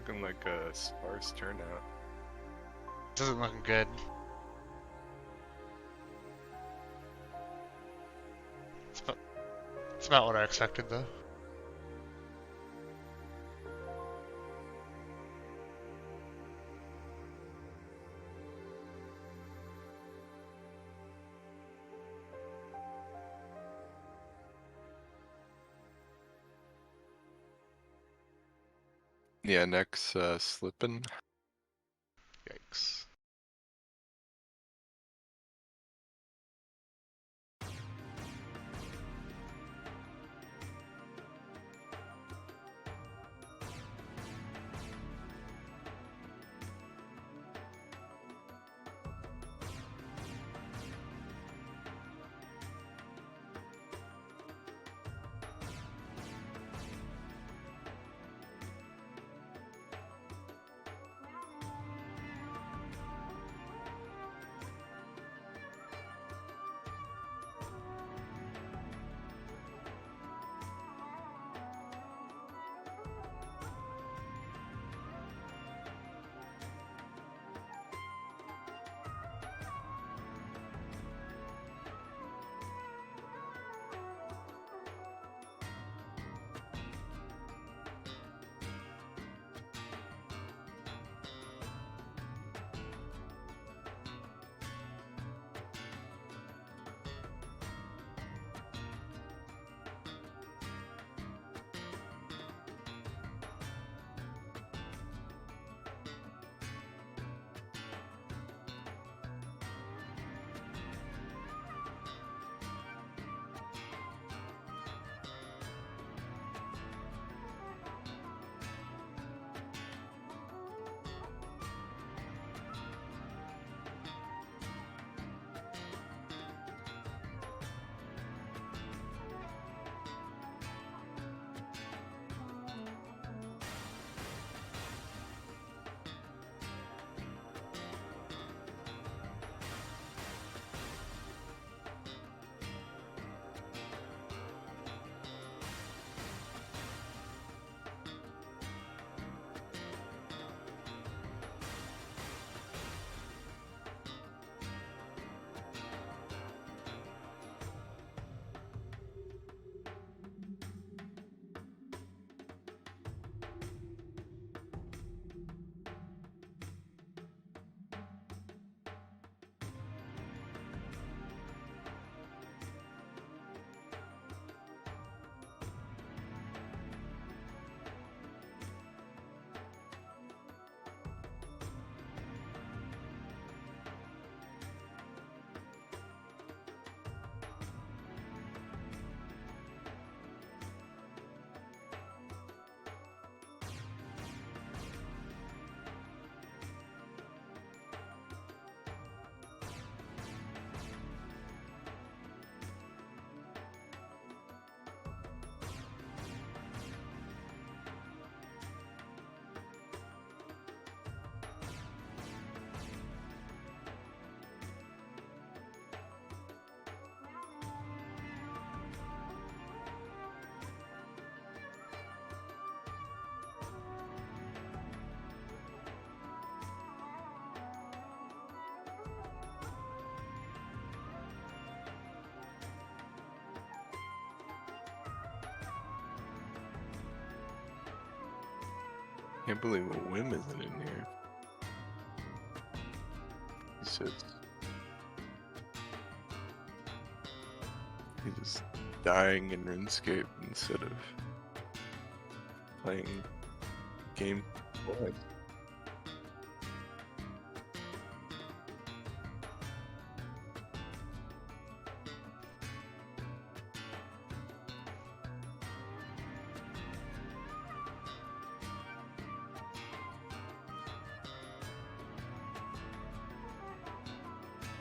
looking like a sparse turnout. Doesn't look good. It's about what I expected, though. Yeah, neck's slipping. Yikes. Can't believe a whim isn't in here. He says he's just dying in RuneScape instead of playing game.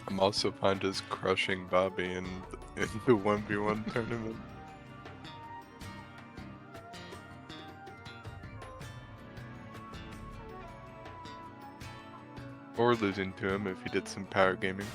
I'm also fine just crushing Bobby in the 1v1 tournament. Or losing to him if he did some power gaming.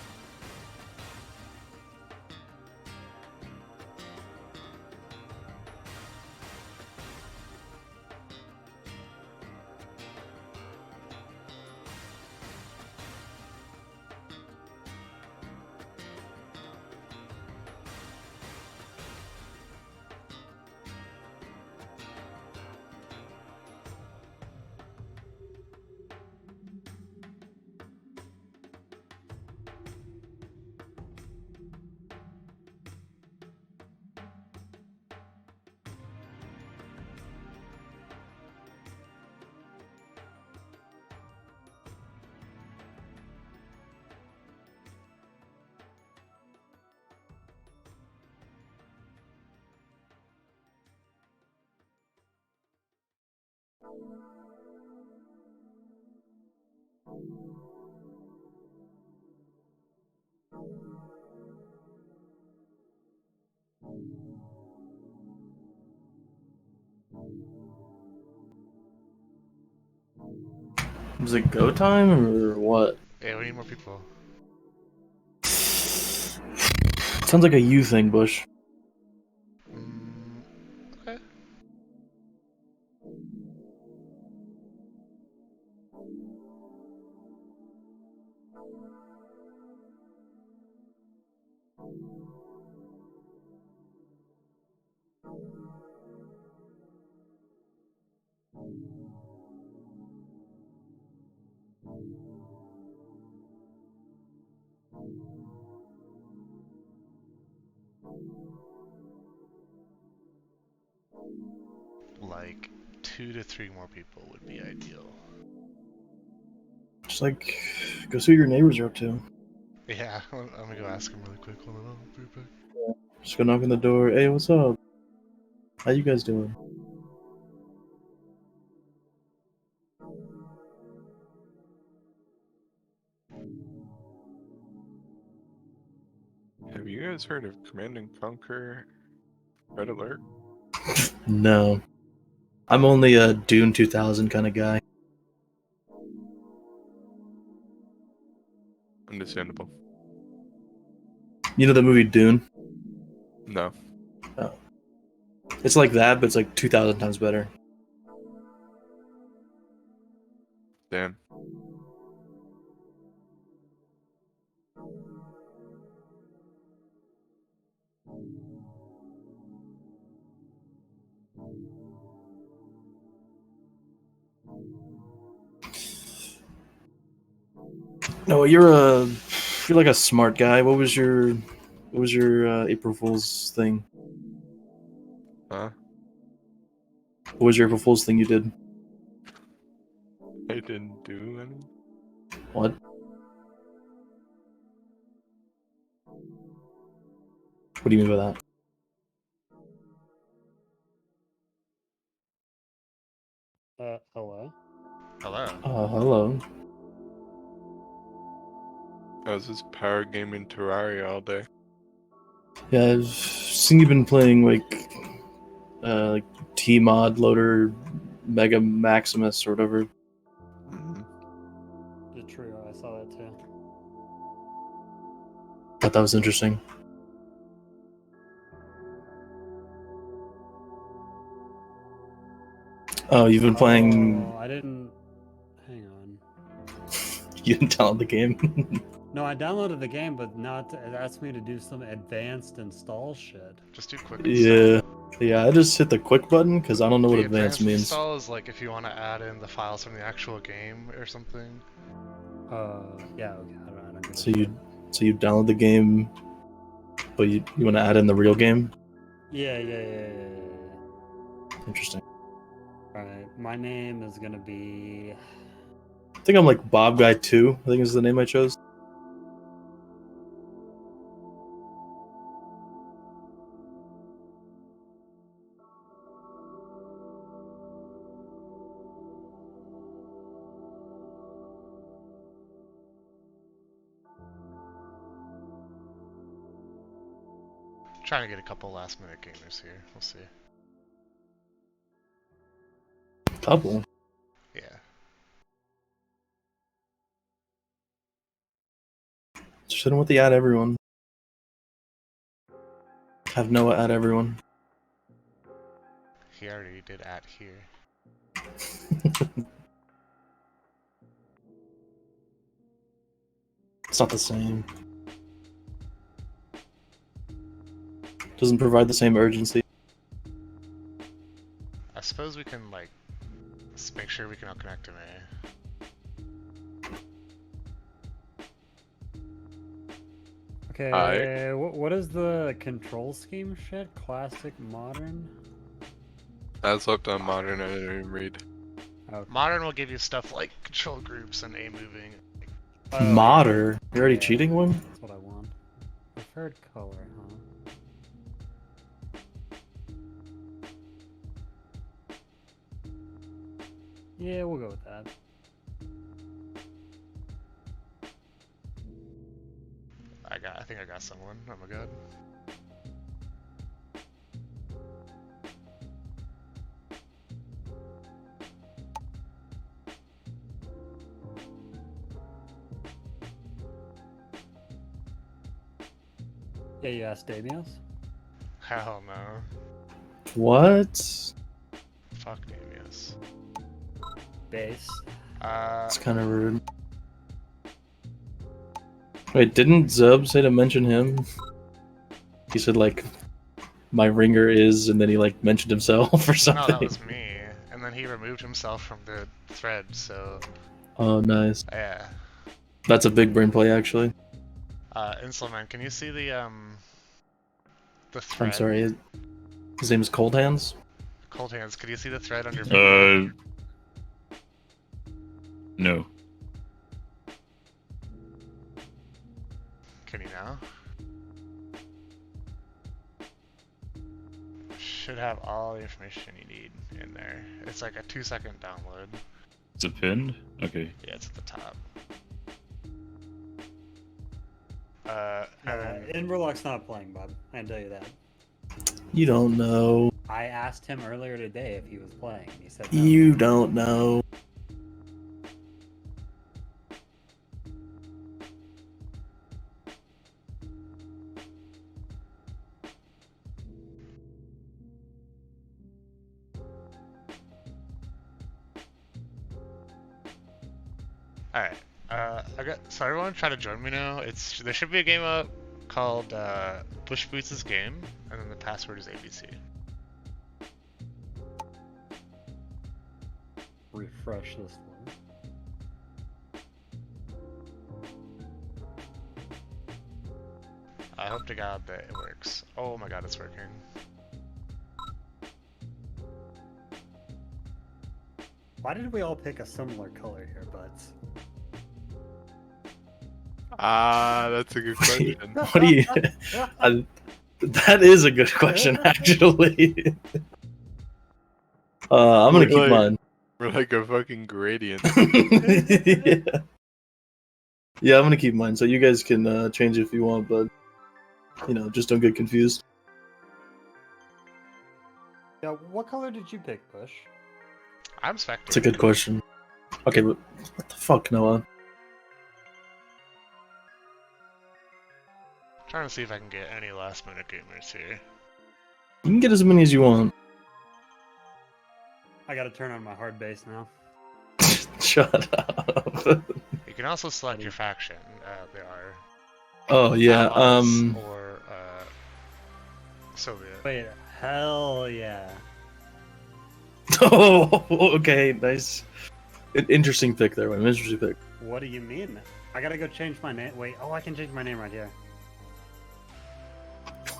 Is it go time or what? Yeah, we need more people. Sounds like a you thing, Bush. Okay. Like 2 to 3 more people would be ideal. Just like, go see what your neighbors are up to. Yeah, I'm gonna go ask him really quick. Hold on, I'll be back. Just go knock on the door. Hey, what's up? How you guys doing? Have you guys heard of Command and Conquer Red Alert? No. I'm only a Dune 2000 kind of guy. Understandable. You know the movie Dune? No. Oh. It's like that, but it's like 2,000 times better. Damn. No, you're like a smart guy. What was your April Fool's thing? Huh? What was your April Fool's thing you did? I didn't do any. What? What do you mean by that? Hello? Hello. Hello. I was just power gaming Terraria all day. Yeah, I've seen you've been playing like T-Mod Loader Mega Maximus or whatever. Mm-hmm. The trio, I saw that too. Thought that was interesting. Oh, you've been playing... Oh, I didn't... Hang on. You didn't download the game? No, I downloaded the game, but not... It asked me to do some advanced install shit. Just do quick install. Yeah, I just hit the quick button because I don't know what The advanced means. install is like if you want to add in the files from the actual game or something. Yeah, okay, I don't get So it. you download the game, but you want to add in the real game? Yeah. Interesting. Alright, my name is gonna be... I think I'm like Bob Guy 2, I think is the name I chose. Trying to get a couple last minute gamers here. We'll see. Couple. Yeah. Just hit him with the add everyone. Have Noah add everyone. He already did at here. It's not the same. Doesn't provide the same urgency. I suppose we can like let's make sure we can all connect him. Okay, what is the control scheme shit? Classic, modern? As looked on modern, I didn't even read. Okay. Modern will give you stuff like control groups and A moving. Oh, Modder? You're already yeah, cheating one? That's what I want. Preferred color, huh? Yeah, we'll go with that. I think I got someone. Oh my god. Yeah, you asked Damios? Hell no. What? Fuck Damius. Base. It's kind of rude. Wait, didn't Zub say to mention him? He said like, my ringer is, and then he like mentioned himself or something. No, that was me. And then he removed himself from the thread, so Oh, nice. yeah. That's a big brain play, actually. Insulman, can you see the thread? I'm sorry. His name is Cold Hands. Cold Hands, could you see the thread under video? No. Can you now? Should have all the information you need in there. It's like a 2-second download. It's a pinned? Okay. Yeah, it's at the top. Inverlock's not playing, Bob. I can tell you that. You don't know. I asked him earlier today if he was playing, and he said no. You don't know. Alright. So everyone try to join me now. There should be a game up called Bushboots Game, and then the password is ABC. Refresh this one. I hope to God that it works. Oh my god, it's working. Why did we all pick a similar color here, buds? Ah, that's a good question. What do you? That is a good question, actually. I'm gonna keep Really? mine. We're like a fucking gradient. Yeah. Yeah, I'm gonna keep mine. So you guys can change it if you want, but you know, just don't get confused. Yeah, what color did you pick, Bush? I'm spectating. It's a good question. Okay, but what the fuck, Noah? Trying to see if I can get any last minute gamers here. You can get as many as you want. I gotta turn on my hard base now. Shut up. You can also select your faction. There are Oh yeah. Allies or Soviet. Wait, hell yeah. Oh, okay, nice. Interesting pick there, man. Interesting pick. What do you mean? I gotta go change my name. Wait, oh, I can change my name right here.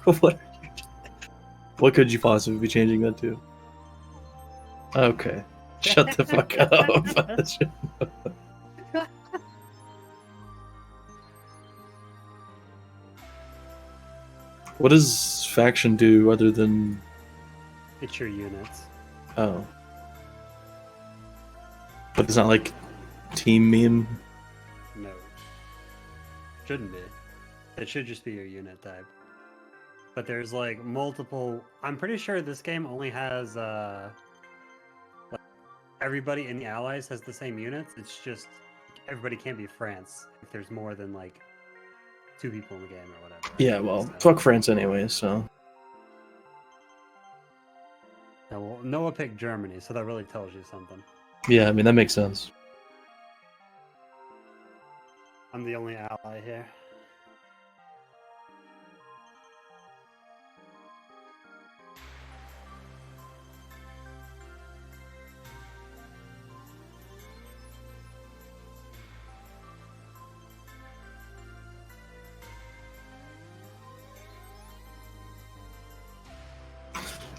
What? What could you possibly be changing that to? Okay. Shut the fuck up. What does faction do other than? It's your units. Oh. But it's not like team meme. No. Shouldn't be. It should just be your unit type. But there's like multiple. I'm pretty sure this game only has like everybody in the allies has the same units. It's just everybody can't be France if there's more than like 2 people in the game or whatever. Yeah, well, So- fuck France anyway, so. Yeah, well, Noah picked Germany, so that really tells you something. Yeah, I mean, that makes sense. I'm the only ally here.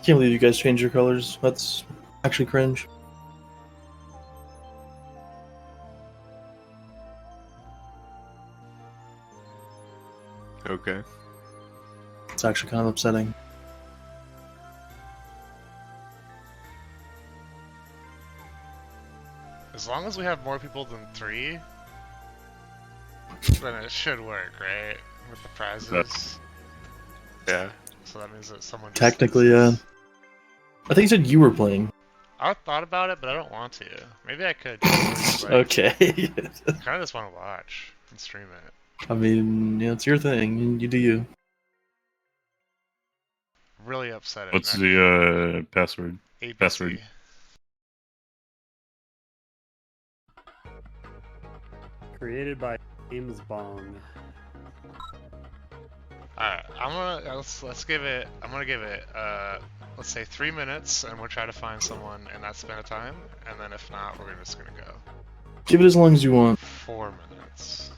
Can't believe you guys changed your colors. That's actually cringe. Okay. It's actually kind of upsetting. As long as we have more people than 3, then it should work, right? With the prizes. Yeah. So that means that someone just Technically, loses. I think you said you were playing. I thought about it, but I don't want to. Maybe I could. Just, like, Okay. I kind of just want to watch and stream it. I mean, yeah, it's your thing. You do you. Really upset at What's the password? ABC. password? Created by James Bong. Alright, let's give it. I'm gonna give it. Let's say 3 minutes, and we'll try to find someone in that span of time. And then if not, we're just gonna go. Give it as long as you want. 4 minutes.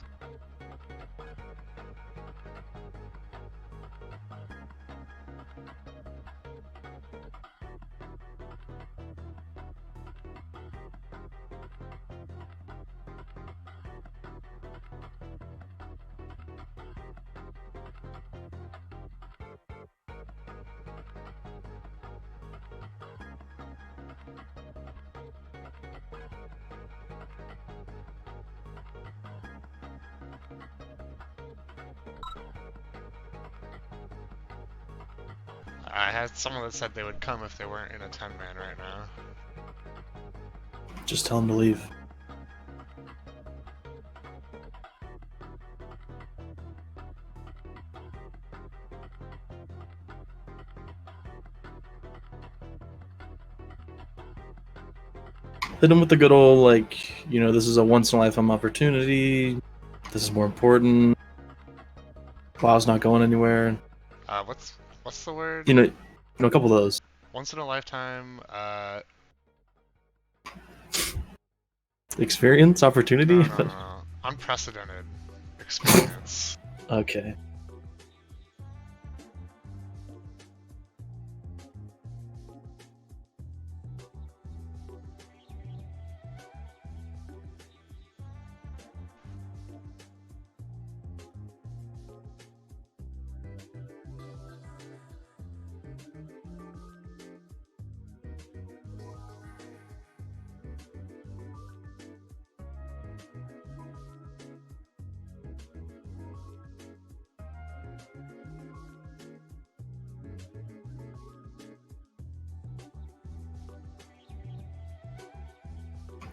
I had someone that said they would come if they weren't in a 10-man right now. Just tell them to leave. Hit them with the good old, like, you know, this is a once-in-a-lifetime opportunity. This is more important. WoW's not going anywhere. What's the word? You know, a couple of those. Once in a lifetime. Experience, opportunity. No. Unprecedented experience. Okay.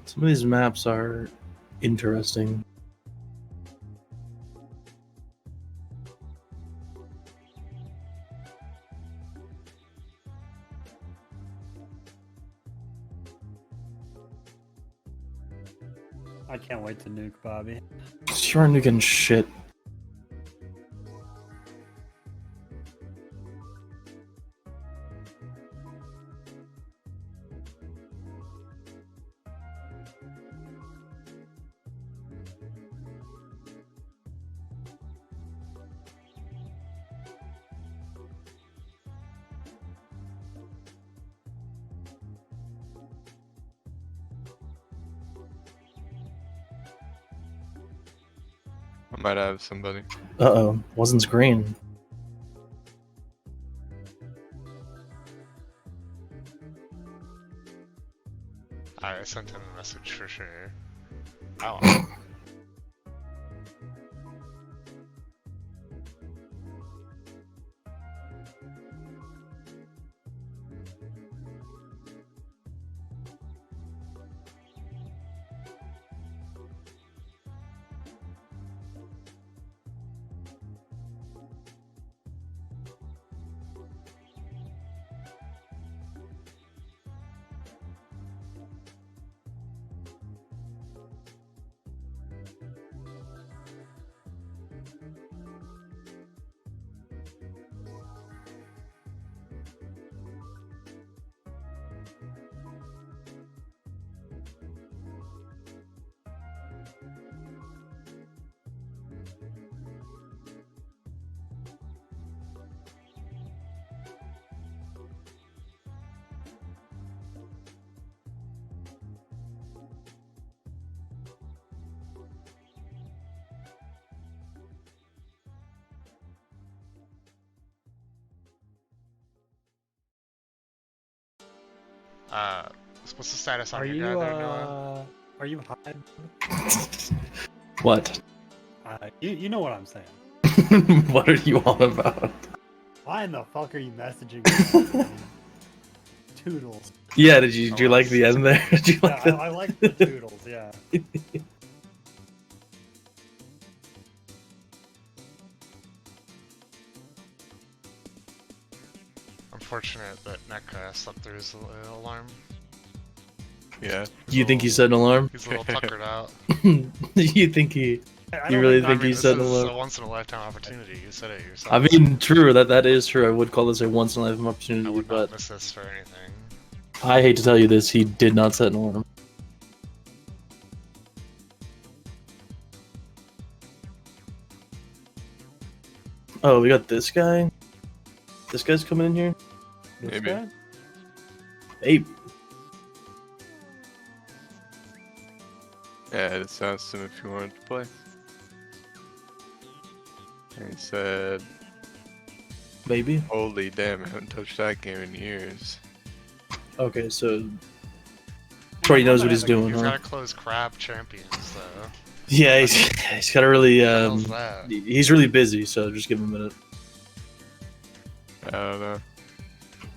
Some of these maps are interesting. I can't wait to nuke Bobby. You aren't nuking shit. I might have somebody. Uh-oh. Wasn't green. I sent him a message for sure. Oh. What's the status on Are your you guy there, Noah? Are you high? What? You know what I'm saying. What are you on about? Why in the fuck are you messaging me? Toodles. Yeah, did you like the end there? Did you Yeah, like that? I like the toodles, yeah. Unfortunate that Nekka slept through his alarm. Yeah. You think he set an alarm? He's a little tuckered out. You think he? I You don't really think think I mean, he this set an is alarm? a once in a lifetime opportunity. You said it yourself. I mean, true. That is true. I would call this a once in a lifetime I opportunity, would but not miss this for anything. I hate to tell you this. He did not set an alarm. Oh, we got this guy. This guy's coming in here. This Maybe. guy? Hey, Yeah, I just asked him if he wanted to play. And he said, baby. holy damn, I haven't touched that game in years. Okay, so Troy knows what he's doing, He's huh? gotta close crab champions, though. Yeah, he's got to really. How's that? He's really busy, so just give him a minute. I don't know.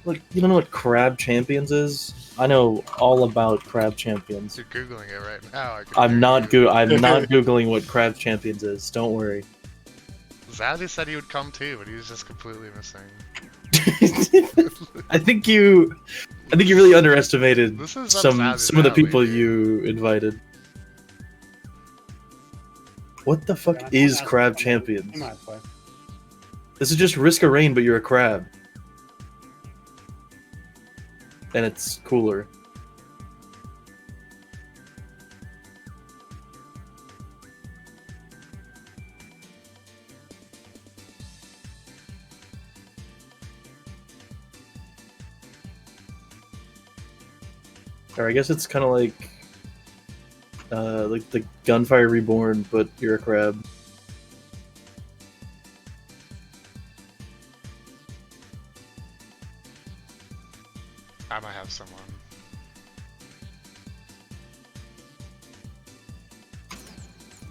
Look, you don't know what Crab Champions is? I know all about Crab Champions. You're googling it right now. I can I'm hear not you. I'm not googling what Crab Champions is. Don't worry. Zaddy said he would come too, but he was just completely missing. I think you really underestimated This is some up of the Zaddy's people alley, you invited. What the fuck Yeah, is I'm Crab asking- Champions? He might play. This is just Risk of Rain, but you're a crab. And it's cooler. Or I guess it's kind of like the Gunfire Reborn, but you're a crab. I might have someone.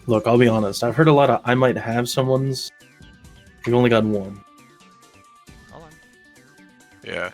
Look, I'll be honest. I've heard a lot of I might have someone's. We've only got one. Hold on. Yeah.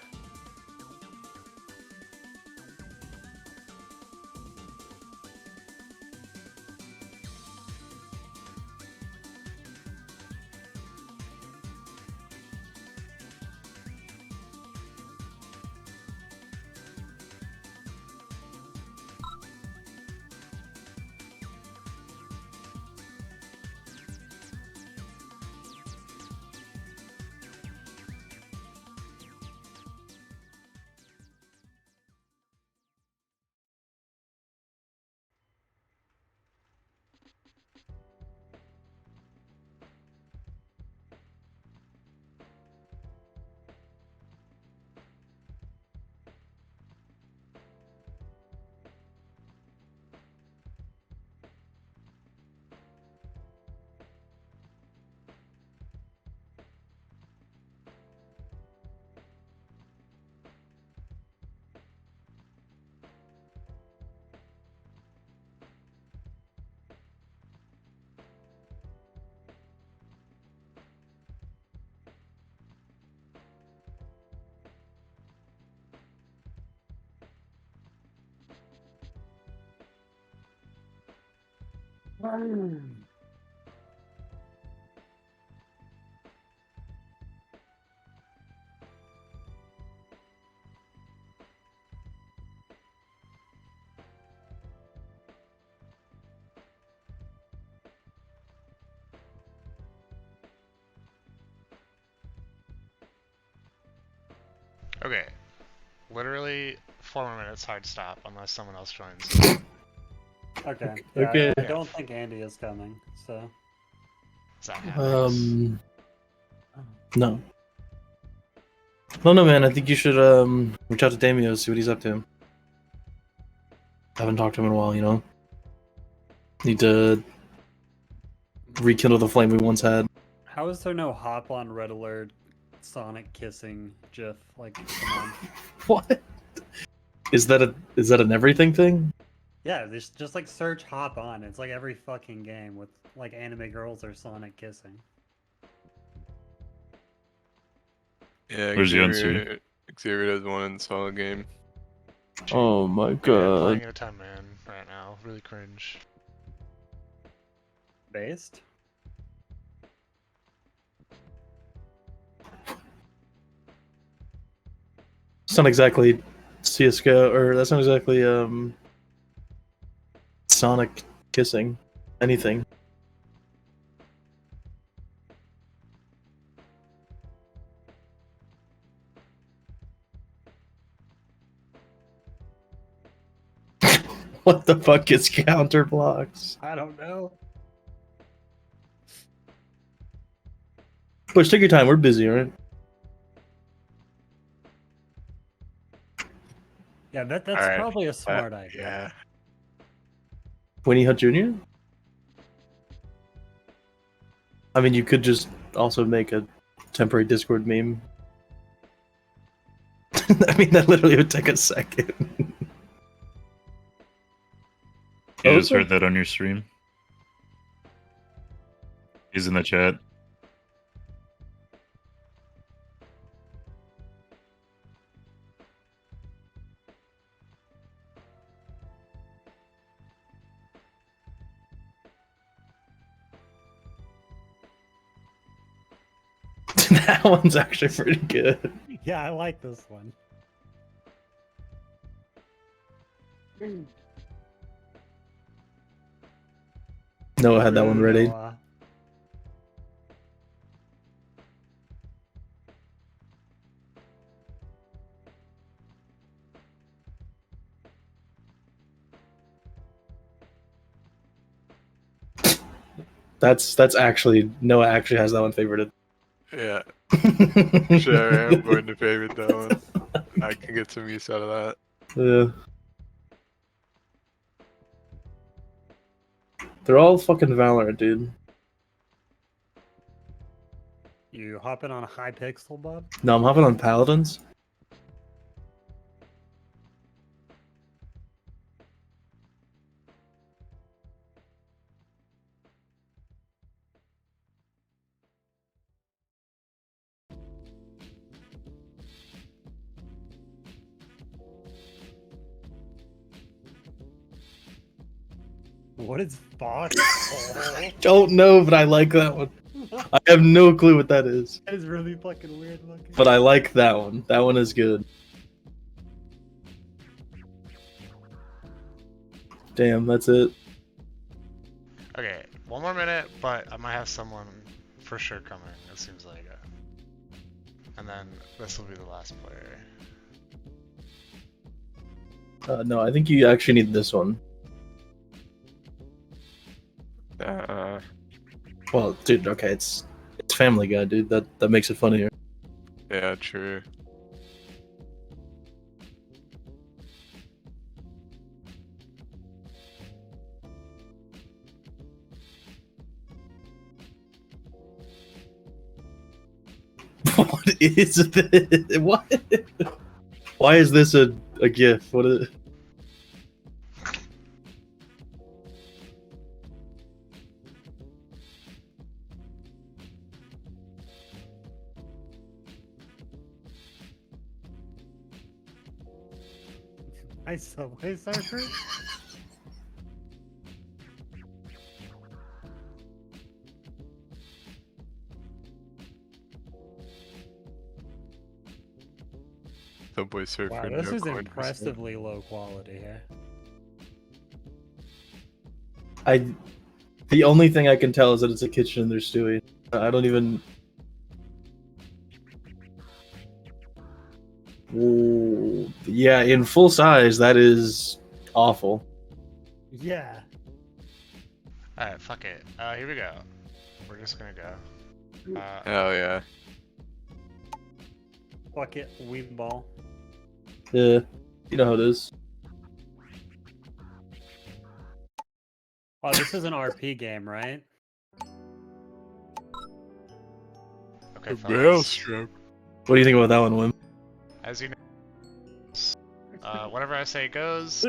Okay. Literally 4 more minutes hard stop unless someone else joins. Okay. Okay. Yeah, I don't think Andy is coming, so. Is that happening? No. No, man. I think you should reach out to Damio, see what he's up to. Haven't talked to him in a while, you know. Need to rekindle the flame we once had. How is there no hop on Red Alert Sonic kissing GIF? Like, come on. What? Is that an everything thing? Yeah, just like search hop on. It's like every fucking game with like anime girls or Sonic kissing. Yeah, Where's Yunsu? Xavier does one in solo game. Oh my Yeah, god. playing it a ton, man. Right now, really cringe. Based? It's not exactly CSGO, or that's not exactly Sonic kissing anything. What the fuck is counter blocks? I don't know. Bush, take your time. We're busy, alright? Yeah, that's Alright, probably a smart idea. Yeah. Winnie Hunt Jr.? I mean, you could just also make a temporary Discord meme. I mean, that literally would take a second. You Oh, just is it? heard that on your stream. He's in the chat. That one's actually pretty good. Yeah, I like this one. Noah had that one True, ready. Noah. That's actually Noah actually has that one favorited. Yeah. Sure, I'm going to favorite that one. I can get some use out of that. Yeah. They're all fucking Valorant, dude. You hopping on a high pixel, Bob? No, I'm hopping on Paladins. What is Fox? Don't know, but I like that one. I have no clue what that is. That is really fucking weird looking. But I like that one. That one is good. Damn, that's it. Okay, one more minute, but I might have someone for sure coming. It seems like it. And then this will be the last player. No, I think you actually need this one. Well, dude, okay, it's Family Guy, dude. That makes it funnier. Yeah, true. What is this? What? Why is this a GIF? What is it? Hi, Subway Surfer? Subway Surfer. Wow, this no is coin impressively low quality here. The only thing I can tell is that it's a kitchen and they're stewing. I don't even. Ooh, yeah, in full size, that is awful. Yeah. Alright, fuck it. Here we go. We're just gonna go. Hell yeah. Fuck it, weed ball. Yeah, you know how it is. Oh, this is an RP game, right? Okay, fellas. Maelstrom. What do you think about that one, Wim? As you know, whatever I say goes.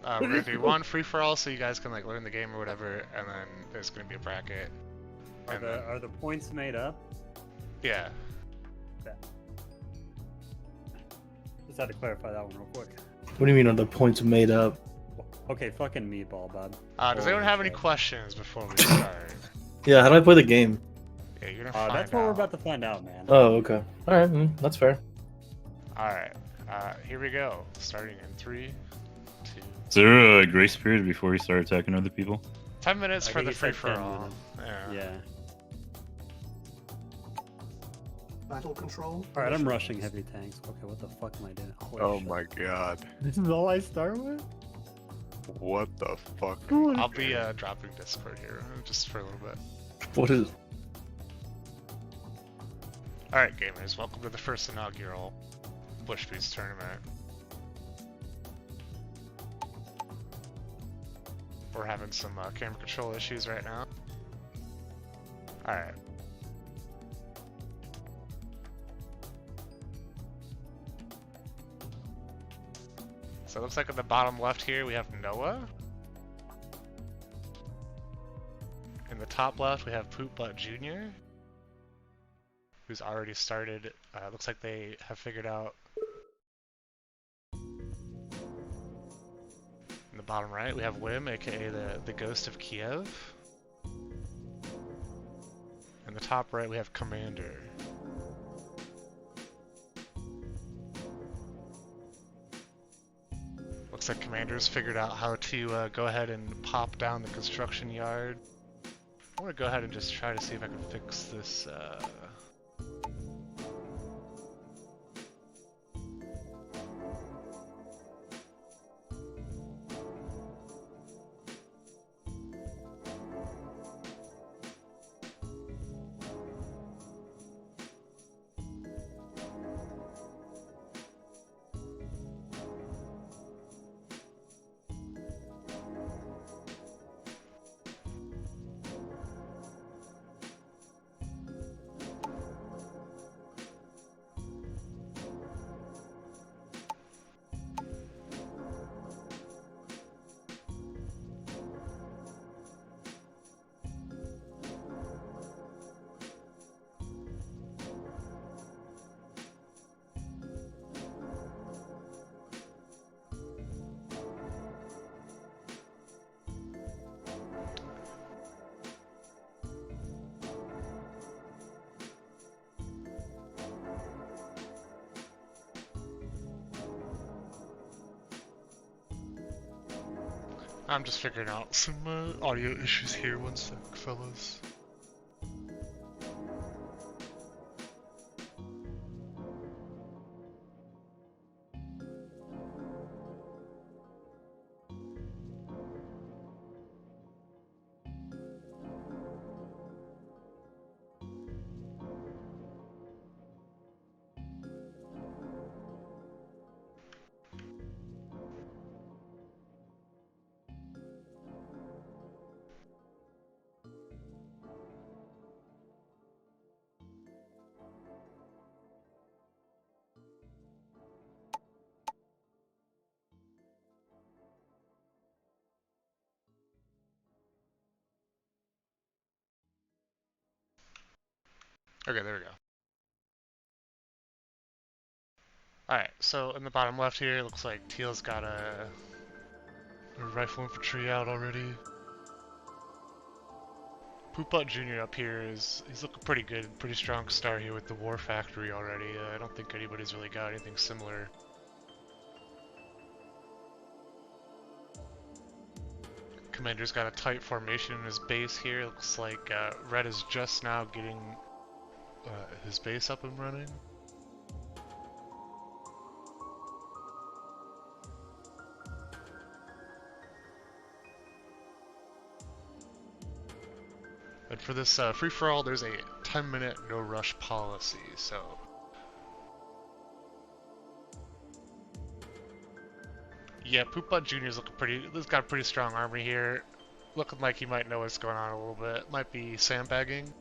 We're gonna do one free for all, so you guys can like learn the game or whatever, and then there's gonna be a bracket. And then, Are the points made up? yeah. Just had to clarify that one real quick. What do you mean are the points made up? Okay, fucking meatball, bud. Does anyone have any questions before we start? Yeah, how do I play the game? Yeah, you're gonna find That's what we're out. about to find out, man. Oh, okay. Alright, that's fair. Alright, here we go. Starting in 3, 2, Is there a grace period before you start attacking other people? 10 minutes I for think the he free said for 10 all. minutes. Yeah. Yeah. Battle control. Alright, I'm rushing heavy tanks. Okay, what the fuck am I doing? Holy Oh shit. my god. This is all I start with? What the fuck? I'll be dropping Discord here just for a little bit. What is Alright, gamers, welcome to the first inaugural Bushboots tournament. We're having some camera control issues right now. Alright. So it looks like at the bottom left here we have Noah. In the top left we have Poop Butt Jr., who's already started. Looks like they have figured out. In the bottom right we have Wim, aka the Ghost of Kiev. In the top right we have Commander. Looks like Commander's figured out how to go ahead and pop down the construction yard. I want to go ahead and just try to see if I can fix this. I'm just figuring out some audio issues here. One sec, fellas. Okay, there we go. Alright, so in the bottom left here, it looks like Teal's got a rifle infantry out already. Poopbutt Jr. up here he's looking pretty good, pretty strong star here with the War Factory already. I don't think anybody's really got anything similar. Commander's got a tight formation in his base here. Looks like Red is just now getting his base up and running. And for this free-for-all, there's a 10-minute no-rush policy, so... Yeah, Poopbutt Jr.'s looking pretty... He's got a pretty strong army here. Looking like he might know what's going on a little bit. Might be sandbagging.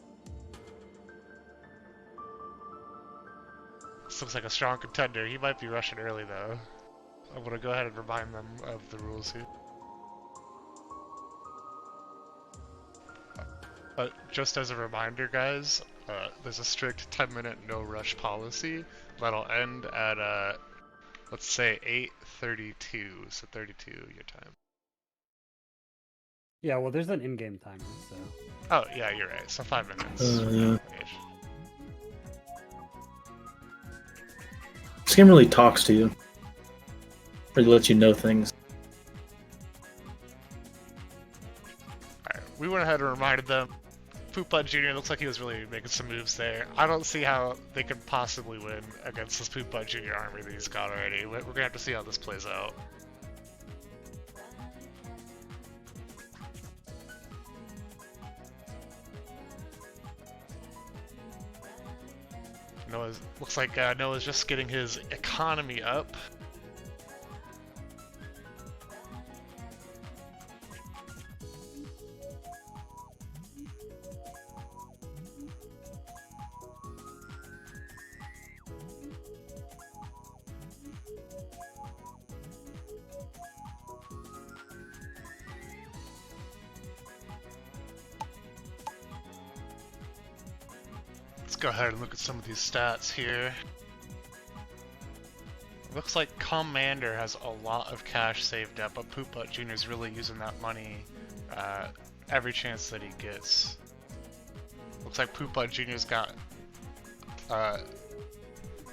This looks like a strong contender. He might be rushing early, though. I'm gonna go ahead and remind them of the rules here. Just as a reminder, guys, there's a strict 10-minute no rush policy that'll end at let's say 8:32, so 32 your time. Yeah, well, there's an in-game timer, so. Oh yeah, you're right. So 5 minutes. Yeah. Ish. This game really talks to you. Really lets you know things. Alright, we went ahead and reminded them. Poopbutt Jr. looks like he was really making some moves there. I don't see how they could possibly win against this Poopbutt Jr. army that he's got already. We're gonna have to see how this plays out. Looks like Noah's just getting his economy up. Let's go ahead and look at some of these stats here. Looks like Commander has a lot of cash saved up, but Poopbutt Jr. is really using that money every chance that he gets. Looks like Poopbutt Jr.'s got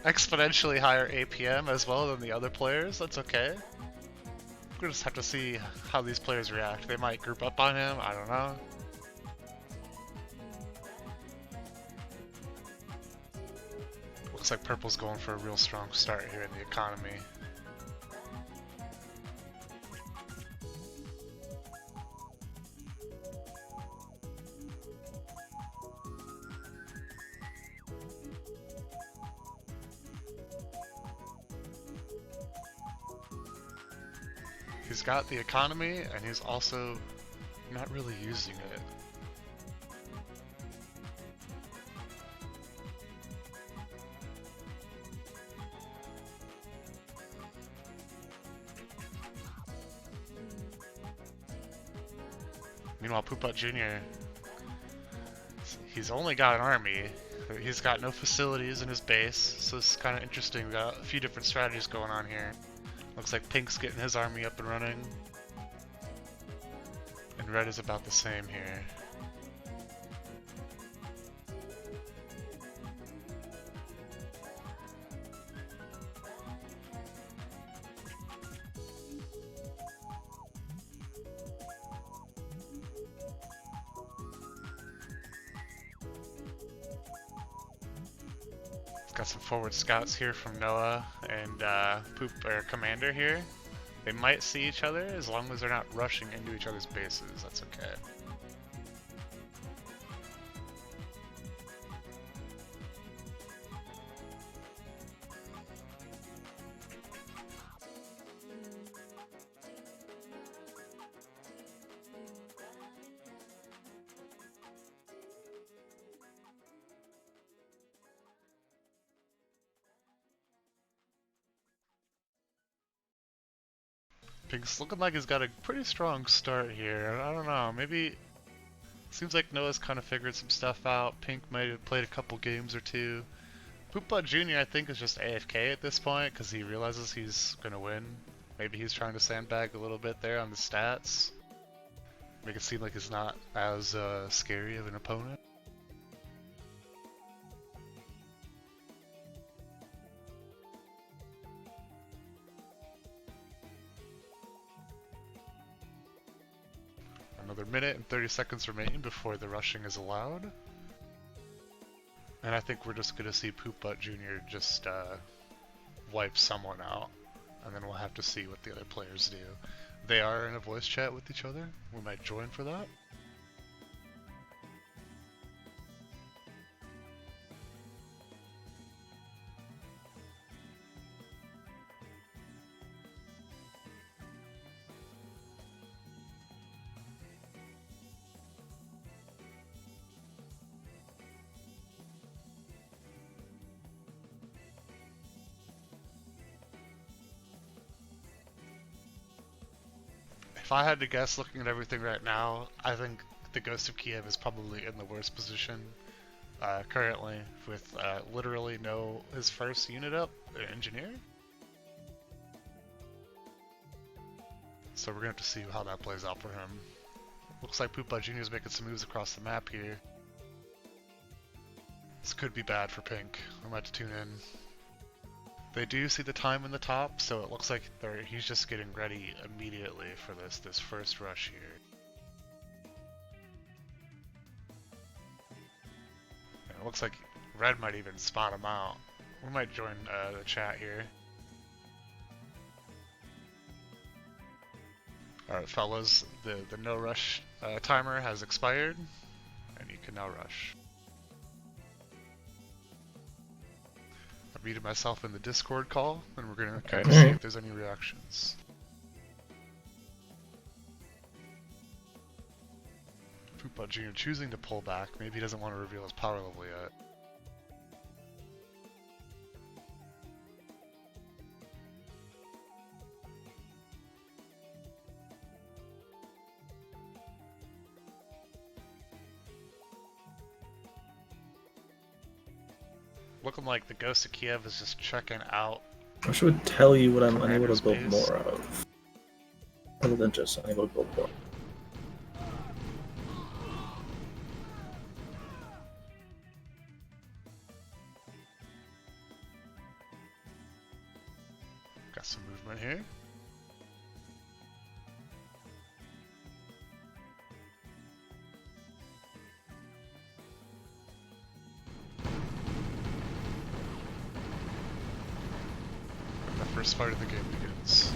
exponentially higher APM as well than the other players. That's okay. We'll just have to see how these players react. They might group up on him, I don't know. Looks like Purple's going for a real strong start here in the economy. He's got the economy, and he's also not really using it. Meanwhile, Poopbutt Jr., he's only got an army. He's got no facilities in his base, so it's kind of interesting. We got a few different strategies going on here. Looks like Pink's getting his army up and running. And Red is about the same here. Got some forward scouts here from Noah and Commander here. They might see each other as long as they're not rushing into each other's bases. That's okay. Pink's looking like he's got a pretty strong start here. I don't know, maybe... Seems like Noah's kind of figured some stuff out. Pink might have played a couple games or two. Poopbutt Jr. I think is just AFK at this point because he realizes he's gonna win. Maybe he's trying to sandbag a little bit there on the stats. Make it seem like he's not as scary of an opponent. Another minute and 30 seconds remain before the rushing is allowed. And I think we're just gonna see Poopbutt Jr. just wipe someone out. And then we'll have to see what the other players do. They are in a voice chat with each other. We might join for that. If I had to guess looking at everything right now, I think the Ghost of Kiev is probably in the worst position currently, with literally his first unit up, engineer. So we're gonna have to see how that plays out for him. Looks like Poopbot Jr. is making some moves across the map here. This could be bad for Pink. I might have to tune in. They do see the time in the top, so it looks like he's just getting ready immediately for this first rush here. And it looks like Red might even spot him out. We might join the chat here. Alright fellas, the no rush timer has expired, and you can now rush. I muted myself in the Discord call, and we're gonna kind of see if there's any reactions. Poopbot Jr. choosing to pull back, maybe he doesn't want to reveal his power level yet. Looking like the Ghost of Kiev is just checking out. I wish it would tell you what I'm unable to build Space. more of. Other than just unable to build more. Got some movement here. The first fight of the game begins.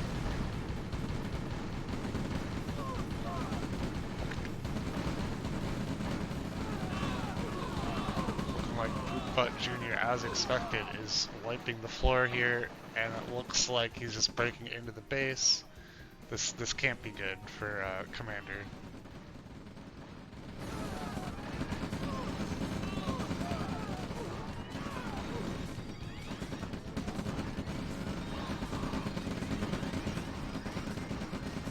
Looking like Poopbot Jr., as expected, is wiping the floor here, and it looks like he's just breaking into the base. This can't be good for Commander.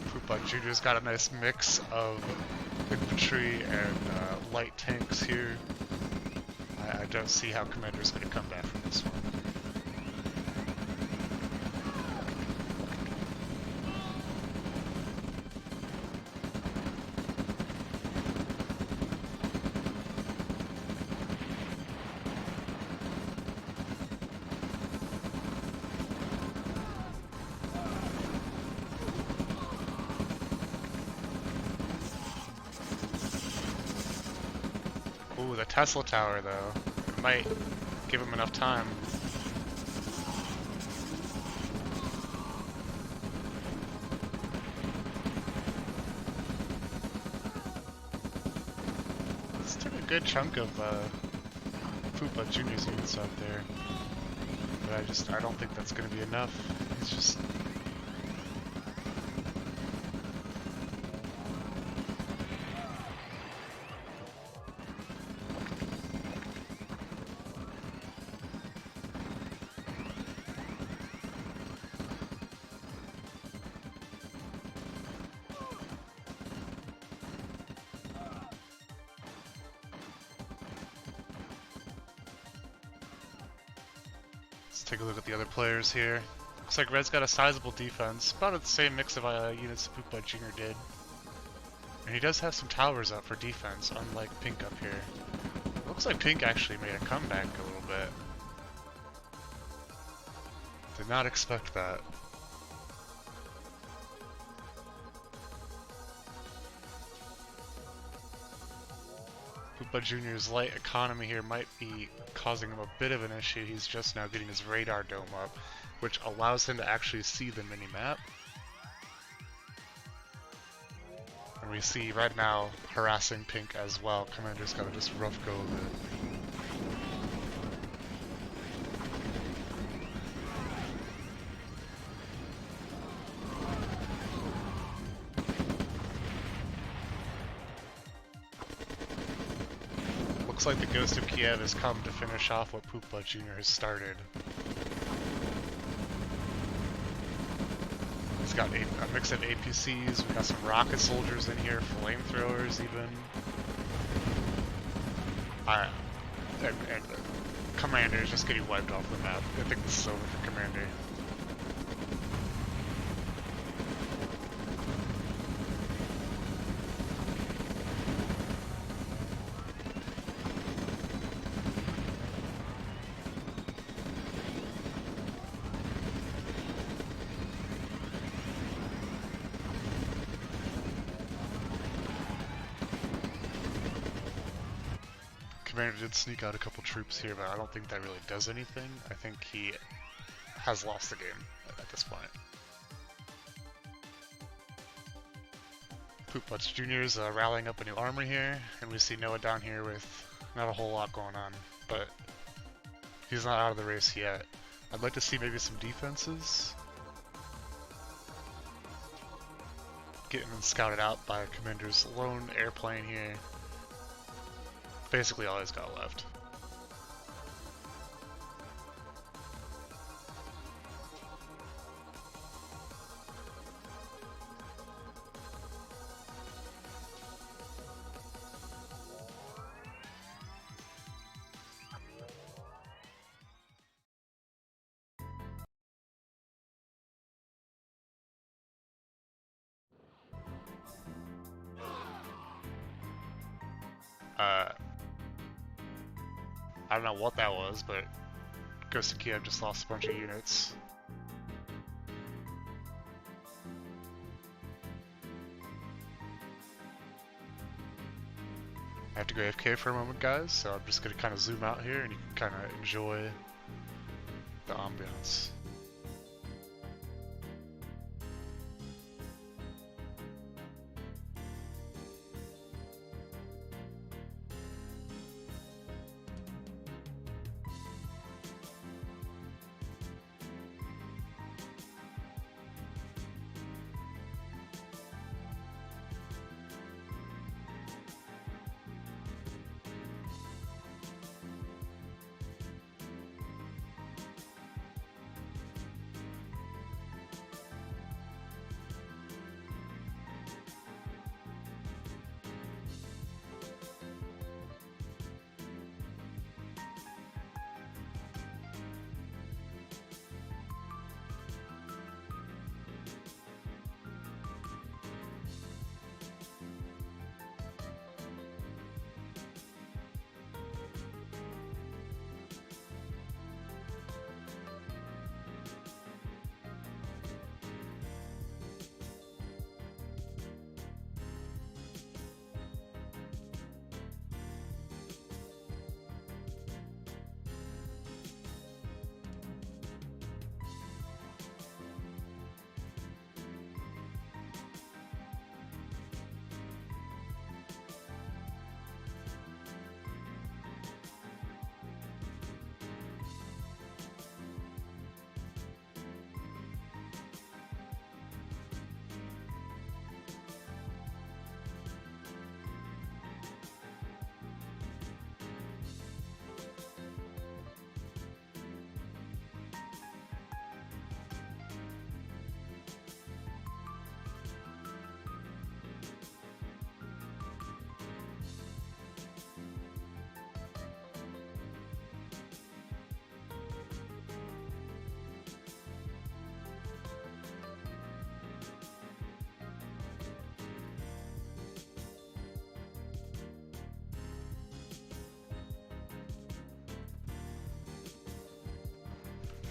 Poopbot Jr.'s got a nice mix of infantry and light tanks here. I don't see how Commander's going to come back from this one. Ooh, the Tesla tower though. It might give him enough time. This took a good chunk of Poopbot Jr.'s units out there. But I don't think that's gonna be enough. He's just Let's take a look at the other players here. Looks like Red's got a sizable defense, about the same mix of units that Poopbot Jr. did. And he does have some towers up for defense, unlike Pink up here. Looks like Pink actually made a comeback a little bit. Did not expect that. Poopbot Jr.'s light economy here might be causing him a bit of an issue. He's just now getting his radar dome up, which allows him to actually see the mini-map. And we see Red now harassing Pink as well. Commander's got to just rough go of it. Looks like the Ghost of Kiev has come to finish off what Poopbot Jr. has started. He's got a mix of APCs, we got some rocket soldiers in here, flamethrowers even. And Commander is just getting wiped off the map. I think this is over for Commander. Commander did sneak out a couple troops here, but I don't think that really does anything. I think he has lost the game at this point. Bushboots Jr. is rallying up a new army here, and we see Noah down here with not a whole lot going on, but he's not out of the race yet. I'd like to see maybe some defenses. Getting scouted out by Commander's lone airplane here. Basically all he's got left. I don't know what that was, but Ghost of Kiev just lost a bunch of units. I have to go AFK for a moment, guys, so I'm just gonna kind of zoom out here and you can kind of enjoy the ambiance.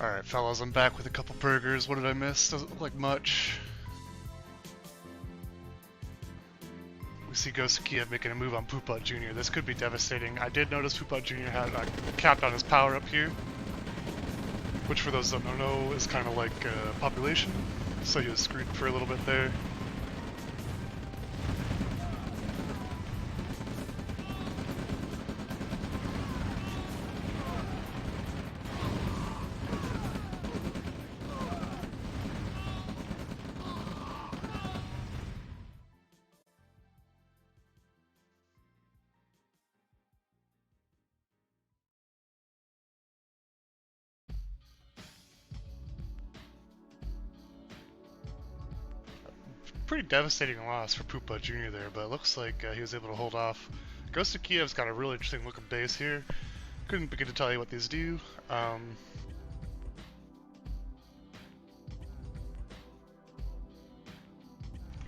Alright, fellas, I'm back with a couple burgers. What did I miss? Doesn't look like much. We see Ghost of Kiev making a move on Bushboots Jr. This could be devastating. I did notice Bushboots Jr. had capped on his power up here, which for those that don't know is kind of like population, so he was screwed for a little bit there. pretty devastating loss for Pupa Jr. there, but it looks like he was able to hold off. Ghost of Kiev's got a really interesting looking base here. Couldn't begin to tell you what these do. And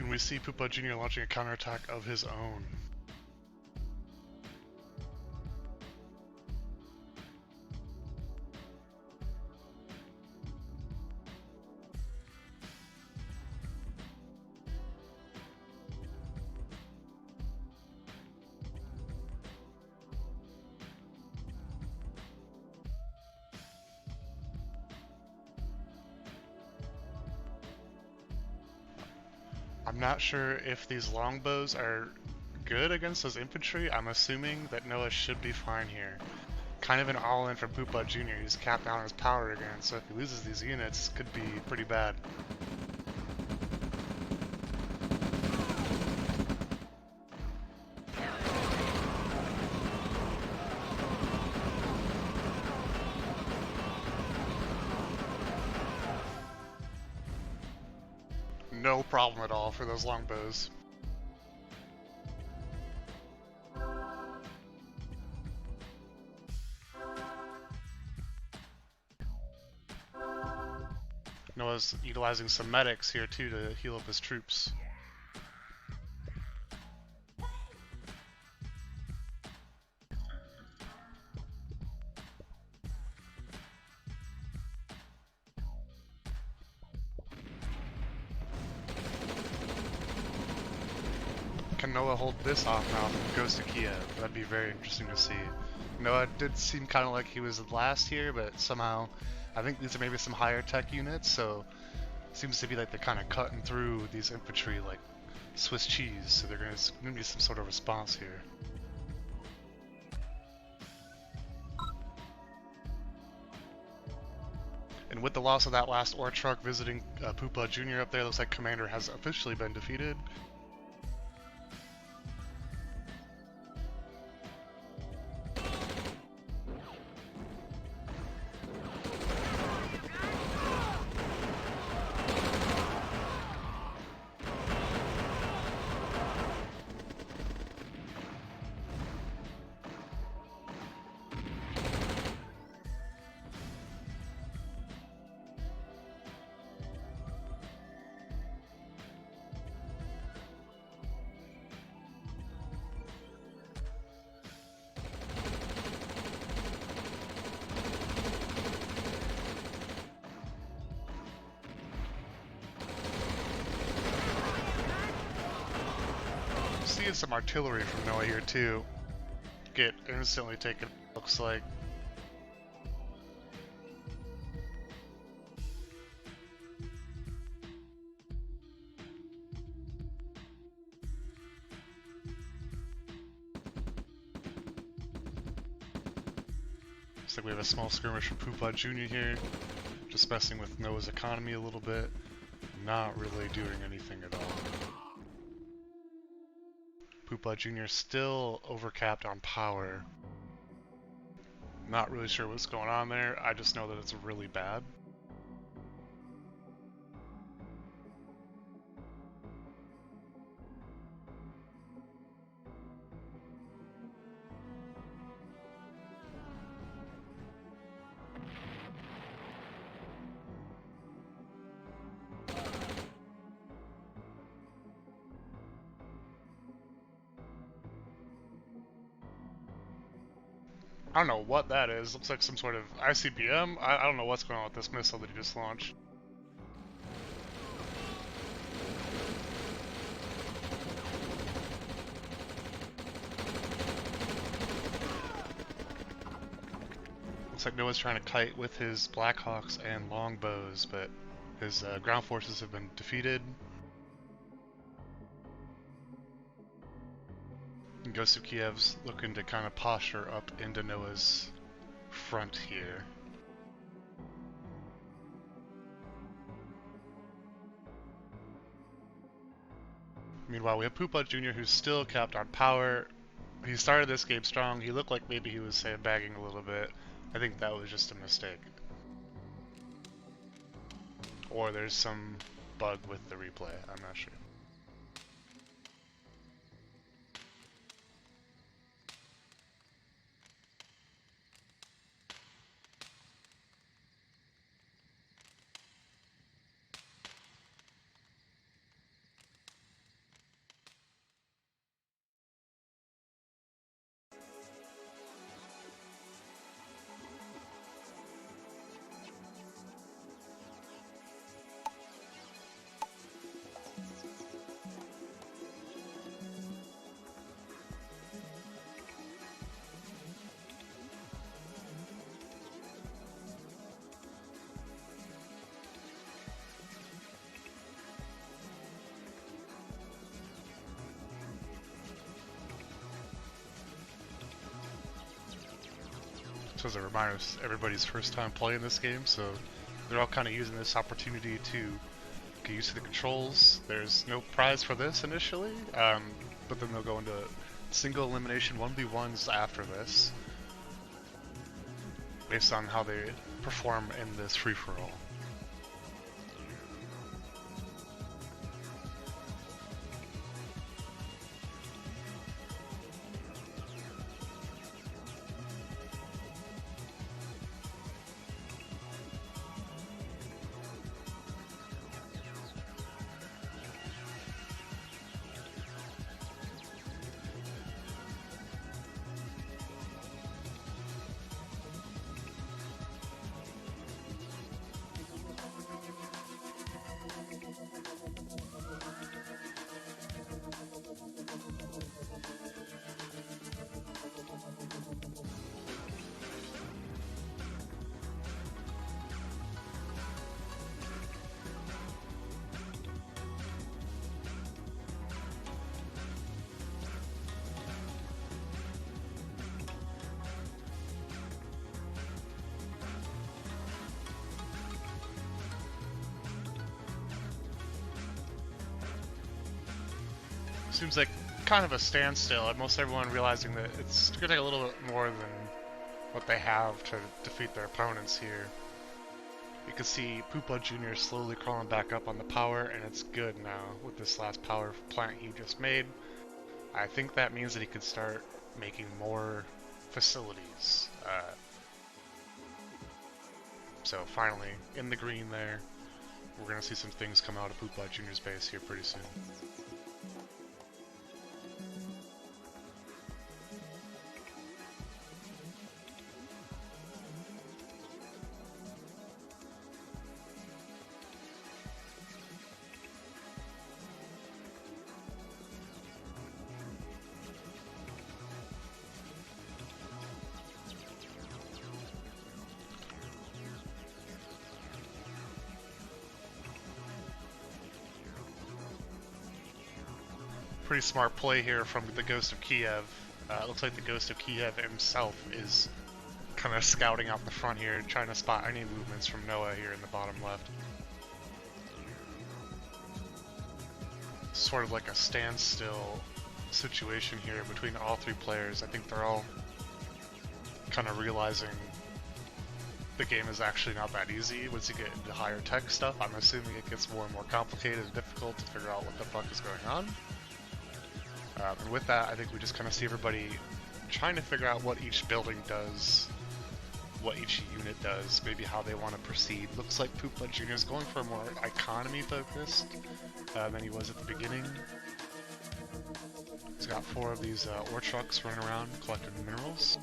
we see Pupa Jr. launching a counterattack of his own. I'm not sure if these longbows are good against those infantry. I'm assuming that Noah should be fine here. Kind of an all-in from Pupa Jr. He's capped down his power again, so if he loses these units, it could be pretty bad. No problem at all for those longbows. Noah's utilizing some medics here too to heal up his troops. Can Noah hold this off now from Ghost of Kiev? That'd be very interesting to see. Noah did seem kind of like he was last here, but somehow I think these are maybe some higher tech units, so it seems to be like they're kind of cutting through these infantry like Swiss cheese, so they're going to be some sort of response here. And with the loss of that last ore truck visiting Pupa Jr. up there, looks like Commander has officially been defeated. Seeing some artillery from Noah here too. Get instantly taken, looks like. Looks like we have a small skirmish from Pupa Jr. here. Just messing with Noah's economy a little bit. Not really doing anything at all. Pupa Jr. still overcapped on power. Not really sure what's going on there. I just know that it's really bad. I don't know what that is. Looks like some sort of ICBM. I don't know what's going on with this missile that he just launched. Looks like Noah's trying to kite with his Blackhawks and longbows, but his ground forces have been defeated. And Ghost of Kiev's looking to kind of posture up into Noah's front here. Meanwhile, we have Pupa Jr. who's still capped on power. He started this game strong. He looked like maybe he was sandbagging a little bit. I think that was just a mistake. Or there's some bug with the replay, I'm not sure. So as a reminder, it's everybody's first time playing this game, so they're all kind of using this opportunity to get used to the controls. There's no prize for this initially, but then they'll go into single elimination 1v1s after this, based on how they perform in this free-for-all. Seems like kind of a standstill. Almost everyone realizing that it's going to take a little bit more than what they have to defeat their opponents here. You can see Poopa Jr. slowly crawling back up on the power, and it's good now with this last power plant he just made. I think that means that he could start making more facilities. So finally, in the green there, we're going to see some things come out of Poopa Jr.'s base here pretty soon. Pretty smart play here from the Ghost of Kiev. It looks like the Ghost of Kiev himself is kind of scouting out the front here, trying to spot any movements from Noah here in the bottom left. Sort of like a standstill situation here between all three players. I think they're all kind of realizing the game is actually not that easy. Once you get into higher tech stuff, I'm assuming it gets more and more complicated and difficult to figure out what the fuck is going on. And with that, I think we just kind of see everybody trying to figure out what each building does, what each unit does, maybe how they want to proceed. Looks like Poopa Jr. is going for a more economy focused than he was at the beginning. He's got 4 of these ore trucks running around collecting minerals.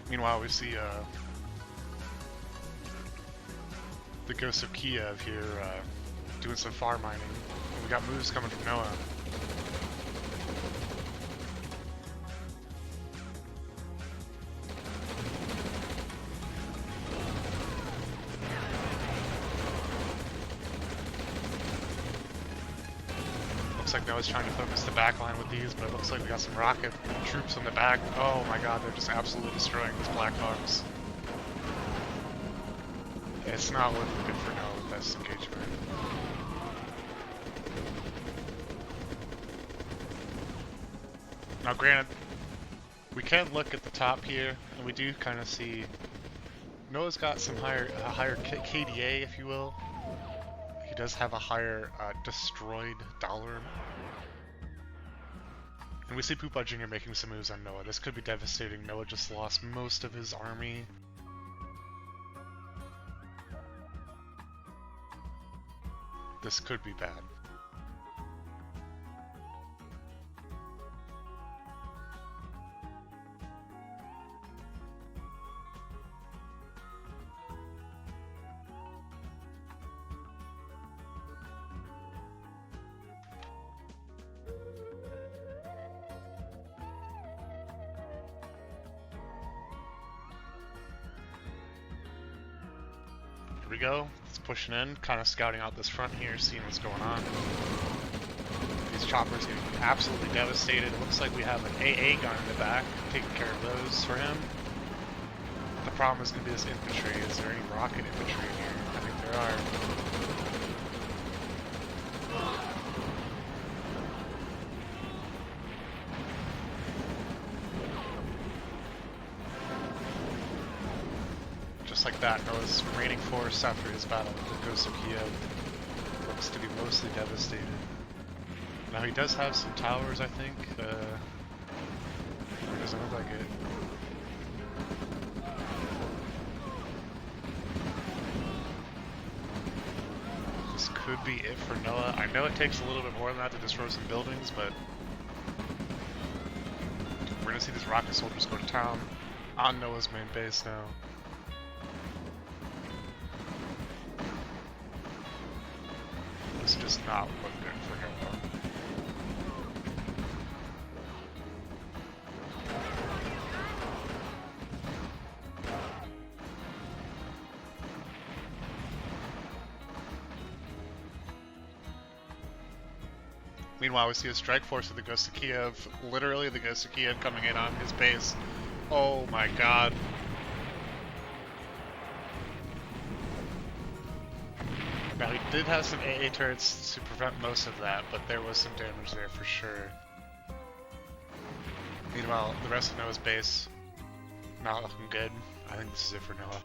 Meanwhile, we see the Ghost of Kiev here doing some farm mining. And we got moves coming from Noah. Looks like Noah's trying to focus the back line with these, but it looks like we got some rocket troops on the back. Oh my god, they're just absolutely destroying these Blackhawks. It's not looking good for Noah with this engagement. Now granted, we can look at the top here, and we do kind of see Noah's got some higher KDA, if you will. He does have a higher destroyed dollar. And we see Poopa Jr. making some moves on Noah. This could be devastating. Noah just lost most of his army. This could be bad. Here we go. It's pushing in, kind of scouting out this front here, seeing what's going on. These choppers getting absolutely devastated. It looks like we have an AA gun in the back taking care of those for him. The problem is going to be this infantry. Is there any rocket infantry in here? I think there are. Just like that, Noah's remaining force after his battle with the Ghost of Kiev looks to be mostly devastated. Now he does have some towers, I think. It doesn't look like it. This could be it for Noah. I know it takes a little bit more than that to destroy some buildings, but we're gonna see these rocket soldiers go to town on Noah's main base now. This does not look good for Noah. Meanwhile, we see a strike force of the Ghost of Kiev, literally the Ghost of Kiev coming in on his base. Oh my god. Now he did have some AA turrets to prevent most of that, but there was some damage there for sure. Meanwhile, the rest of Noah's base, not looking good. I think this is it for Noah.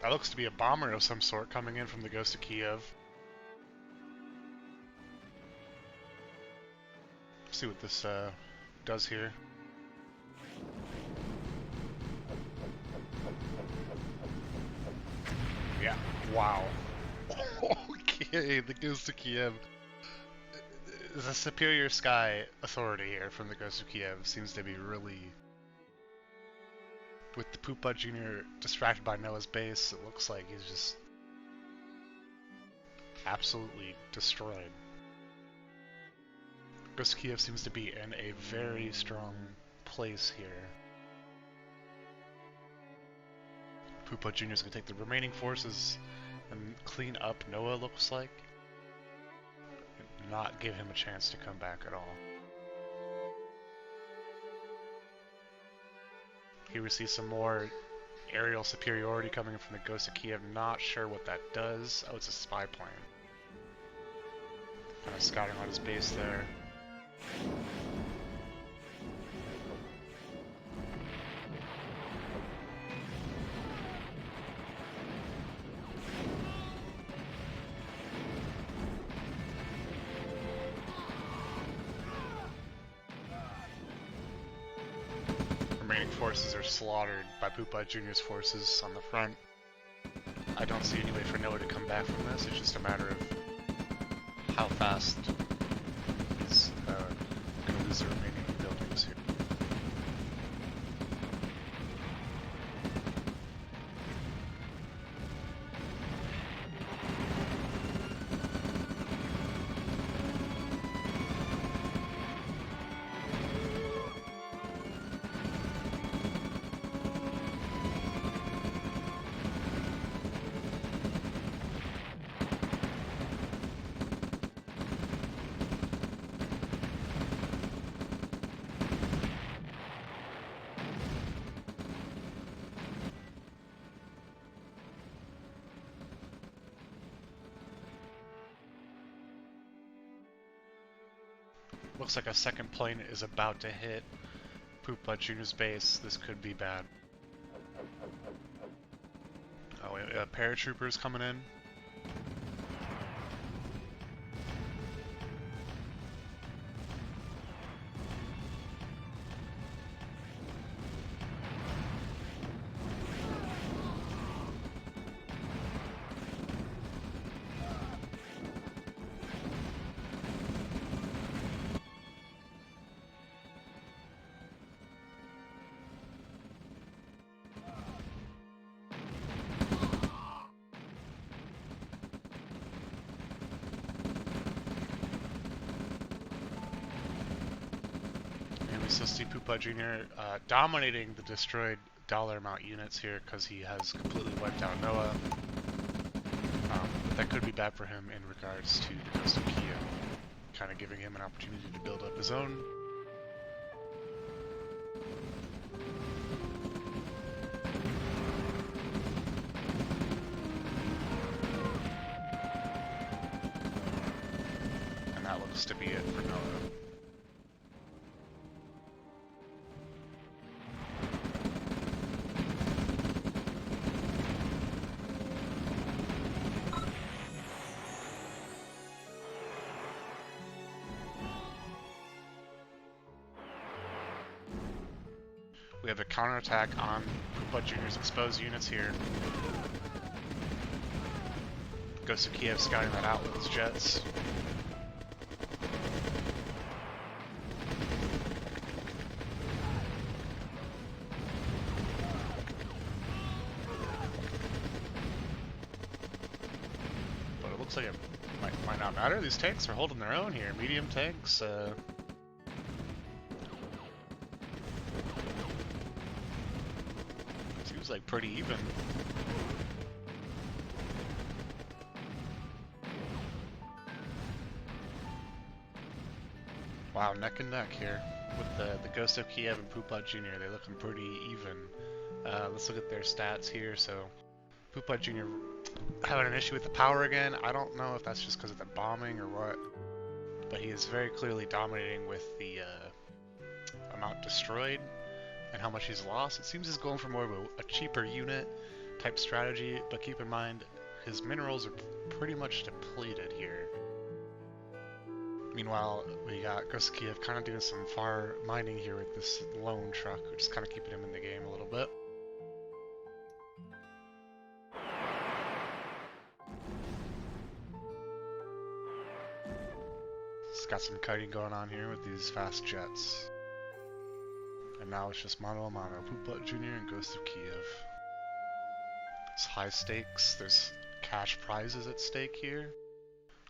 That looks to be a bomber of some sort coming in from the Ghost of Kiev. Let's see what this does here. Yeah, wow. Okay, the Ghost of Kiev. The superior sky authority here from the Ghost of Kiev seems to be really... With the Poop Butt Jr. distracted by Noah's base, it looks like he's just absolutely destroyed. Ghost of Kiev seems to be in a very strong place here. Poop Butt Jr. is going to take the remaining forces and clean up Noah, looks like. And not give him a chance to come back at all. Here we see some more aerial superiority coming in from the Ghost of Kiev. Not sure what that does. Oh, it's a spy plane. Kind of scouting on his base there. Remaining forces are slaughtered by Poop Butt Jr.'s forces on the front. I don't see any way for Noah to come back from this. It's just a matter of how fast he's going to lose the remaining buildings here. Looks like a second plane is about to hit Poop Butt Jr.'s base. This could be bad. Oh, paratroopers coming in. also see Pupa Jr. Dominating the destroyed dollar amount units here because he has completely wiped out Noah. But that could be bad for him in regards to the Ghost of Kiev, kind of giving him an opportunity to build up his own. And that looks to be it for Noah. We have a counterattack on Pupa Jr.'s exposed units here. Ghost of Kiev scouting that out with his jets. But it looks like it might not matter. These tanks are holding their own here. Medium tanks, seems like pretty even. Wow, neck and neck here with the Ghost of Kiev and Pupa Jr. They're looking pretty even. Let's look at their stats here. So Pupa Jr. having an issue with the power again. I don't know if that's just because of the bombing or what, but he is very clearly dominating with the amount destroyed and how much he's lost. It seems he's going for more of a cheaper unit type strategy, but keep in mind his minerals are pretty much depleted here. Meanwhile, we got Ghost of Kiev kind of doing some far mining here with this lone truck, which is kind of keeping him in the game a little bit. It's got some kiting going on here with these fast jets. And now it's just mano a mano, Pupa Jr. and Ghost of Kiev. It's high stakes, there's cash prizes at stake here.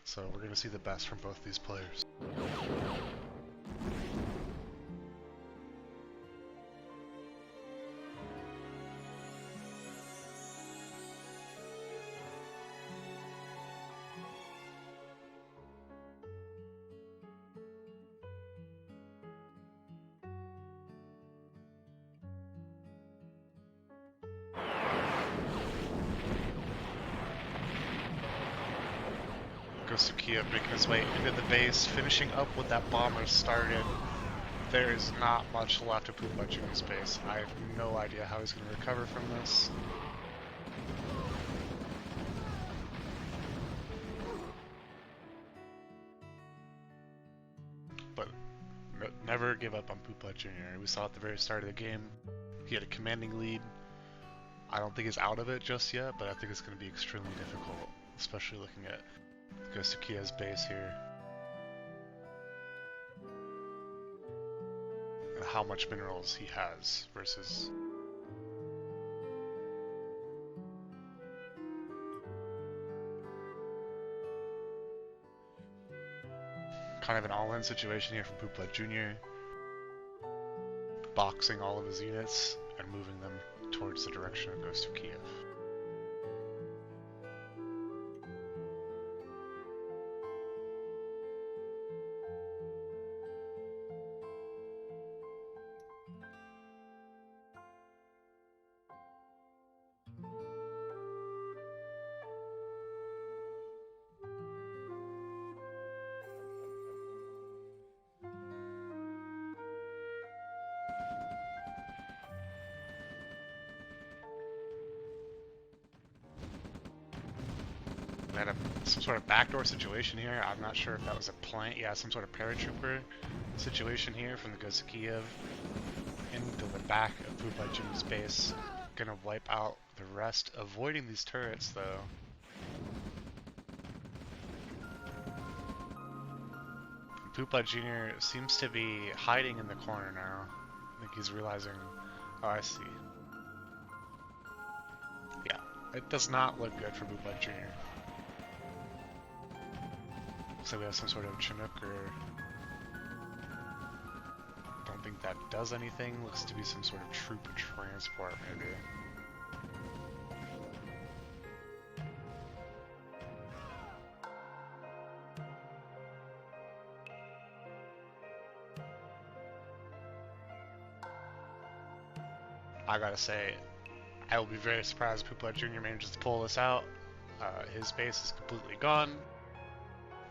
So we're going to see the best from both these players. Ghost of Kiev making his way into the base, finishing up what that bomber started. There is not much left of Pupa Jr.'s base. I have no idea how he's going to recover from this. But never give up on Pupa Jr. We saw at the very start of the game, he had a commanding lead. I don't think he's out of it just yet, but I think it's going to be extremely difficult, especially looking at Ghost of Kiev's base here. And how much minerals he has versus... Kind of an all-in situation here from Pupa Jr. Boxing all of his units and moving them towards the direction of Ghost of Kiev. Had some sort of backdoor situation here. I'm not sure if that was a plant. Yeah, some sort of paratrooper situation here from the Ghost of Kiev into the back of Pupa Jr.'s base. Gonna wipe out the rest, avoiding these turrets though. Pupa Jr. seems to be hiding in the corner now. I think he's realizing, oh, I see. Yeah, it does not look good for Bushboots Jr. Looks like we have some sort of Chinook or... Don't think that does anything. Looks to be some sort of troop transport, maybe. I gotta say, I will be very surprised if Poopbot Jr. manages to pull this out. His base is completely gone.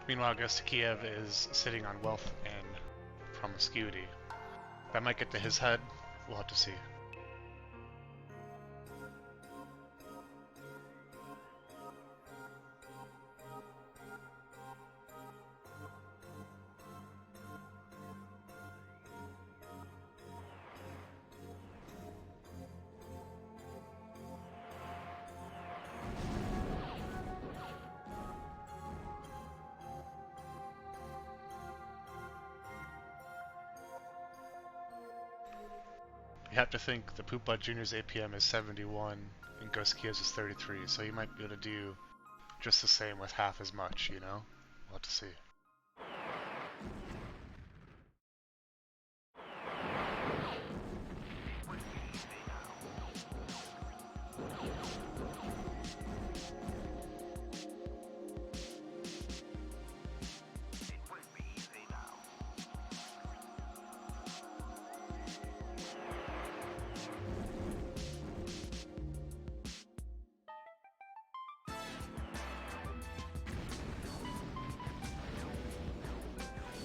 Meanwhile, Ghost of Kiev is sitting on wealth and promiscuity. That might get to his head. We'll have to see. You have to think the Poopbot Jr.'s APM is 71 and Ghost Kiev's is 33, so he might be able to do just the same with half as much, you know? We'll have to see.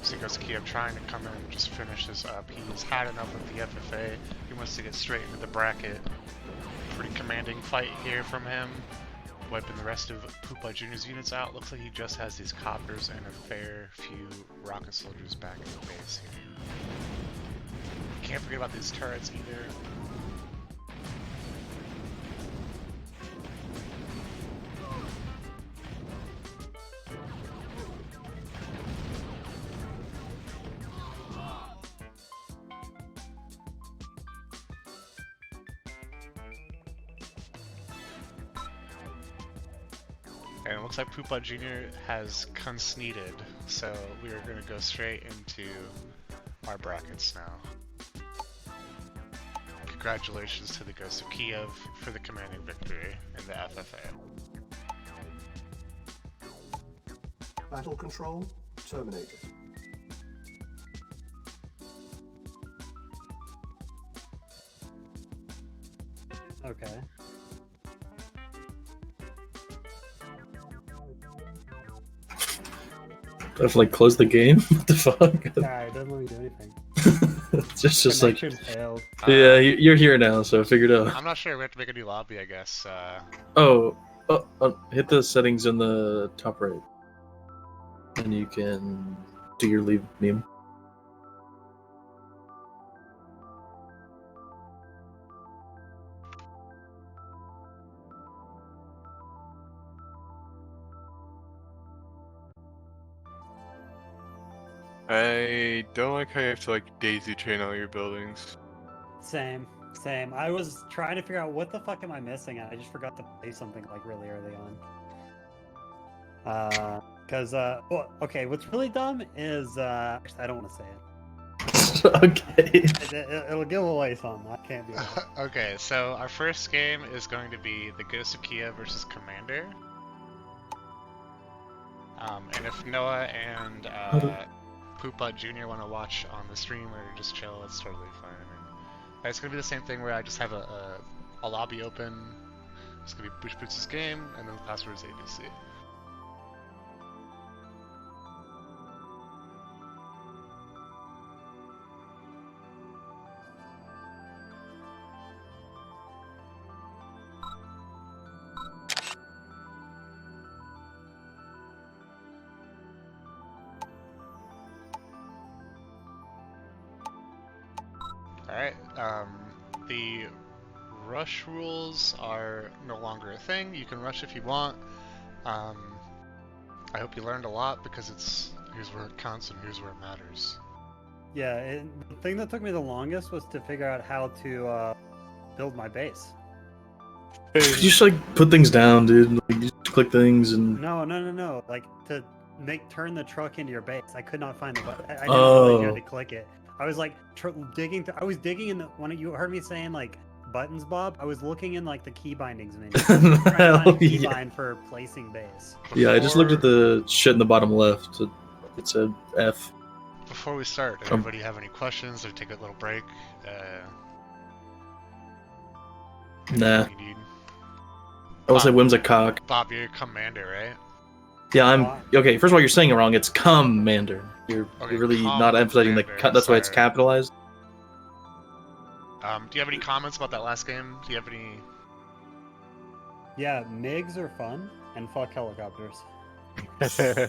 See Ghost Kiev trying to come in and just finish this up. He's had enough of the FFA. He wants to get straight into the bracket. Pretty commanding fight here from him. Wiping the rest of Poopbot Jr.'s units out. Looks like he just has these coppers and a fair few rocket soldiers back in the base here. Can't forget about these turrets either. And it looks like Poopbot Jr. has conceded, so we are going to go straight into our brackets now. Congratulations to the Ghost of Kiev for the commanding victory in the FFA. Battle control terminated. Okay. I have to like close the game. What the fuck? Yeah, it doesn't let me do anything. It's just like, Connection failed. yeah, you're here now, so figure it out. I'm not sure. We have to make a new lobby, I guess. Oh, hit the settings in the top right, and you can do your leave meme. I don't like how you have to like daisy chain all your buildings. Same. I was trying to figure out what the fuck am I missing, and I just forgot to play something like really early on. Well, okay, what's really dumb is, actually, I don't want to say it. Okay. It'll give away something. I can't do it. Okay, so our first game is going to be the Ghost of Kiev versus Commander. And if Noah and Poopbot Jr. want to watch on the stream or just chill, it's totally fine. And it's gonna be the same thing where I just have a lobby open. It's gonna be Bushboots' game, and then the password is ABC. Alright, the rush rules are no longer a thing. You can rush if you want. I hope you learned a lot because here's where it counts and here's where it matters. Yeah, the thing that took me the longest was to figure out how to build my base. You just like put things down, dude. Like, you just click things and. No. Like to turn the truck into your base. I could not find the button. I didn't know that you had to click it. I was like digging. I was digging in the when you heard me saying like buttons, Bob. I was looking in like the key bindings menu, trying to find a key bind for placing base. Yeah, I just looked at the shit in the bottom left. It said F. Before we start, does anybody have any questions or take a little break? Nah. You need... I will say Wim's a cock. Bob, you're commander, right? Yeah, I'm okay. First of all, you're saying it wrong. It's commander. You're Okay, really not emphasizing the. commander, That's why it's sorry. capitalized. Do you have any comments about that last game? Do you have any? Yeah, MiGs are fun and fuck helicopters. Okay.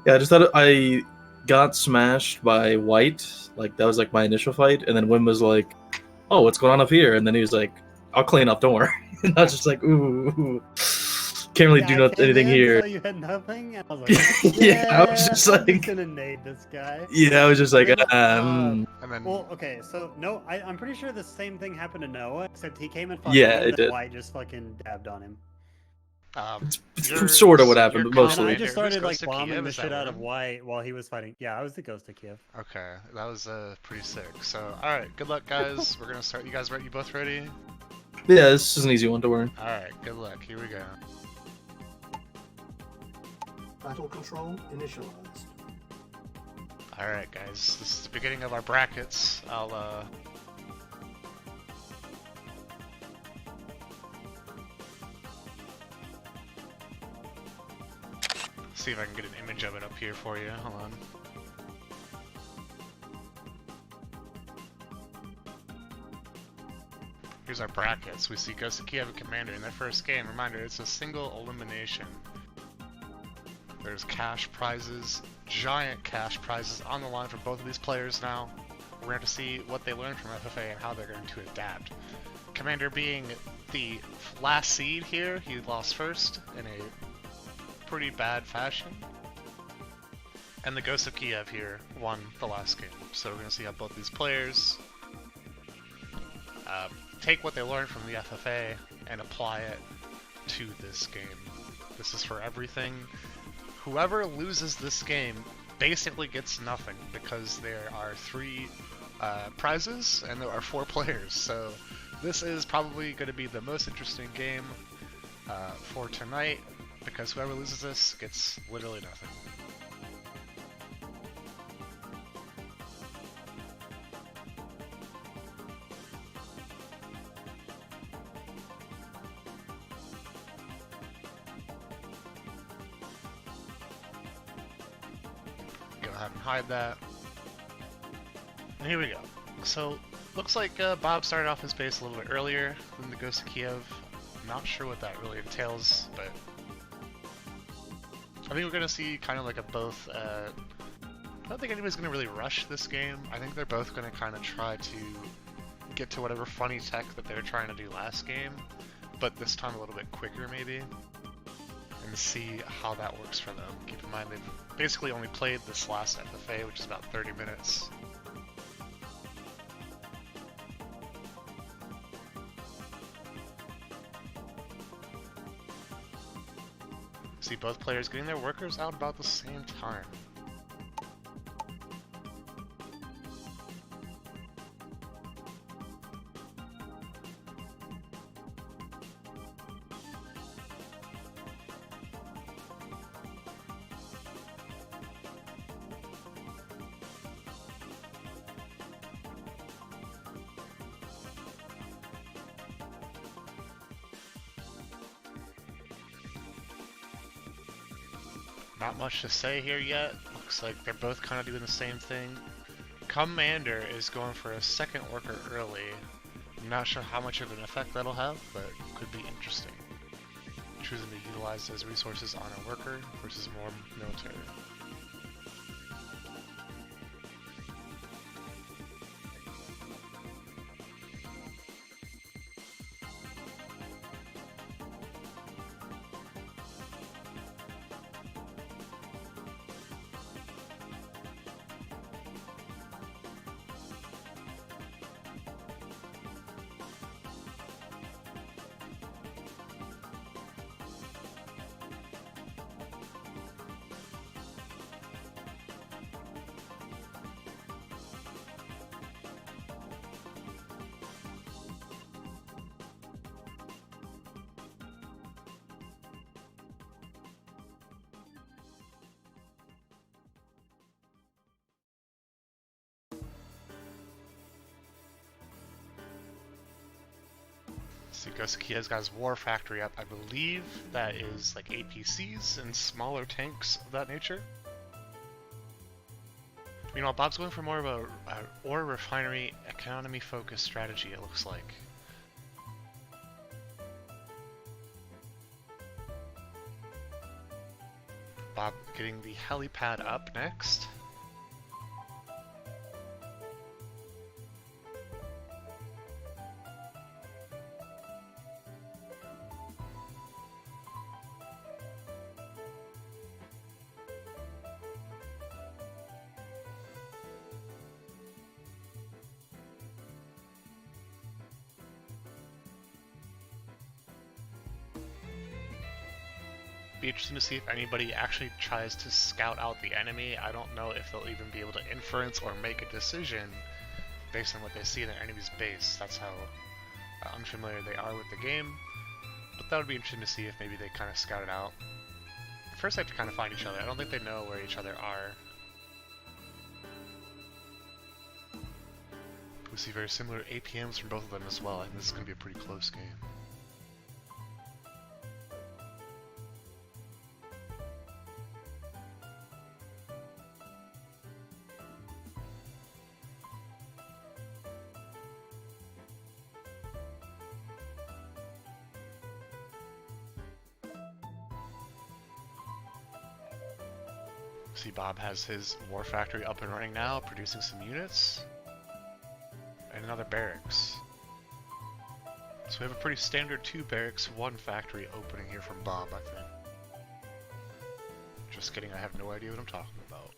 Yeah, I just thought I got smashed by White. Like that was like my initial fight, and then Wim was like, "Oh, what's going on up here?" And then he was like, "I'll clean up. Don't worry." And I was just like, "Ooh, can't really do anything here." So you had nothing. And I was like, Yeah, I was just I'm like- gonna nade this guy. Yeah, I was just like, And then Well, okay, so no, I'm pretty sure the same thing happened to Noah, except he came and fucked Yeah, him, it did. White just fucking dabbed on him. sort of what happened, your but mostly. And I commander- just started who's like Ghost of bombing Kiev? the Is that shit out of Wim? White while he was fighting. Yeah, I was the Ghost of Kiev. Okay, that was pretty sick. So, all right, good luck, guys. We're gonna start. You guys ready? You both ready? Yeah, this is an easy one to learn. All right, good luck. Here we go. Battle control initialized. All right, guys. This is the beginning of our brackets. I'll see if I can get an image of it up here for you. Hold on. Here's our brackets. We see Ghost of Kiev and Commander in their first game. Reminder, it's a single elimination. There's cash prizes, giant cash prizes on the line for both of these players now. We're going to see what they learned from FFA and how they're going to adapt. Commander being the last seed here, he lost first in a pretty bad fashion. And the Ghost of Kiev here won the last game. So we're going to see how both these players take what they learned from the FFA and apply it to this game. This is for everything. Whoever loses this game basically gets nothing because there are 3 prizes and there are 4 players. So this is probably going to be the most interesting game for tonight because whoever loses this gets literally nothing. Go ahead and hide that. And here we go. So, looks like Bob started off his base a little bit earlier than the Ghost of Kiev. Not sure what that really entails, but I think we're gonna see kind of like a both. I don't think anybody's gonna really rush this game. I think they're both gonna kind of try to get to whatever funny tech that they were trying to do last game, but this time a little bit quicker maybe, and see how that works for them. Keep in mind they've basically only played this last FFA, which is about 30 minutes. See both players getting their workers out about the same time. Not much to say here yet. Looks like they're both kind of doing the same thing. Commander is going for a second worker early. I'm not sure how much of an effect that'll have, but could be interesting. Choosing to utilize those resources on a worker versus more military. See, Gosukiya's got his war factory up. I believe that is like APCs and smaller tanks of that nature. Meanwhile, Bob's going for more of a ore refinery economy focused strategy, it looks like. Bob getting the helipad up next. Be interesting to see if anybody actually tries to scout out the enemy. I don't know if they'll even be able to inference or make a decision based on what they see in their enemy's base. That's how unfamiliar they are with the game. But that would be interesting to see if maybe they kind of scout it out. First they have to kind of find each other. I don't think they know where each other are. We see very similar APMs from both of them as well. I think this is going to be a pretty close game. See, Bob has his war factory up and running now, producing some units. And another barracks. So we have a pretty standard 2 barracks, 1 factory opening here from Bob, I think. Just kidding, I have no idea what I'm talking about.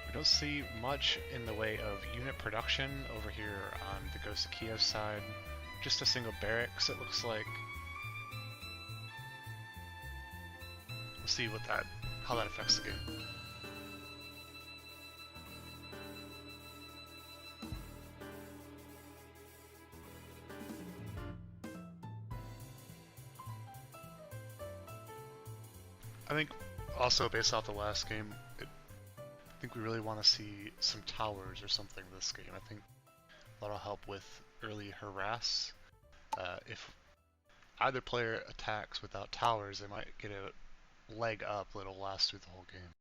We don't see much in the way of unit production over here on the Gosukiya side. Just a single barracks, it looks like. We'll see how that affects the game. I think also based off the last game, I think we really want to see some towers or something this game. I think that'll help with early harass. If either player attacks without towers, they might get a leg up that'll last through the whole game.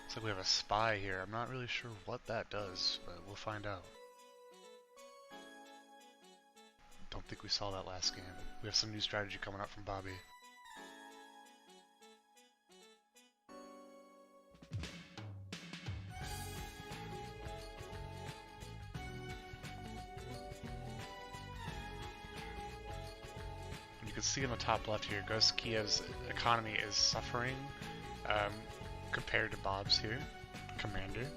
Looks like we have a spy here. I'm not really sure what that does, but we'll find out. Don't think we saw that last game. We have some new strategy coming up from Bobby. You can see in the top left here, Gosukiya's economy is suffering compared to Bob's here, Commander.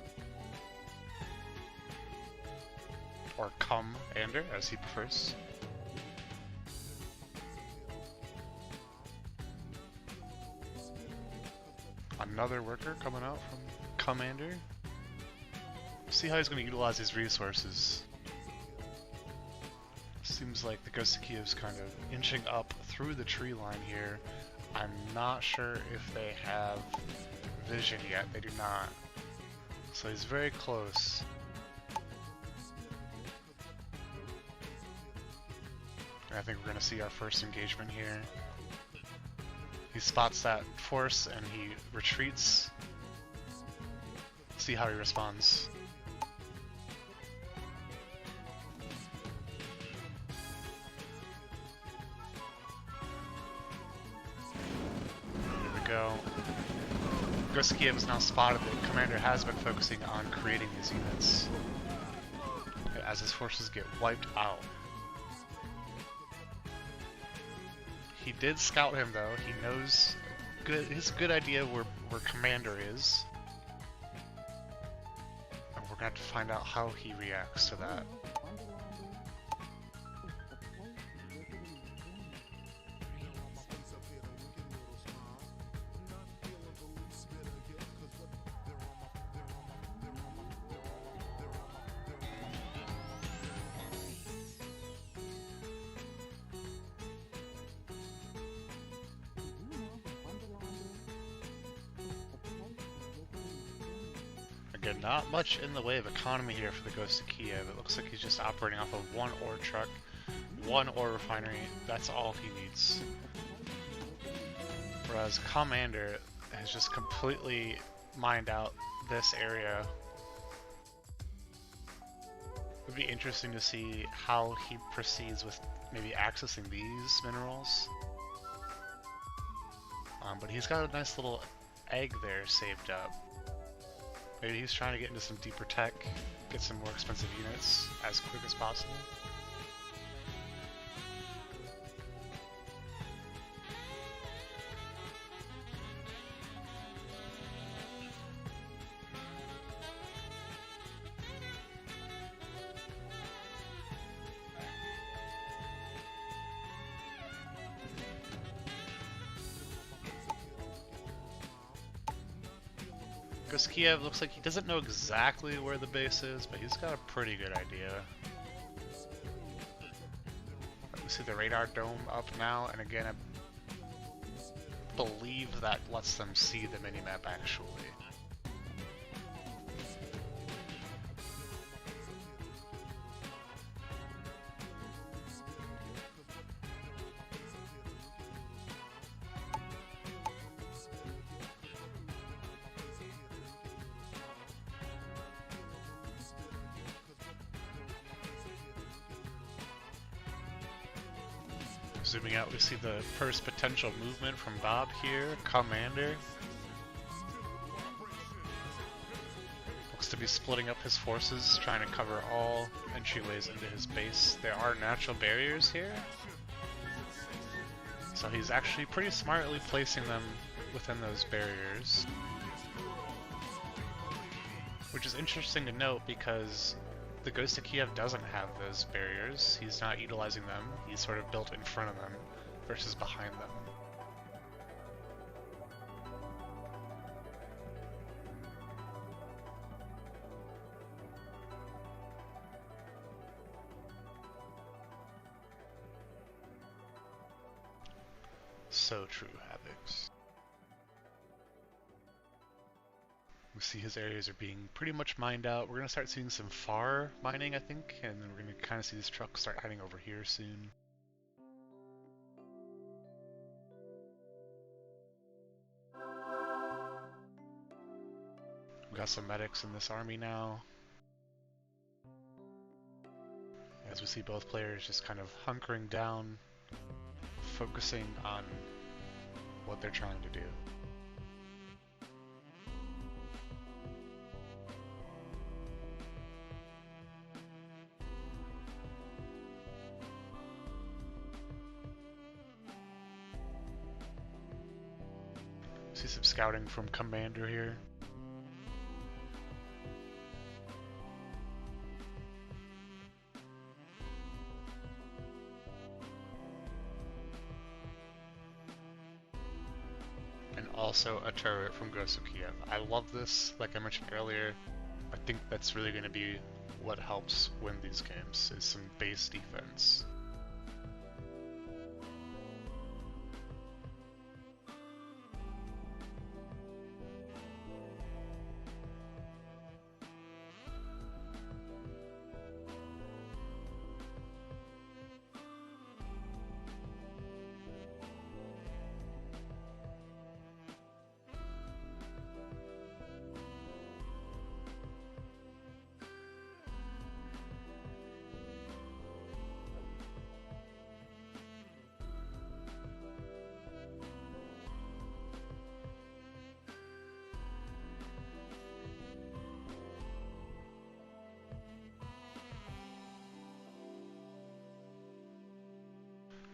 Or Commander, as he prefers. Another worker coming out from Commander. See how he's going to utilize his resources. Seems like the Gosukiya is kind of inching up through the tree line here. I'm not sure if they have vision yet. They do not. So he's very close. And I think we're going to see our first engagement here. He spots that force and he retreats. See how he responds. Here we go. Gosukiya has now spotted that the commander has been focusing on creating these units as his forces get wiped out. He did scout him though. He knows his good idea where Commander is. And we're gonna have to find out how he reacts to that. Again, not much in the way of economy here for the Ghost of Kiev. It looks like he's just operating off of one ore truck, one ore refinery. That's all he needs. Whereas Commander has just completely mined out this area. It would be interesting to see how he proceeds with maybe accessing these minerals. But he's got a nice little egg there saved up. Maybe he's trying to get into some deeper tech, get some more expensive units as quick as possible. Because Kiev looks like he doesn't know exactly where the base is, but he's got a pretty good idea. We see the radar dome up now, and again, I believe that lets them see the minimap actually. Zooming out, we see the first potential movement from Bob here, Commander. Looks to be splitting up his forces, trying to cover all entryways into his base. There are natural barriers here, so he's actually pretty smartly placing them within those barriers. Which is interesting to note because the Ghost of Kiev doesn't have those barriers. He's not utilizing them. He's sort of built in front of them versus behind them. So true, Havocs. We see his areas are being pretty much mined out. We're going to start seeing some far mining, I think, and then we're going to kind of see these trucks start heading over here soon. We got some medics in this army now. As we see both players just kind of hunkering down, focusing on what they're trying to do. See some scouting from Commander here. And also a turret from Ghost of Kiev. I love this, like I mentioned earlier. I think that's really going to be what helps win these games, is some base defense.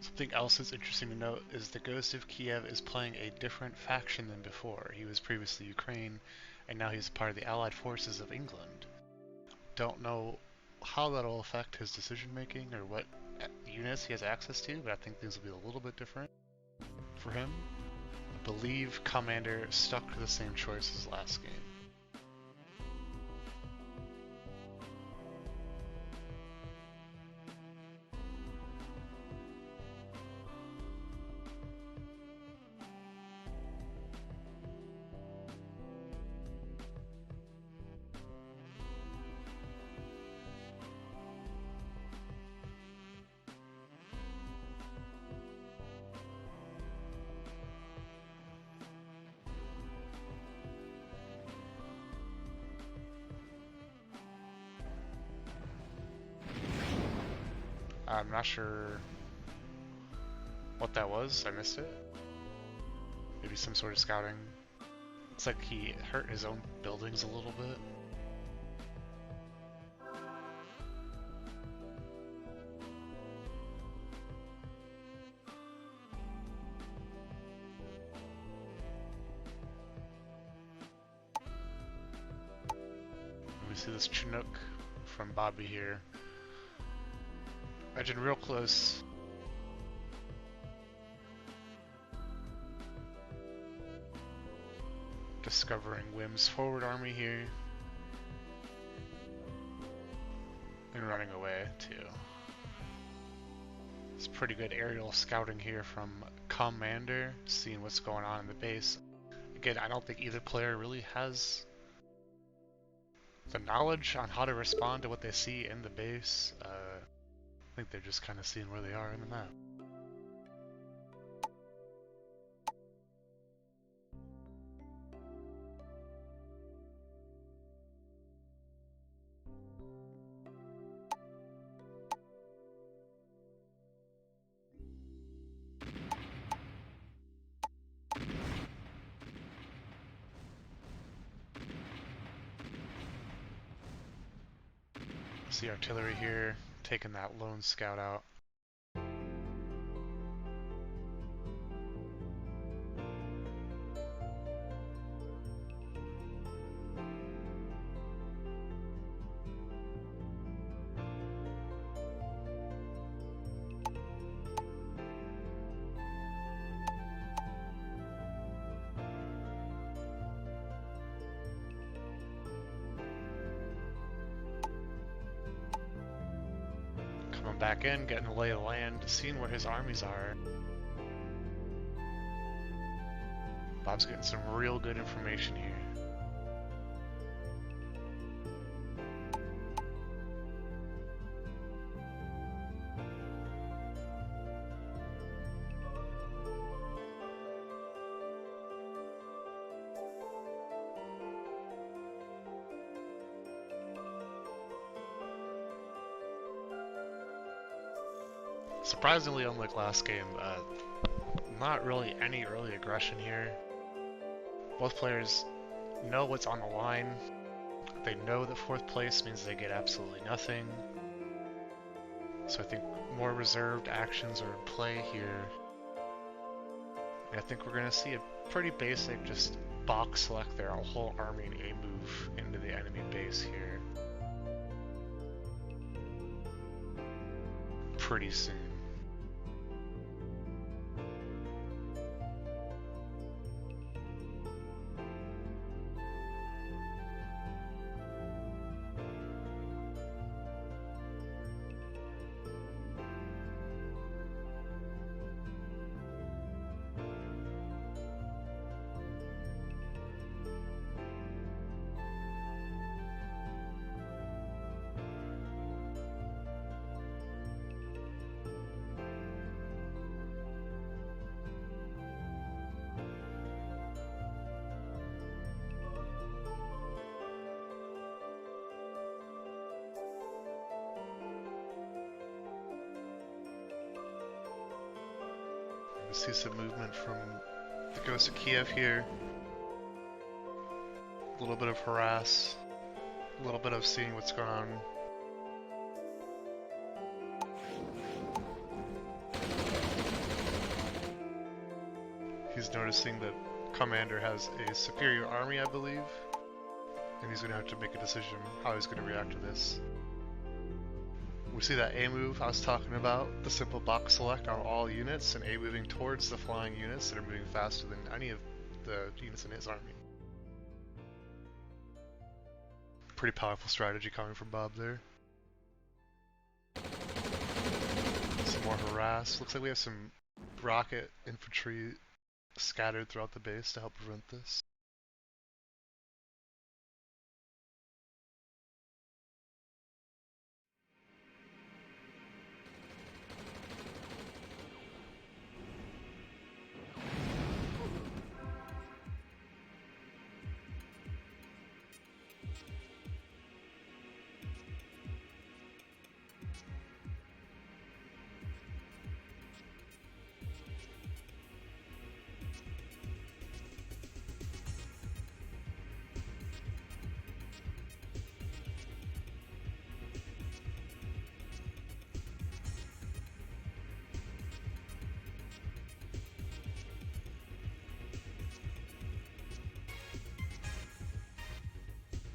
Something else that's interesting to note is the Ghost of Kiev is playing a different faction than before. He was previously Ukraine, and now he's part of the Allied forces of England. Don't know how that'll affect his decision making or what units he has access to, but I think things will be a little bit different for him. I believe Commander stuck to the same choice as last game. I'm not sure what that was. I missed it. Maybe some sort of scouting. Looks like he hurt his own buildings a little bit. We see this Chinook from Bobby here. Edging real close. Discovering Wim's forward army here. And running away too. It's pretty good aerial scouting here from Commander, seeing what's going on in the base. Again, I don't think either player really has the knowledge on how to respond to what they see in the base. I think they're just kind of seeing where they are in the map. See artillery here, taking that lone scout out. Coming back in, getting a lay of the land, seeing where his armies are. Bob's getting some real good information here. Surprisingly, unlike last game, not really any early aggression here. Both players know what's on the line. They know that 4th place means they get absolutely nothing. So I think more reserved actions are in play here. And I think we're going to see a pretty basic just box select their whole army and A move into the enemy base here. Pretty soon. We see some movement from the Ghost of Kiev here. A little bit of harass, a little bit of seeing what's going on. He's noticing that Commander has a superior army, I believe, and he's going to have to make a decision how he's going to react to this. We see that A move I was talking about, the simple box select on all units, and A moving towards the flying units that are moving faster than any of the units in his army. Pretty powerful strategy coming from Bob there. Some more harass. Looks like we have some rocket infantry scattered throughout the base to help prevent this.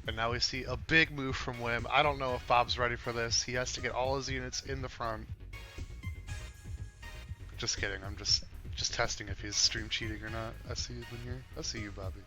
And now we see a big move from Wim. I don't know if Bob's ready for this. He has to get all his units in the front. Just kidding. I'm just testing if he's stream cheating or not. I see you in here. I see you, Bobby.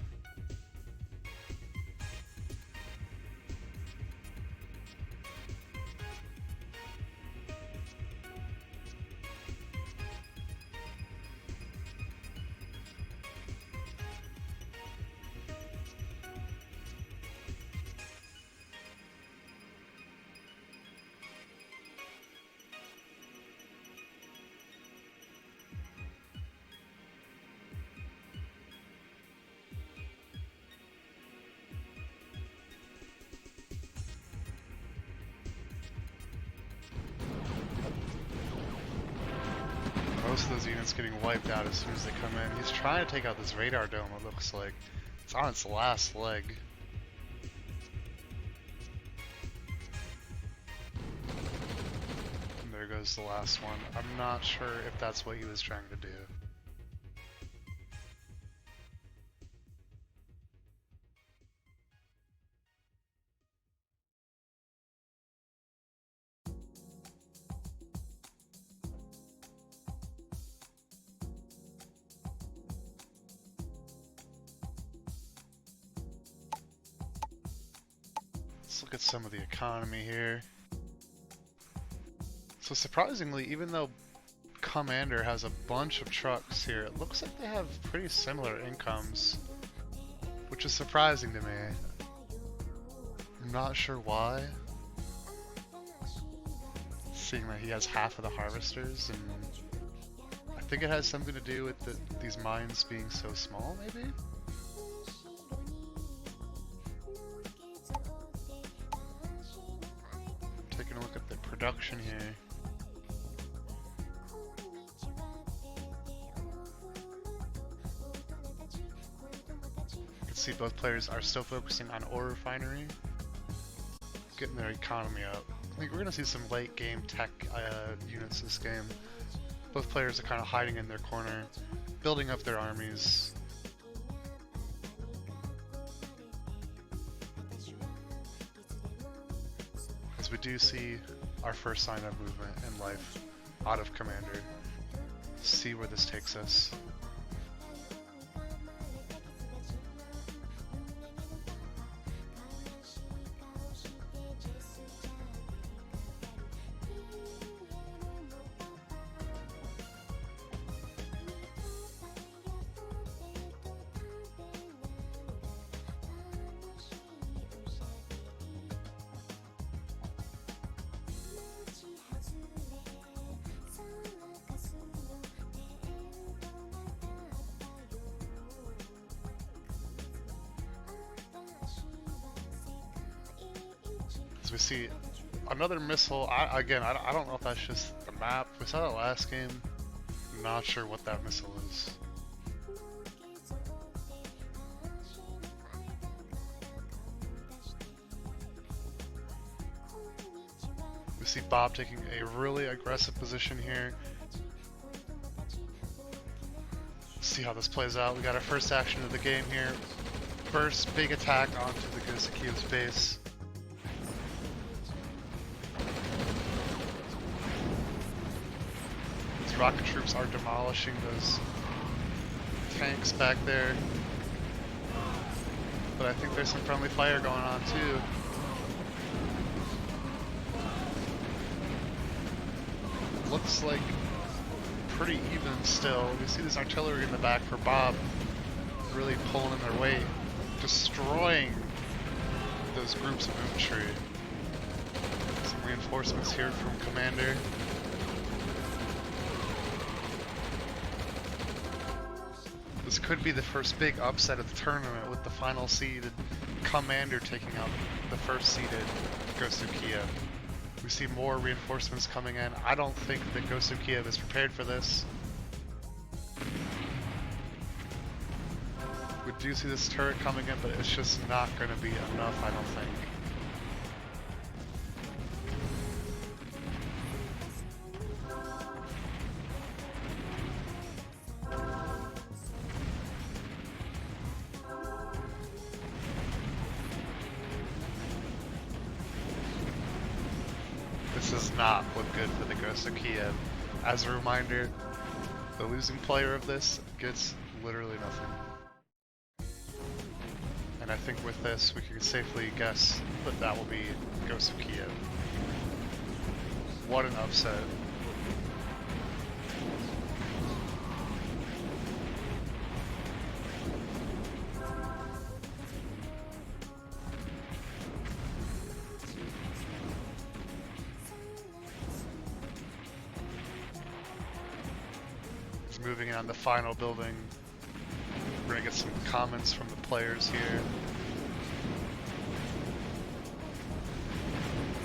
Most of those units getting wiped out as soon as they come in. He's trying to take out this radar dome, it looks like. It's on its last leg. And there goes the last one. I'm not sure if that's what he was trying to do. Let's look at some of the economy here. So surprisingly, even though Commander has a bunch of trucks here, it looks like they have pretty similar incomes, which is surprising to me. I'm not sure why. Seeing that he has half of the harvesters, and I think it has something to do with these mines being so small, maybe? Taking a look at the production here. You can see both players are still focusing on ore refinery, getting their economy up. I think we're going to see some late game tech units this game. Both players are kind of hiding in their corner, building up their armies. As we do see our first sign of movement in life out of Commander. See where this takes us. We see another missile. I don't know if that's just the map. We saw that last game. I'm not sure what that missile is. We see Bob taking a really aggressive position here. See how this plays out. We got our first action of the game here. First big attack onto the Gosukiyo's base. Rocket troops are demolishing those tanks back there, but I think there's some friendly fire going on too. Looks like pretty even still. We see this artillery in the back for Bob, really pulling in their weight, destroying those groups of infantry. Some reinforcements here from Commander. This could be the first big upset of the tournament, with the final seeded Commander taking out the first seeded Gosukiyo. We see more reinforcements coming in. I don't think that Gosukiyo is prepared for this. We do see this turret coming in, but it's just not going to be enough, I don't think. does not look good for the Ghost of Kiev. As a reminder, the losing player of this gets literally nothing. And I think with this, we can safely guess that that will be Ghost of Kiev. What an upset. Moving in on the final building. We're gonna get some comments from the players here.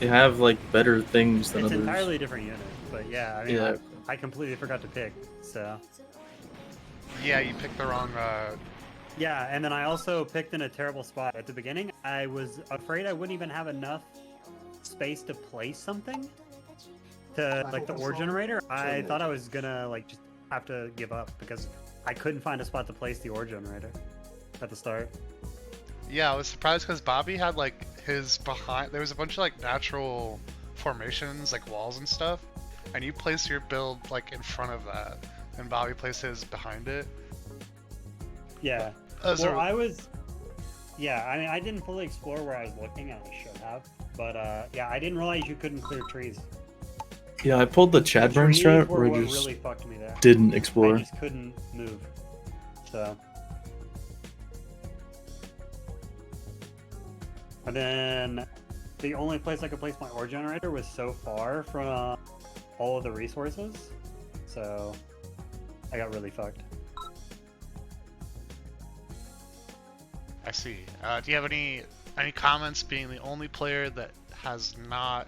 They have like better things than It's others. entirely different unit, but yeah, I mean, Yeah. I completely forgot to pick, so. Yeah, you picked the wrong, Yeah, and then I also picked in a terrible spot at the beginning. I was afraid I wouldn't even have enough space to place something to like the ore generator. I thought I was gonna like just have to give up because I couldn't find a spot to place the ore generator at the start. yeah, I was surprised because Bobby had like his behind, there was a bunch of like natural formations, like walls and stuff, and you placed your build like in front of that, and Bobby placed his behind it. Yeah. As Well, a- I was. Yeah, I mean, I didn't fully explore where I was looking, and I should have. But yeah, I didn't realize you couldn't clear trees. Yeah, I pulled the Chadburn Trees strat were where what I just really fucked me there. didn't I explore. just couldn't move. So. And then the only place I could place my ore generator was so far from all of the resources. So I got really fucked. I see. Do you have any comments being the only player that has not,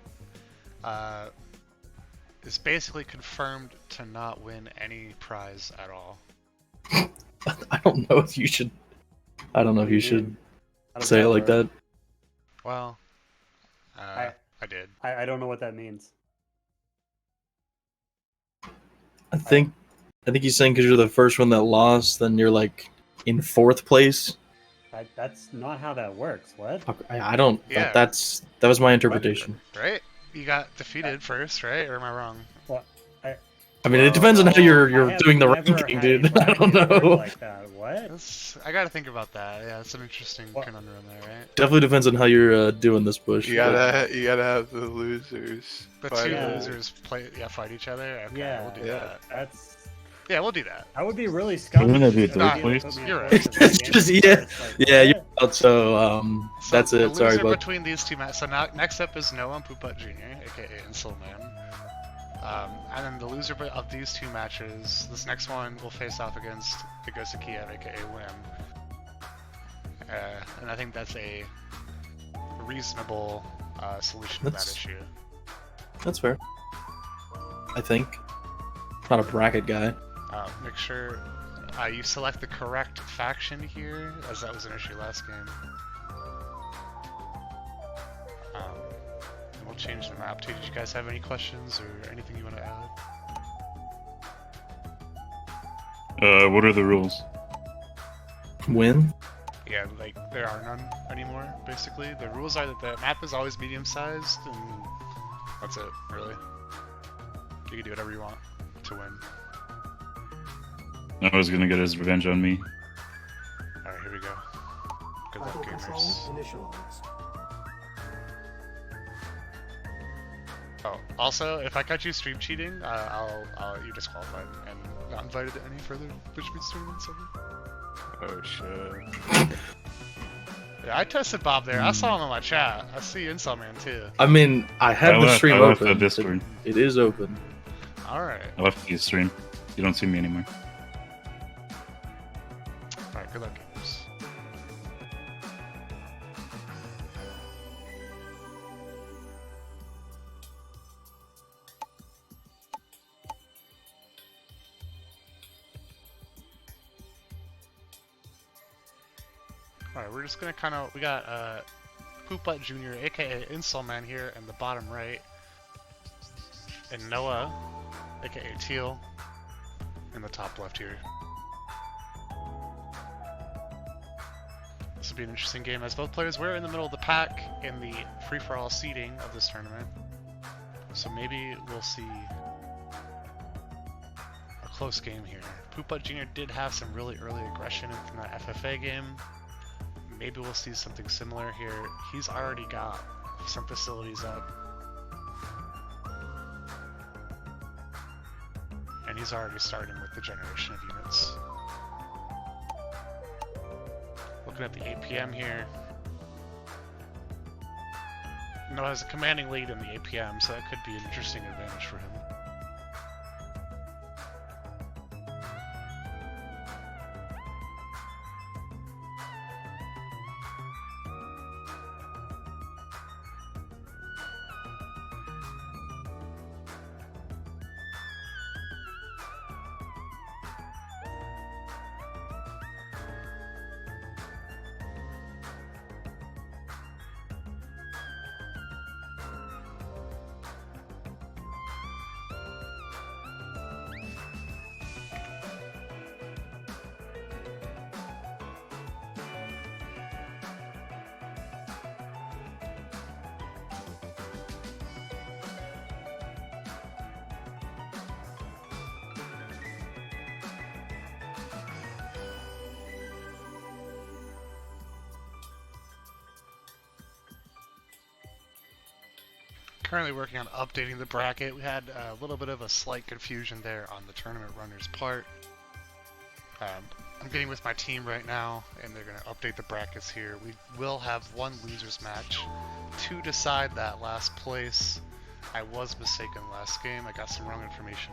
is basically confirmed to not win any prize at all? I don't know if you should. I don't know if you should How does say it that like work? that. Well, I did. I don't know what that means. I think he's saying because you're the first one that lost, then you're like in fourth place. That's not how that works. What? I don't. Yeah. That was my interpretation. Right? You got defeated first, right? Or am I wrong? What? I mean, it depends on how you're I have doing the never ranking, had a dude. I bracket don't work know. Like that. What? I gotta think about that. Yeah, it's an interesting What? conundrum there, right? Definitely depends on how you're doing this push. You gotta have the losers. The fight two Yeah. losers fight each other? Okay, Yeah. we'll do Yeah. that. That's. Yeah, we'll do that. I would be really scummy. Wouldn't that be if third somebody place? put me in You're fourth right. in the It's game just- where yeah. it's like, Yeah, you're what? out. So So that's the it. Sorry, loser bud. between these two matches. So now next up is Noah and Poopbutt Jr., aka Insulman. And then the loser of these two matches, this next one will face off against the Ghost of Kiev, aka Wim. And I think that's a reasonable solution to that That's- issue. That's fair. I think. Not a bracket guy. Make sure you select the correct faction here, as that was an issue last game. And we'll change the map too. Did you guys have any questions or anything you want to add? What are the rules? Win. Yeah, like there are none anymore. Basically, the rules are that the map is always medium-sized, and that's it. Really, you can do whatever you want to win. Noah's gonna get his revenge on me. All right, here we go. Good luck, Battle control gamers. initialized. Oh, also, if I catch you stream cheating, you're disqualified and not invited to any further Bushboots tournaments ever. Oh shit. Yeah, I tested Bob there. I saw him in my chat. I see Insulman too. I mean, I have I the left- stream I left open. the Discord. It is open. All right. I left the stream. You don't see me anymore. All right. Good luck, gamers. All right. We're just gonna kind of. We got Poopbutt Jr., aka Insulman here in the bottom right, and Noah, aka Teal, in the top left here. This will be an interesting game as both players were in the middle of the pack in the free-for-all seeding of this tournament. So maybe we'll see a close game here. Poopbutt Jr. did have some really early aggression from that FFA game. Maybe we'll see something similar here. He's already got some facilities up. And he's already starting with the generation of units. Looking at the APM here. Noah has a commanding lead in the APM, so that could be an interesting advantage for him. Currently working on updating the bracket. We had a little bit of a slight confusion there on the tournament runner's part. I'm getting with my team right now, and they're going to update the brackets here. We will have one losers match to decide that last place. I was mistaken last game. I got some wrong information.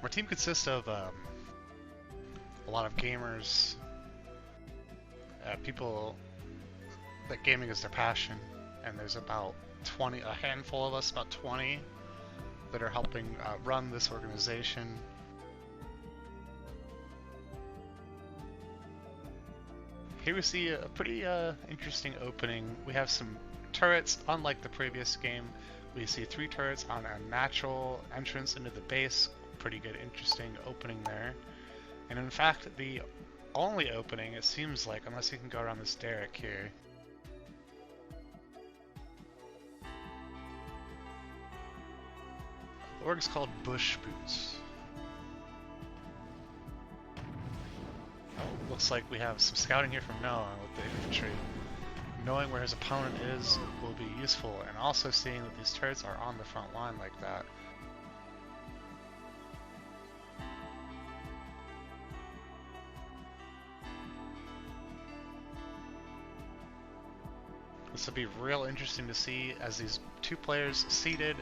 Our team consists of a lot of gamers, people that gaming is their passion, and there's about a handful of us, about 20, that are helping run this organization. Here we see a pretty interesting opening. We have some turrets, unlike the previous game. We see 3 turrets on a natural entrance into the base. Pretty good, interesting opening there. And in fact, the only opening, it seems like, unless you can go around this derrick here. The org's called Bushboots. Looks like we have some scouting here from Noah with the infantry. Knowing where his opponent is will be useful, and also seeing that these turrets are on the front line like that. This will be real interesting to see as these 2 players seated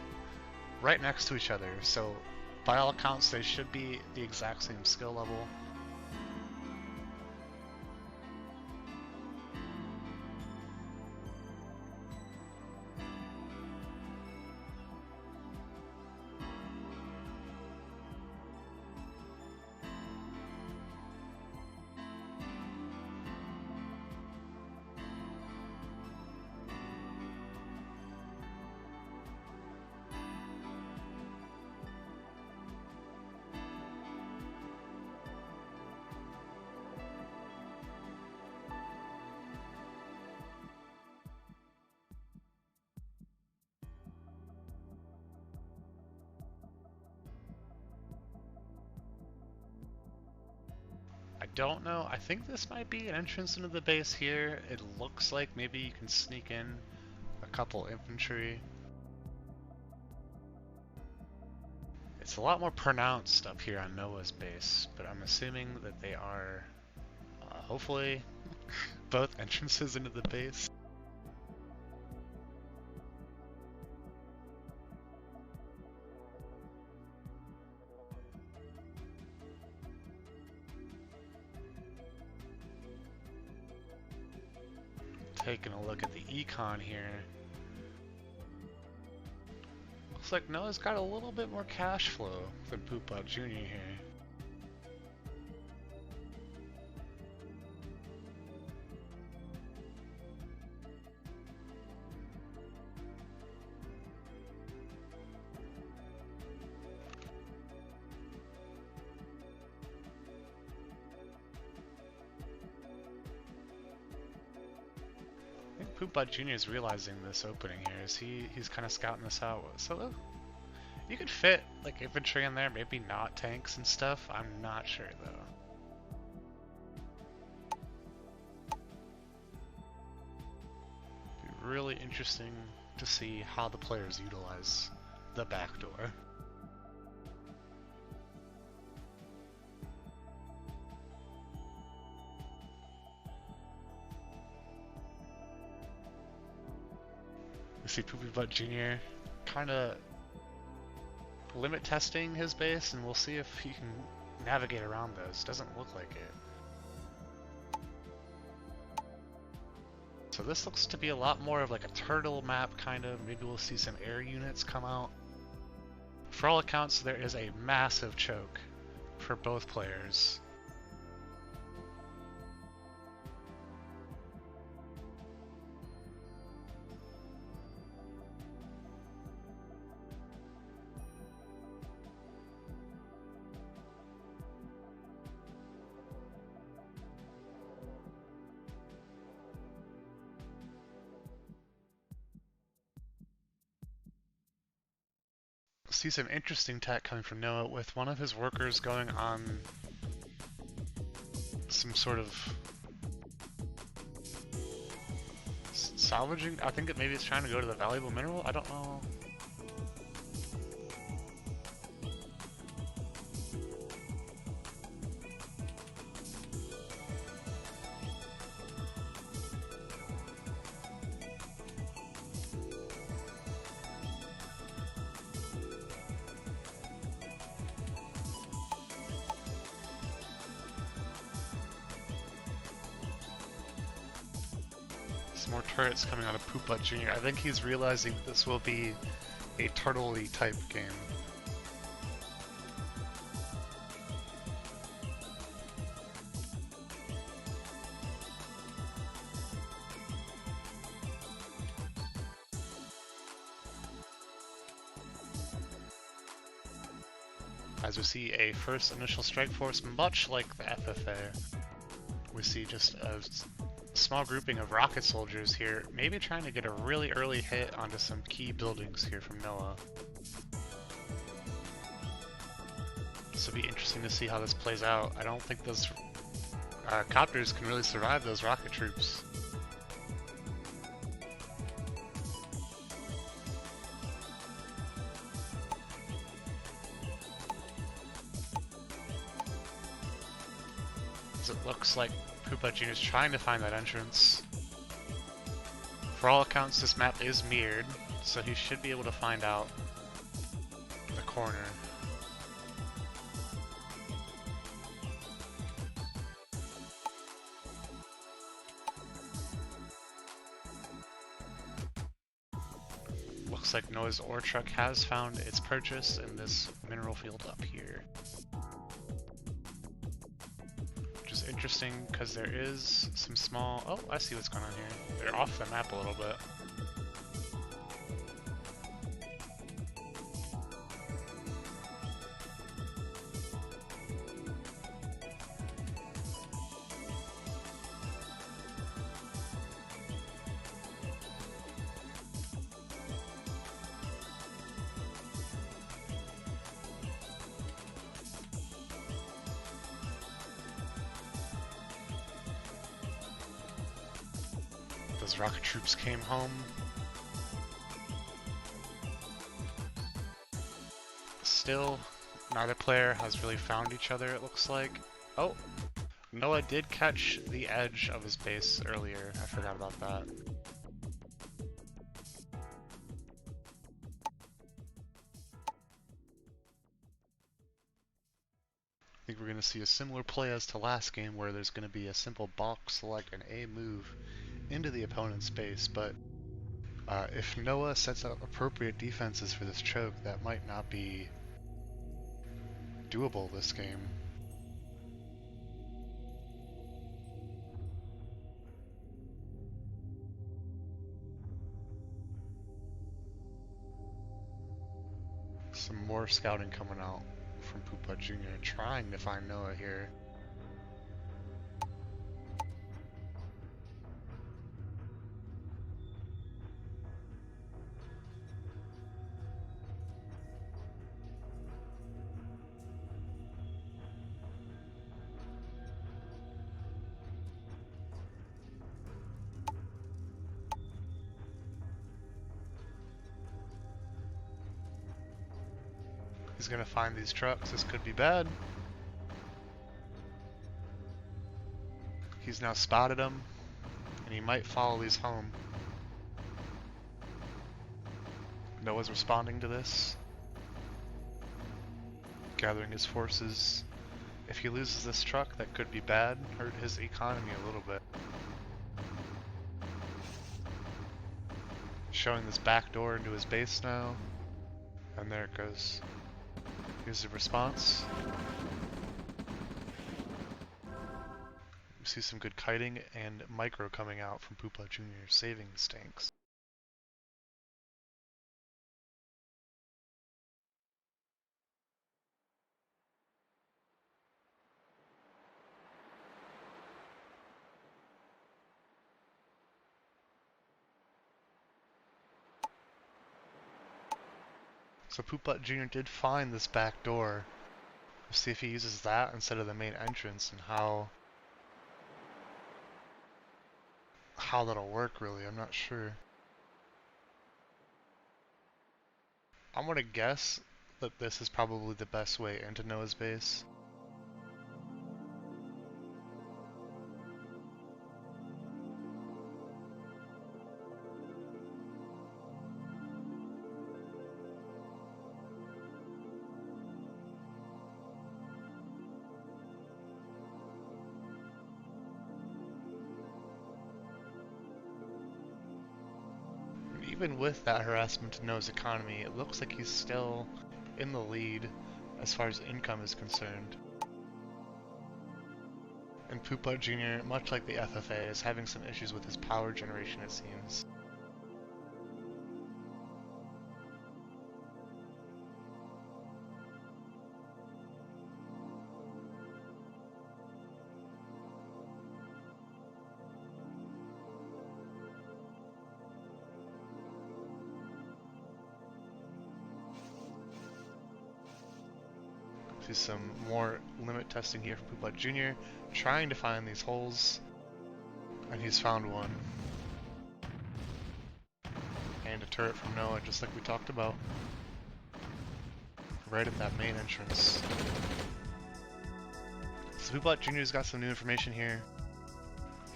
right next to each other. So by all accounts, they should be the exact same skill level. don't know. I think this might be an entrance into the base here. It looks like maybe you can sneak in a couple infantry. It's a lot more pronounced up here on Noah's base, but I'm assuming that they are, hopefully, both entrances into the base. Taking a look at the econ here. Looks like Noah's got a little bit more cash flow than Bushboots Jr. here. I think Bushboots Jr. is realizing this opening here. Is he's kind of scouting this out. So you could fit like infantry in there, maybe not tanks and stuff. I'm not sure though. Be really interesting to see how the players utilize the back door. We see Bushboots Jr. kind of limit testing his base, and we'll see if he can navigate around those. Doesn't look like it. So this looks to be a lot more of like a turtle map, kind of. Maybe we'll see some air units come out. For all accounts, there is a massive choke for both players. See some interesting tech coming from Noah with one of his workers going on some sort of salvaging. I think that maybe it's trying to go to the valuable mineral. I don't know. Some more turrets coming out of Bushboots Jr. I think he's realizing this will be a turtle-y type game. As we see a first initial strike force, much like the FFA, we see just a small grouping of rocket soldiers here, maybe trying to get a really early hit onto some key buildings here from Noah. This will be interesting to see how this plays out. I don't think those copters can really survive those rocket troops. As it looks like Bushboots Jr. is trying to find that entrance. For all accounts, this map is mirrored, so he should be able to find out the corner. Looks like Noah's ore truck has found its purchase in this mineral field up here. Interesting because there is some small. Oh, I see what's going on here. They're off the map a little bit. His rocket troops came home. Still, neither player has really found each other, it looks like. Oh, Noah did catch the edge of his base earlier. I forgot about that. I think we're going to see a similar play as to last game, where there's going to be a simple box select and A move into the opponent's base, but if Noah sets up appropriate defenses for this choke, that might not be doable this game. Some more scouting coming out from Poopa Jr. trying to find Noah here. He's gonna find these trucks. This could be bad. He's now spotted them, and he might follow these home. Noah's responding to this, gathering his forces. If he loses this truck, that could be bad, hurt his economy a little bit. Showing this back door into his base now, and there it goes. Here's the response. We see some good kiting and micro coming out from Poopa Jr. saving the tanks. So Poopa Jr. did find this back door. We'll see if he uses that instead of the main entrance, and how that'll work really, I'm not sure. I'm gonna guess that this is probably the best way into Noah's base. Even with that harassment to Noah's economy, it looks like he's still in the lead as far as income is concerned. And Poopa Jr., much like the FFA, is having some issues with his power generation, it seems. See some more limit testing here from Poopa Jr., trying to find these holes, and he's found one. And a turret from Noah, just like we talked about. Right at that main entrance. So Poopa Jr.'s got some new information here.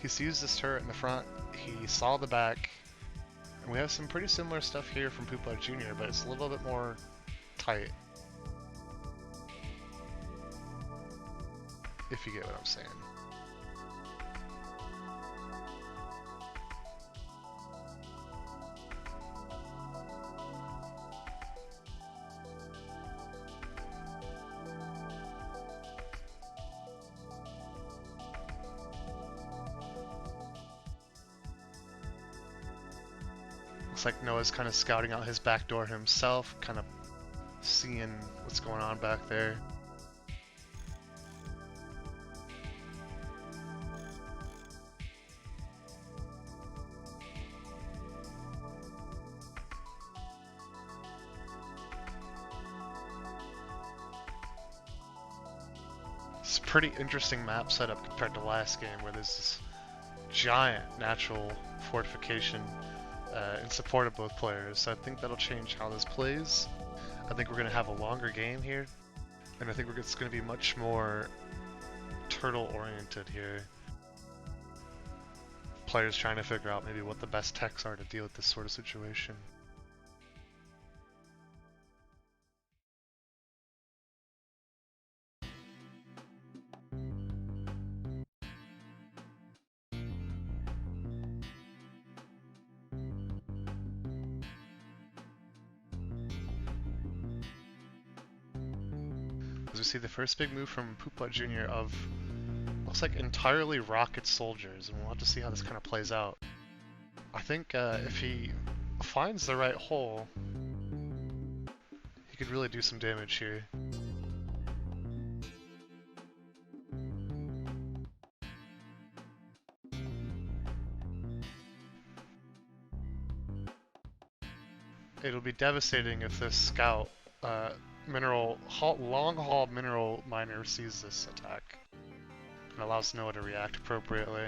He sees this turret in the front, he saw the back, and we have some pretty similar stuff here from Poopa Jr., but it's a little bit more tight. If you get what I'm saying. Looks like Noah's kind of scouting out his back door himself, kind of seeing what's going on back there. It's a pretty interesting map setup compared to last game, where there's this giant natural fortification in support of both players. So I think that'll change how this plays. I think we're going to have a longer game here, and I think it's going to be much more turtle-oriented here. Players trying to figure out maybe what the best techs are to deal with this sort of situation. As we see the first big move from Poopbutt Jr. of looks like entirely rocket soldiers, and we'll have to see how this kind of plays out. I think if he finds the right hole, he could really do some damage here. It'll be devastating if this scout long haul mineral miner sees this attack and allows Noah to react appropriately.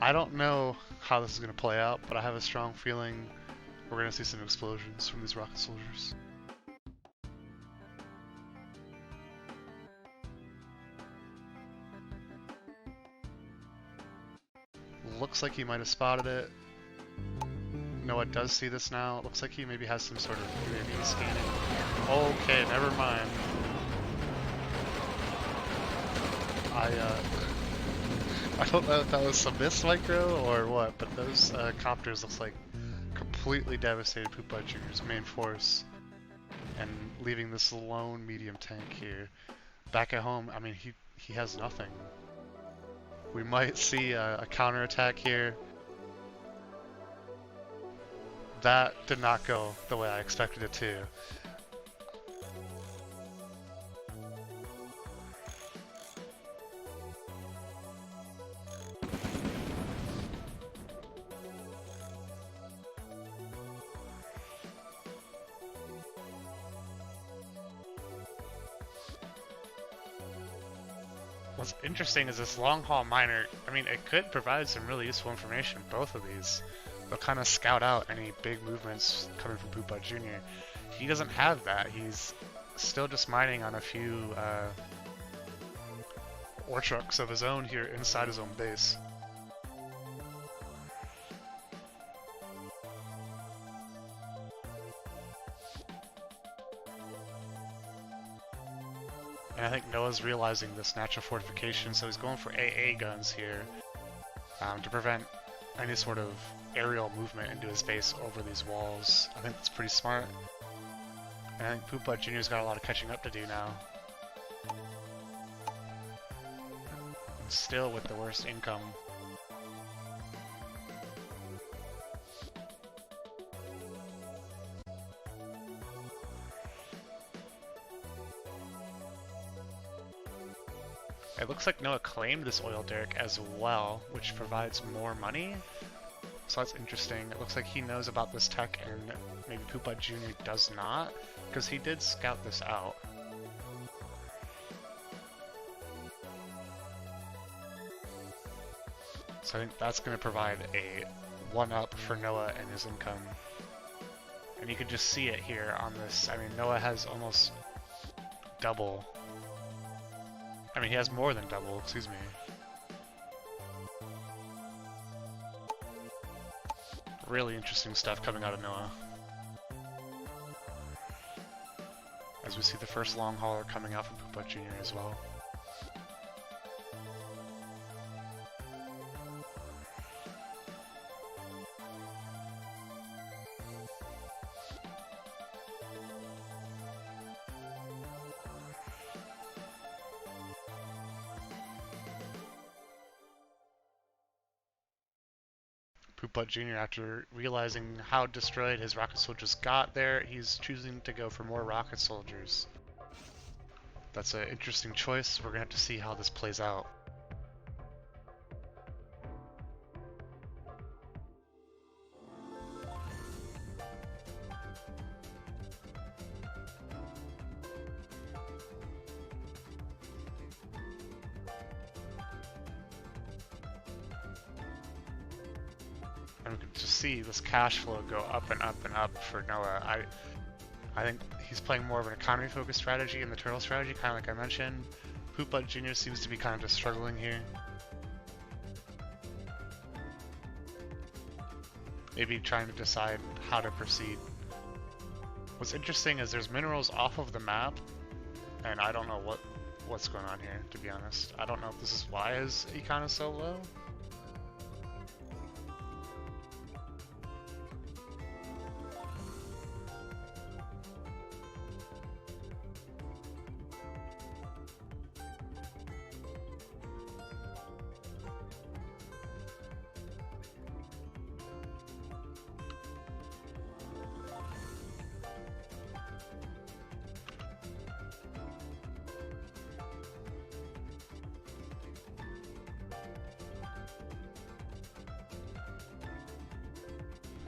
I don't know how this is going to play out, but I have a strong feeling we're going to see some explosions from these rocket soldiers. Looks like he might have spotted it. Noah does see this now. It looks like he maybe has some sort of UAV scanning. Okay, never mind. I don't know if that was some miss micro or what, but those copters looks like completely devastated Poopbutt Jr.'s main force, and leaving this lone medium tank here. Back at home, I mean, he has nothing. We might see a counterattack here. That did not go the way I expected it to. What's interesting is this long haul miner, I mean, it could provide some really useful information, both of these. They'll kind of scout out any big movements coming from Poopbutt Jr. He doesn't have that. He's still just mining on a few ore trucks of his own here inside his own base. And I think Noah's realizing this natural fortification, so he's going for AA guns here to prevent any sort of aerial movement into his base over these walls. I think that's pretty smart. And I think Poopbutt Jr.'s got a lot of catching up to do now. And still with the worst income. It looks like Noah claimed this oil derrick as well, which provides more money. So that's interesting. It looks like he knows about this tech and maybe Poopbutt Jr. does not, because he did scout this out. So I think that's going to provide a one-up for Noah and his income. And you can just see it here on this. I mean, Noah has almost double. I mean, he has more than double, excuse me. Really interesting stuff coming out of Noah. As we see the first long hauler coming out from Poopbutt Jr. as well. Poopbutt Jr., after realizing how destroyed his rocket soldiers got there, he's choosing to go for more rocket soldiers. That's an interesting choice. We're going to have to see how this plays out. And we can just see this cash flow go up and up and up for Noah. I think he's playing more of an economy-focused strategy and the turtle strategy, kind of like I mentioned. Poopbutt Jr. seems to be kind of just struggling here. Maybe trying to decide how to proceed. What's interesting is there's minerals off of the map, and I don't know what's going on here, to be honest. I don't know if this is why his econ is so low.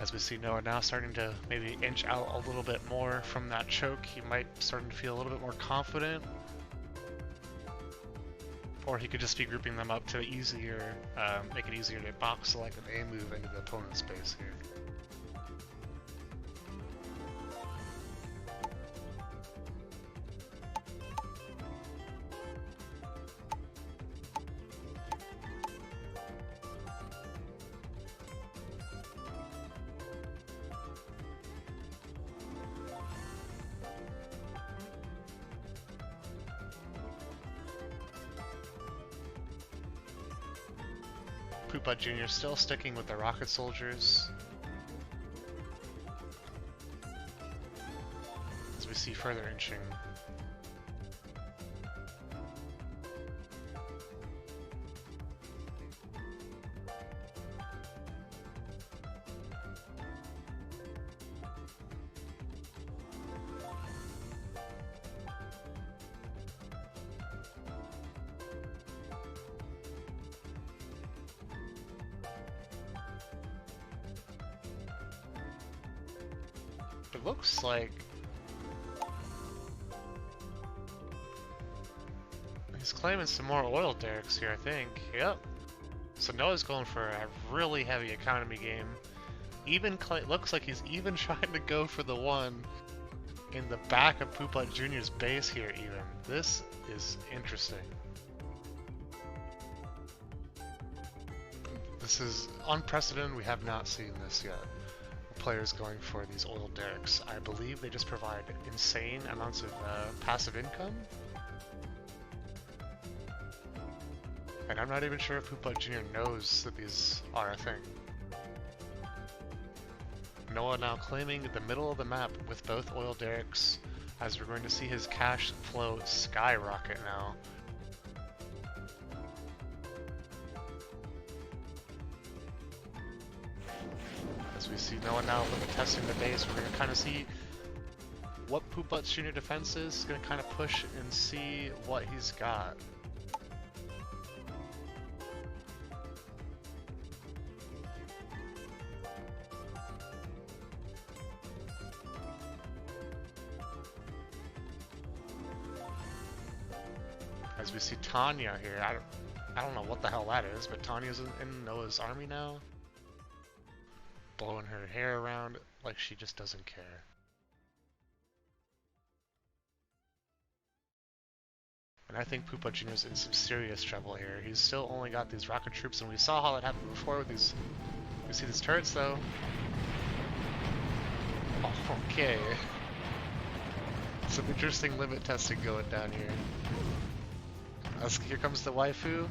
As we see Noah now starting to maybe inch out a little bit more from that choke, he might starting to feel a little bit more confident. Or he could just be grouping them up to easier, make it easier to box select an A move into the opponent's space here. Poopbutt Jr. still sticking with the rocket soldiers. As we see further inching. It looks like he's claiming some more oil derricks here, I think. Yep. So Noah's going for a really heavy economy game. Even looks like he's even trying to go for the one in the back of Poopbutt Jr.'s base here even. This is interesting. This is unprecedented. We have not seen this yet. Players going for these oil derricks. I believe they just provide insane amounts of passive income. And I'm not even sure if Poopbutt Jr. knows that these are a thing. Noah now claiming the middle of the map with both oil derricks, as we're going to see his cash flow skyrocket now. As we see Noah now limit testing the base, we're going to kind of see what Poopbutt's Jr. defense is. He's going to kind of push and see what he's got. As we see Tanya here, I don't know what the hell that is, but Tanya's in Noah's army now. Blowing her hair around like she just doesn't care. And I think Poopbutt Jr.'s in some serious trouble here. He's still only got these rocket troops, and we saw how that happened before with these. We see these turrets though. Okay. Some interesting limit testing going down here. Here comes the waifu.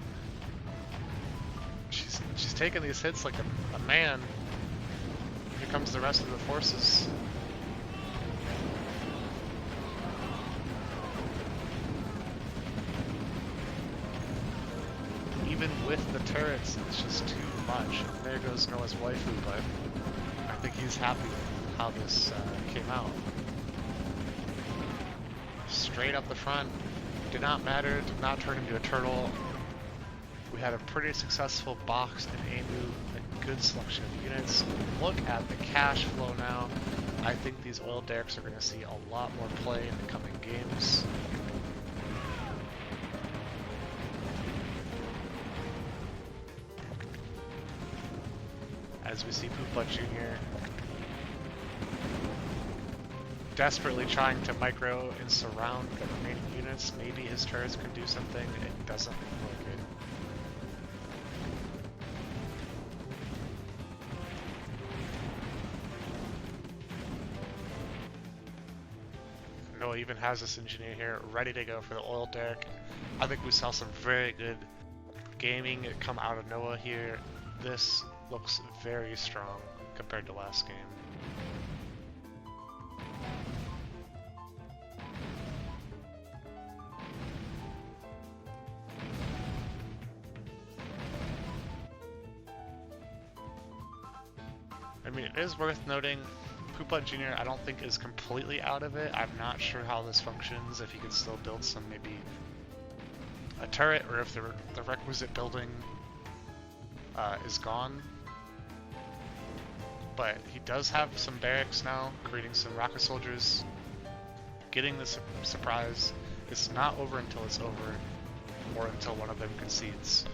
She's taking these hits like a man. Here comes the rest of the forces. Even with the turrets, it's just too much. And there goes Noah's waifu, but I think he's happy with how this came out. Straight up the front. Did not matter, did not turn into a turtle. We had a pretty successful box and A move and good selection of units. Look at the cash flow now. I think these oil derricks are going to see a lot more play in the coming games. as we see Poopbutt Jr. desperately trying to micro and surround the remaining units. Maybe his turrets can do something. It doesn't look like it. Noah even has this engineer here ready to go for the oil derrick. I think we saw some very good gaming come out of Noah here. This looks very strong compared to last game. I mean, it is worth noting, Poopbutt Jr. I don't think is completely out of it. I'm not sure how this functions, if he can still build some, maybe a turret, or if the requisite building is gone. But he does have some barracks now, creating some rocket soldiers, getting the surprise. It's not over until it's over, or until one of them concedes.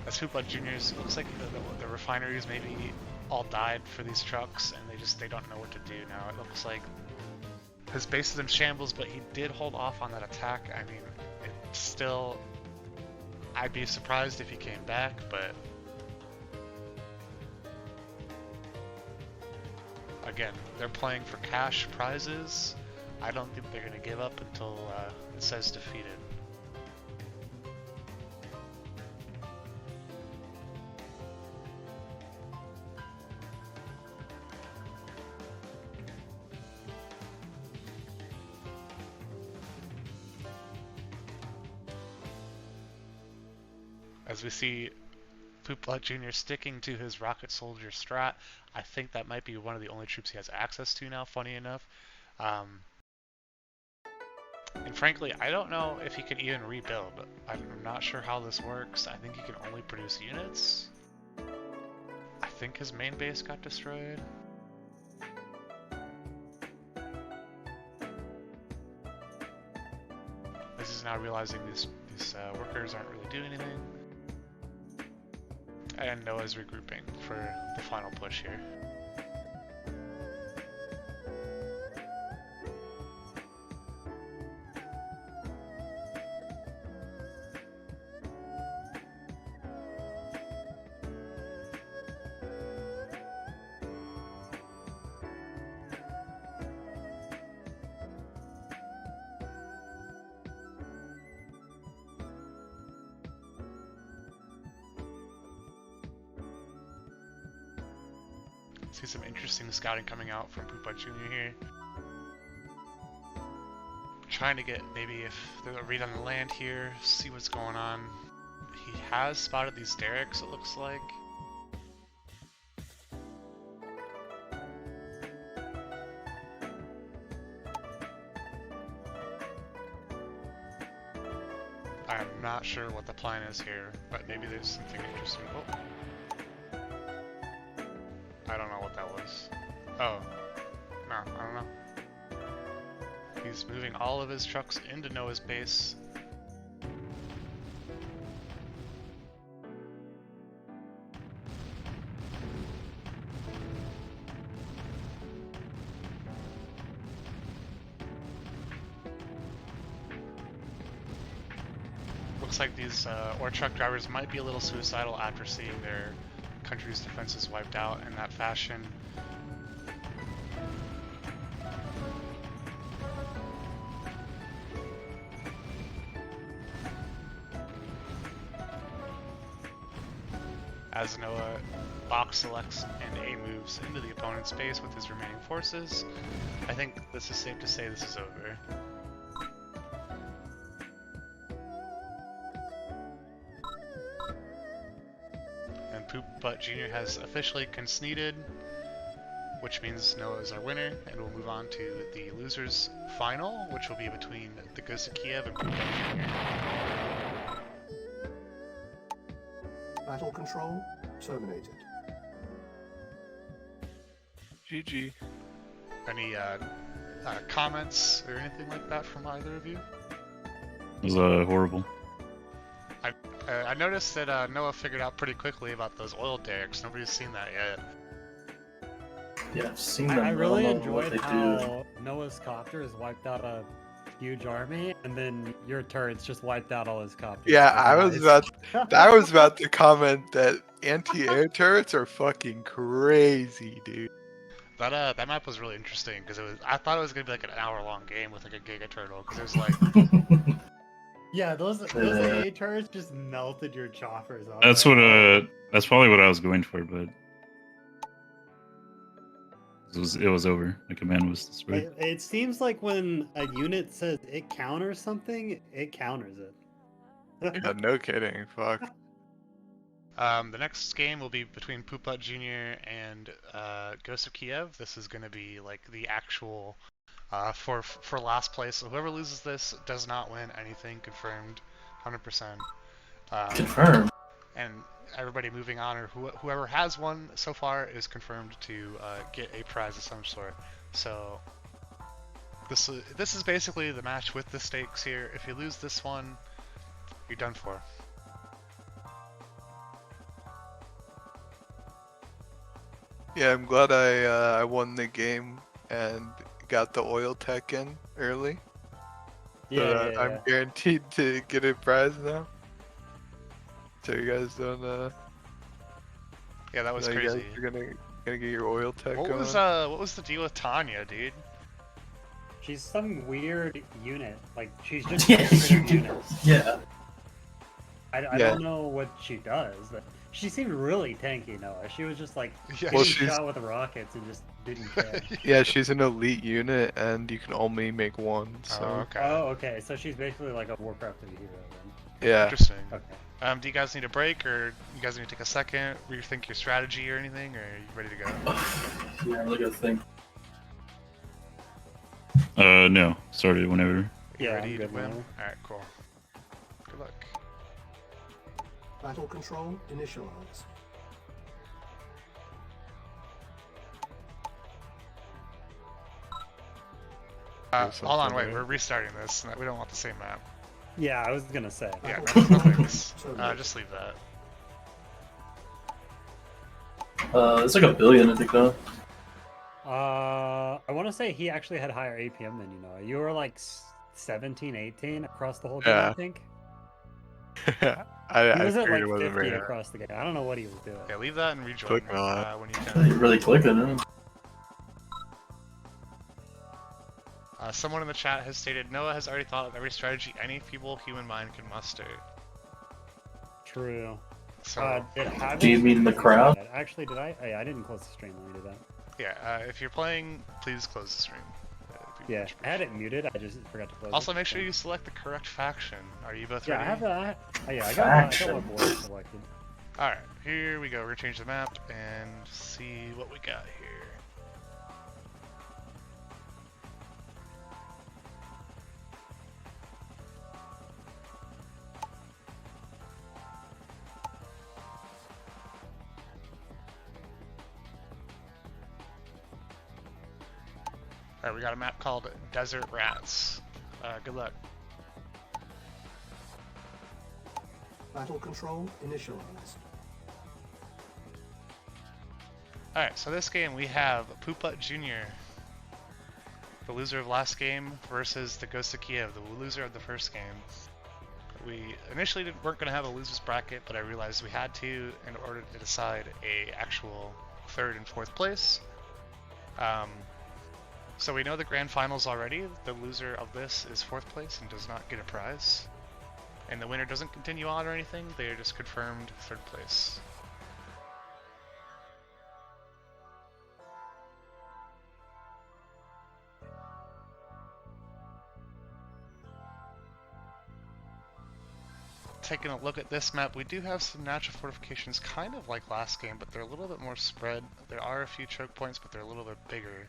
As Poopbutt Jr.'s, it looks like the refineries maybe all died for these trucks, and they don't know what to do now. It looks like his base is in shambles, but he did hold off on that attack. I mean, it's still, I'd be surprised if he came back, but again, they're playing for cash prizes. I don't think they're going to give up until it says defeated. As we see Poopbutt Jr. sticking to his rocket soldier strat, I think that might be one of the only troops he has access to now, funny enough. And frankly, I don't know if he can even rebuild. I'm not sure how this works. I think he can only produce units. I think his main base got destroyed. This is now realizing these workers aren't really doing anything. And Noah's regrouping for the final push here. See some interesting scouting coming out from Poopbutt Jr. here. Trying to get maybe if there's a read on the land here, see what's going on. He has spotted these derricks, it looks like. I'm not sure what the plan is here, but maybe there's something interesting. Oh. I don't know what that was. Oh. No, I don't know. He's moving all of his trucks into Noah's base. Looks like these ore truck drivers might be a little suicidal after seeing their country's defenses wiped out in that fashion. As Noah box selects and A moves into the opponent's base with his remaining forces, I think this is safe to say this is over. Poopbutt Jr. has officially conceded, which means Noah is our winner, and we'll move on to the losers final, which will be between the Ghost of Kiev and Poopbutt Jr. Battle control terminated. GG. Any comments or anything like that from either of you? It was horrible. I noticed that Noah figured out pretty quickly about those oil derricks. Nobody's seen that yet. Yeah, I've seen them. I but really don't know what enjoyed they how Noah's copters wiped out a huge army, and then your turrets just wiped out all his copters. Yeah, It was nice. I was about to comment that anti-air turrets are fucking crazy, dude. That map was really interesting because I thought it was gonna be like an hour-long game with like a Giga Turtle because it was like Yeah, those AA turrets just melted your choppers off. That's what that's probably what I was going for, but it was over. The command was destroyed. It seems like when a unit says it counters something, it counters it. Yeah, no kidding. Fuck. the next game will be between Poopbutt Jr. and Ghost of Kiev. This is gonna be like the actual for last place. So whoever loses this does not win anything. Confirmed, 100%. Confirmed. And everybody moving on, or whoever has won so far, is confirmed to get a prize of some sort. So this is basically the match with the stakes here. If you lose this one, you're done for. Yeah, I'm glad I won the game and got the oil tech in early. Yeah, I'm guaranteed to get a prize now. So you guys don't Yeah, that was you crazy. guys are gonna get your oil tech What going. was the deal with Tanya, dude? She's some weird unit. Like, she's just Yeah, a random unit. yeah. I Yeah. don't know what she does, but she seemed really tanky, Noah. She was just like Yeah, Well, getting she's- shot with rockets and just didn't care. Yeah, she's an elite unit, and you can only make one. So Oh, okay. Oh, okay. So she's basically like a Warcraft hero then. yeah, Interesting. Okay. Do you guys need a break, or you guys need to take a second, rethink your strategy or anything, or are you ready to go? Yeah, really good thing. No. Started whenever. Yeah, ready I'm to good win? now. Alright, cool. Good luck. Battle control initialized. Hold on, wait, we're restarting this. We don't want the same map. Yeah, I was gonna say. Yeah, Battle no control thanks. terminated. Just leave that. It's like 1 billion, I think, though. I want to say he actually had higher APM than you, Noah. You were like 17, 18 across the whole game, I Yeah. think. I He was at figured like it wasn't 50 very hard. across the game. I don't know what he was doing. Yeah, leave that and rejoin Click on it. when you You're can. really clicking, huh? Someone in the chat has stated, Noah has already thought of every strategy any feeble human mind can muster. True. So, Do you mean the crowd? Actually, did I? I didn't close the stream. Let me do that. yeah, if you're playing, please close the stream. It'd be Yeah, much I had it muted. I just forgot to close Also, it. make sure you select the correct faction. Are you both Yeah, I ready? have that. Yeah, I got my Faction. board selected. Alright, here we go. We're gonna change the map and see what we got here. Alright, we got a map called Desert Rats. Good luck. Battle control initialized. Alright, so this game we have Poopbutt Jr., the loser of last game, versus the Ghost of Kiev, the loser of the first game. We initially weren't going to have a losers bracket, but I realized we had to in order to decide a actual third and fourth place. So we know the grand finals already. The loser of this is fourth place and does not get a prize. And the winner doesn't continue on or anything, they are just confirmed third place. Taking a look at this map, we do have some natural fortifications kind of like last game, but they're a little bit more spread. There are a few choke points, but they're a little bit bigger.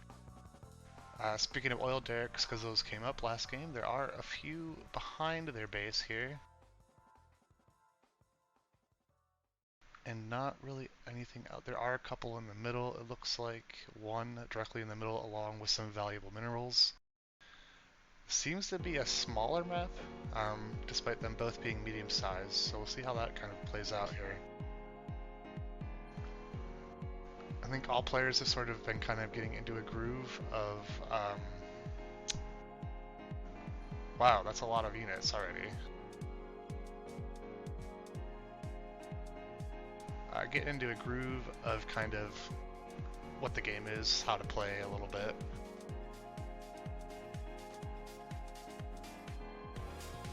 Speaking of oil derricks, because those came up last game, there are a few behind their base here. and not really anything out. There are a couple in the middle. It looks like one directly in the middle along with some valuable minerals. Seems to be a smaller map, despite them both being medium sized, so we'll see how that kind of plays out here. I think all players have sort of been kind of getting into a groove of, wow, that's a lot of units already. Get into a groove of kind of what the game is, how to play a little bit.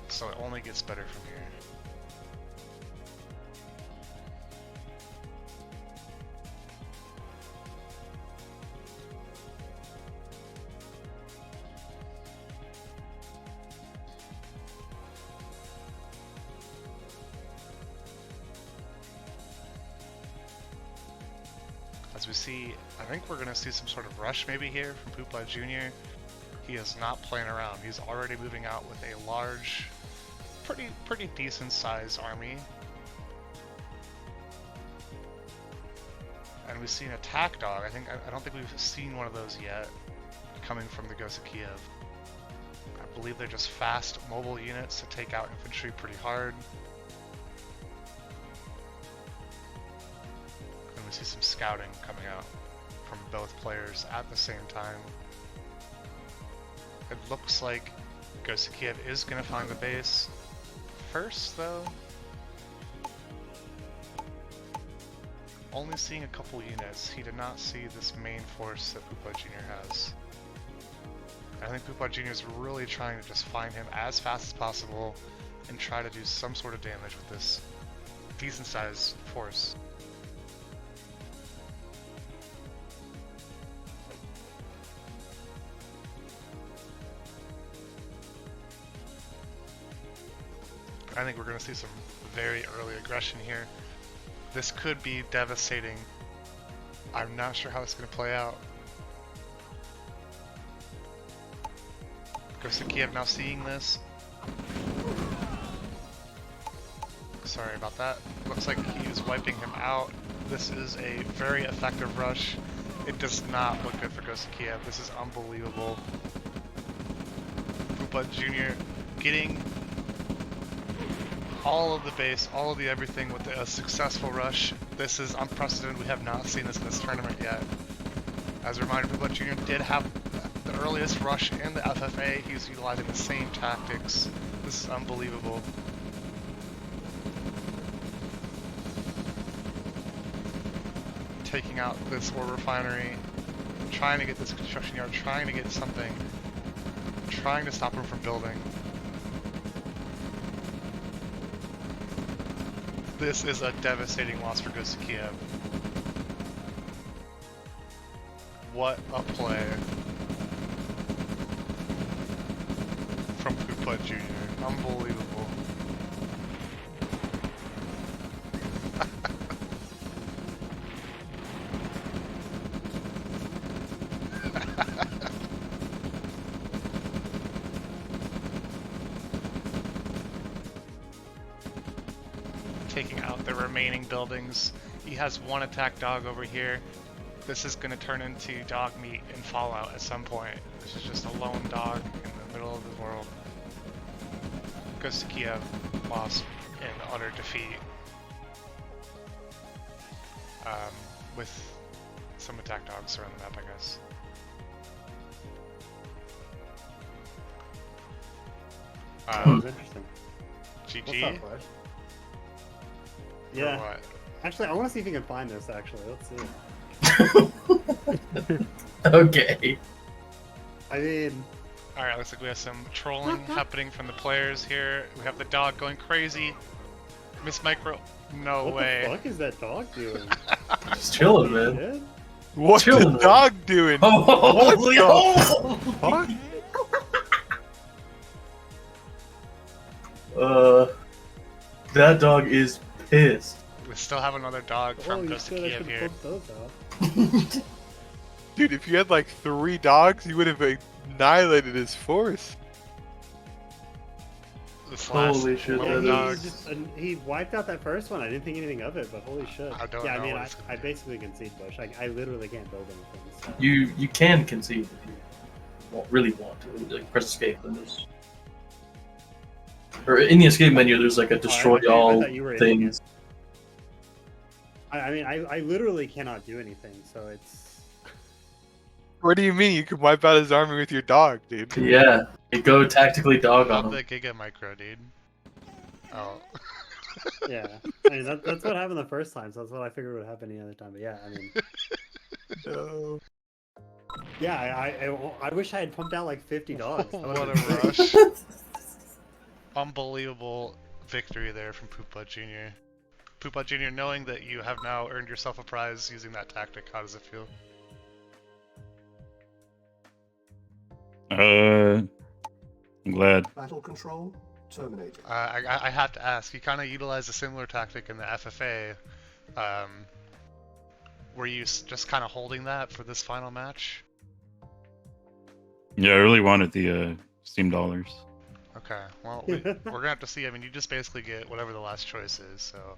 So it only gets better from here. As we see, I think we're going to see some sort of rush maybe here from Poopa Jr. He is not playing around. He's already moving out with a large, pretty decent sized army. And we've seen attack dog. I don't think we've seen one of those yet coming from the Ghost of Kiev. I believe they're just fast mobile units to take out infantry pretty hard. And we see some scouting coming out from both players at the same time. It looks like Ghost of Kiev is going to find the base first, though. Only seeing a couple units. He did not see this main force that Poopa Jr. has. I think Poopa Jr. is really trying to just find him as fast as possible and try to do some sort of damage with this decent sized force. I think we're going to see some very early aggression here. This could be devastating. I'm not sure how this is going to play out. Ghost of Kiev now seeing this. Sorry about that. Looks like he is wiping him out. This is a very effective rush. It does not look good for Ghost of Kiev. This is unbelievable. Poopa Jr. getting all of the base, all of the everything with a successful rush. This is unprecedented. We have not seen this in this tournament yet. As a reminder, Poopa Jr. did have the earliest rush in the FFA. He's utilizing the same tactics. This is unbelievable. Taking out this ore refinery, trying to get this construction yard, trying to get something, trying to stop him from building. This is a devastating loss for Ghost of Kiev. What a play from Poopa Jr. Unbelievable. Taking out the remaining buildings. He has one attack dog over here. This is going to turn into dog meat in Fallout at some point. This is just a lone dog in the middle of the world. Ghost of Kiev lost in utter defeat. With some attack dogs around the map, I guess. That was interesting. GG? What's up, Flash? Or Yeah. what? Actually, I want to see if you can find this, actually. Let's see. Okay. I mean, Alright, looks like we have some trolling happening from the players here. We have the dog going crazy. Miss Micro, no what way. the fuck is that dog doing? Just chilling, man. Shit. What's Chill, the man. dog doing? Holy Fuck? That dog is pissed. We still have another dog Oh, from you Ghost of said I Kiev could here. put those out. Dude, if you had like 3 dogs, you would have annihilated his force. This last Holy shit, little that dog. is- he wiped out that first one. I didn't think anything of it, but holy shit. I don't yeah, know I mean, what it's gonna I do. basically concede Bush. I literally can't build anything. So. You can concede if you really want to. Like, press escape and just. Or in the escape menu, there's like a destroy I all thought you were ending things. it. I mean, I literally cannot do anything, so it's. What do you mean? You can wipe out his army with your dog, dude. Yeah, you go tactically dog Love on the them. Giga Micro, dude. Oh. Yeah, I mean that's what happened the first time, so that's what I figured would happen any other time. But yeah, I mean, No. yeah, I wish I had pumped out like 50 dogs. That What a would've been great. rush. Unbelievable victory there from Poopa Jr. Poopa Jr., knowing that you have now earned yourself a prize using that tactic, how does it feel? I'm glad. Battle control terminated. I have to ask, you kind of utilized a similar tactic in the FFA. Were you just kind of holding that for this final match? Yeah, I really wanted the Steam dollars. Okay, well, we're gonna have to see. I mean, you just basically get whatever the last choice is, so...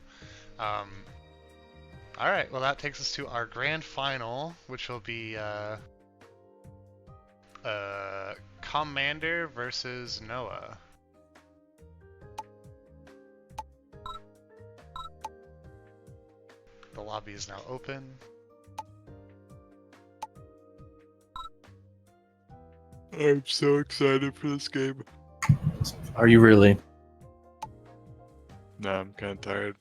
Alright, well that takes us to our grand final, which will be, Commander versus Noah. The lobby is now open. I'm so excited for this game. Are you really? Nah, I'm kind of tired.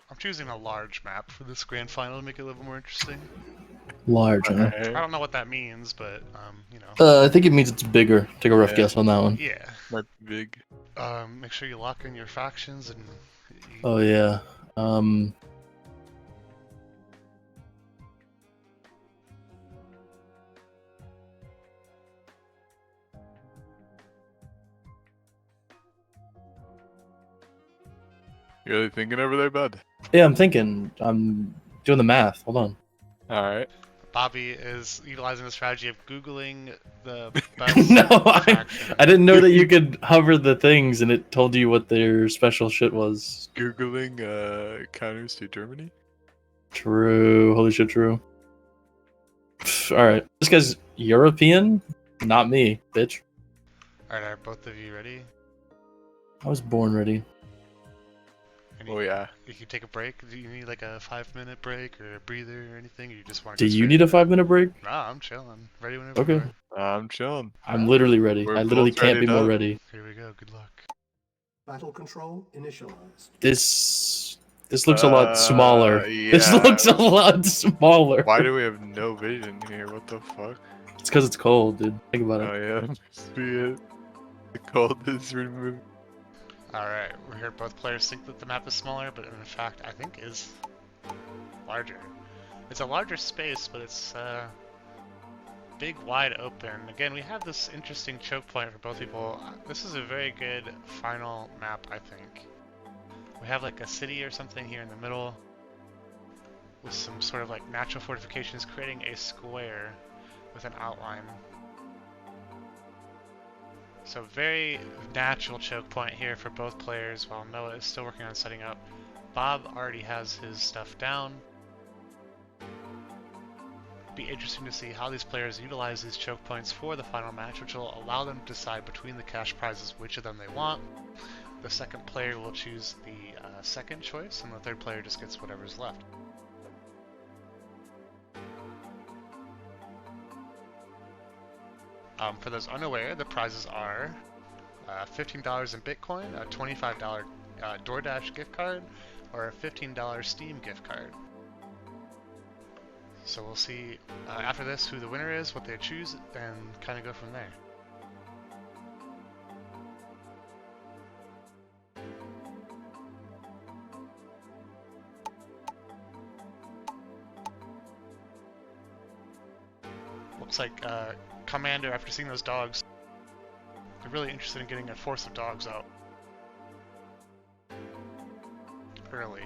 I'm choosing a large map for this grand final to make it a little more interesting. Large, huh? I Alright. don't know what that means, but, you know. I think it means it's bigger. Take a rough Yeah. guess on that one. Yeah. Might be big. Make sure you lock in your factions and... Oh yeah. You really thinking over there, bud? Yeah, I'm thinking. I'm doing the math. Hold on. Alright. Bobby is utilizing the strategy of Googling the best No, faction. I didn't know that you could hover the things and it told you what their special shit was. Googling counters to Germany? True. Holy shit, true. Alright. This guy's European? Not me, bitch. Alright, are both of you ready? I was born ready. Any, Oh yeah. You can take a break? Do you need like a 5-minute break or a breather or anything? Or you just want Do to you need a 5-minute break? Nah, I'm chilling. Ready whenever Okay. you are. I'm chilling. I'm literally ready. We're I literally both can't ready be more to- ready. Here we go, good luck. Battle control initialized. This looks a lot smaller. This yeah. looks a lot smaller. Why do we have no vision here? What the fuck? It's because it's cold, dude. Think about it. Oh yeah, must be it. The cold is removed. Alright, we're here. Both players think that the map is smaller, but in fact, I think is larger. It's a larger space, but it's big, wide open. Again, we have this interesting choke point for both people. This is a very good final map, I think. We have like a city or something here in the middle with some sort of like natural fortifications creating a square with an outline. So very natural choke point here for both players while Noah is still working on setting up. Bob already has his stuff down. Be interesting to see how these players utilize these choke points for the final match, which will allow them to decide between the cash prizes which of them they want. The second player will choose the second choice, and the third player just gets whatever's left. For those unaware, the prizes are $15 in Bitcoin, a $25 DoorDash gift card, or a $15 Steam gift card. So we'll see after this who the winner is, what they choose, and kind of go from there. Looks like Commander, after seeing those dogs, they're really interested in getting a force of dogs out early.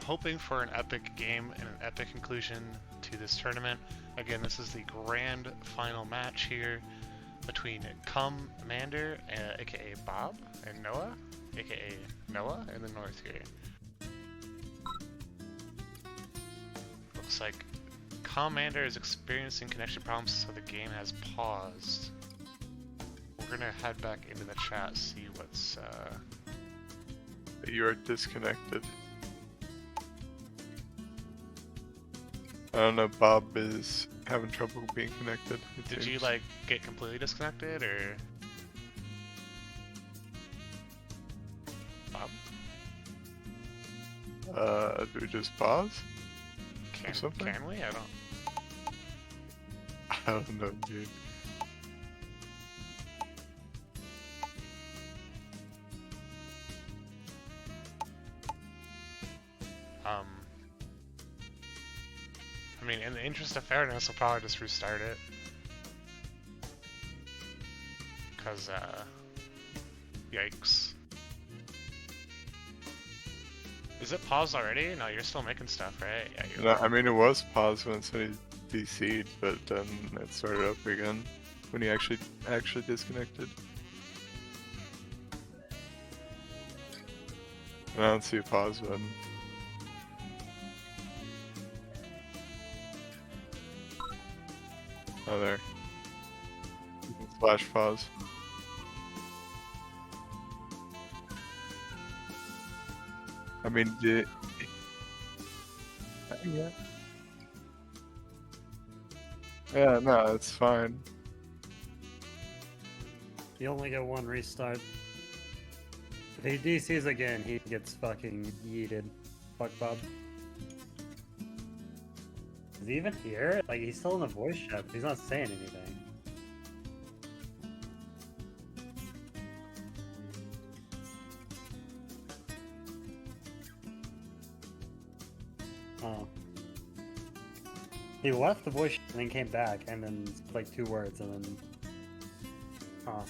hoping for an epic game and an epic conclusion to this tournament. Again, this is the grand final match here between Commander, aka Bob, and Noah, aka Noah, in the north here. Looks like Commander is experiencing connection problems, so the game has paused. We're gonna head back into the chat, see what's You are disconnected. I don't know, Bob is having trouble being connected. Did you like get completely disconnected or? Bob? Do we just pause? something? Can we? I don't know, dude. I mean, in the interest of fairness, I'll probably just restart it. Cause, yikes. Is it paused already? No, you're still making stuff, right? Yeah, you're No, I mean, it was paused when somebody DC'd, but then it started up again when he actually disconnected. And I don't see a pause button. Oh, there. You can flash pause. I mean, yeah. Yeah, no, it's fine. You only get one restart. If he DCs again, he gets fucking yeeted. Fuck Bob. Is he even here? Like, he's still in the voice chat, but he's not saying anything. Oh. He left the voice chat and then came back, and then like 2 words, and then... Huh.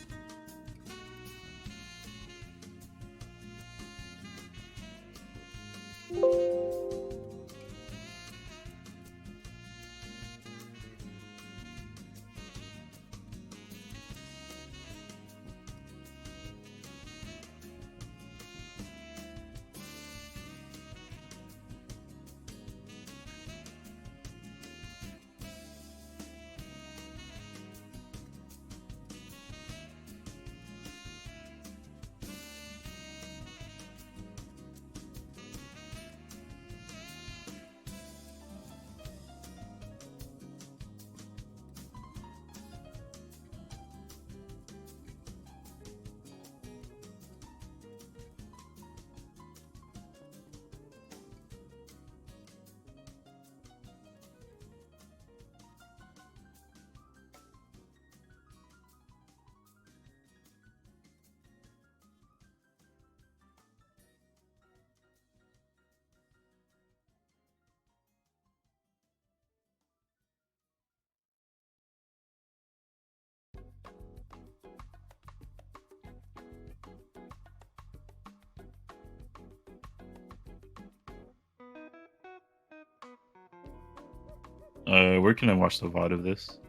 Where can I watch the VOD of this?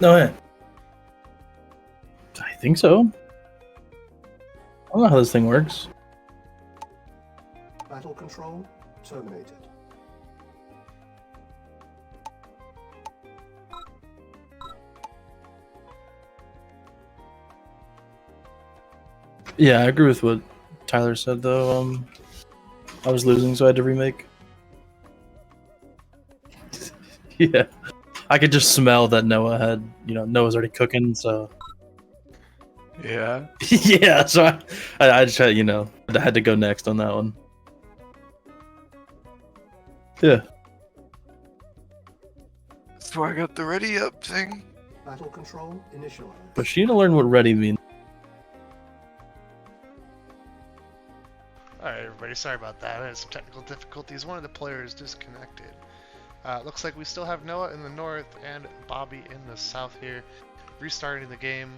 No, yeah. I think so. I don't know how this thing works. Battle control terminated. Yeah, I agree with what Tyler said, though. I was losing, so I had to remake. Yeah. I could just smell that Noah had, Noah's already cooking, so... Yeah. Yeah, so I just had, I had to go next on that one. Yeah. That's why I got the ready up thing. Battle control initialized. But she need to learn what ready means. Alright, everybody, sorry about that. I had some technical difficulties. One of the players disconnected. Looks like we still have Noah in the north and Bobby in the south here. Restarting the game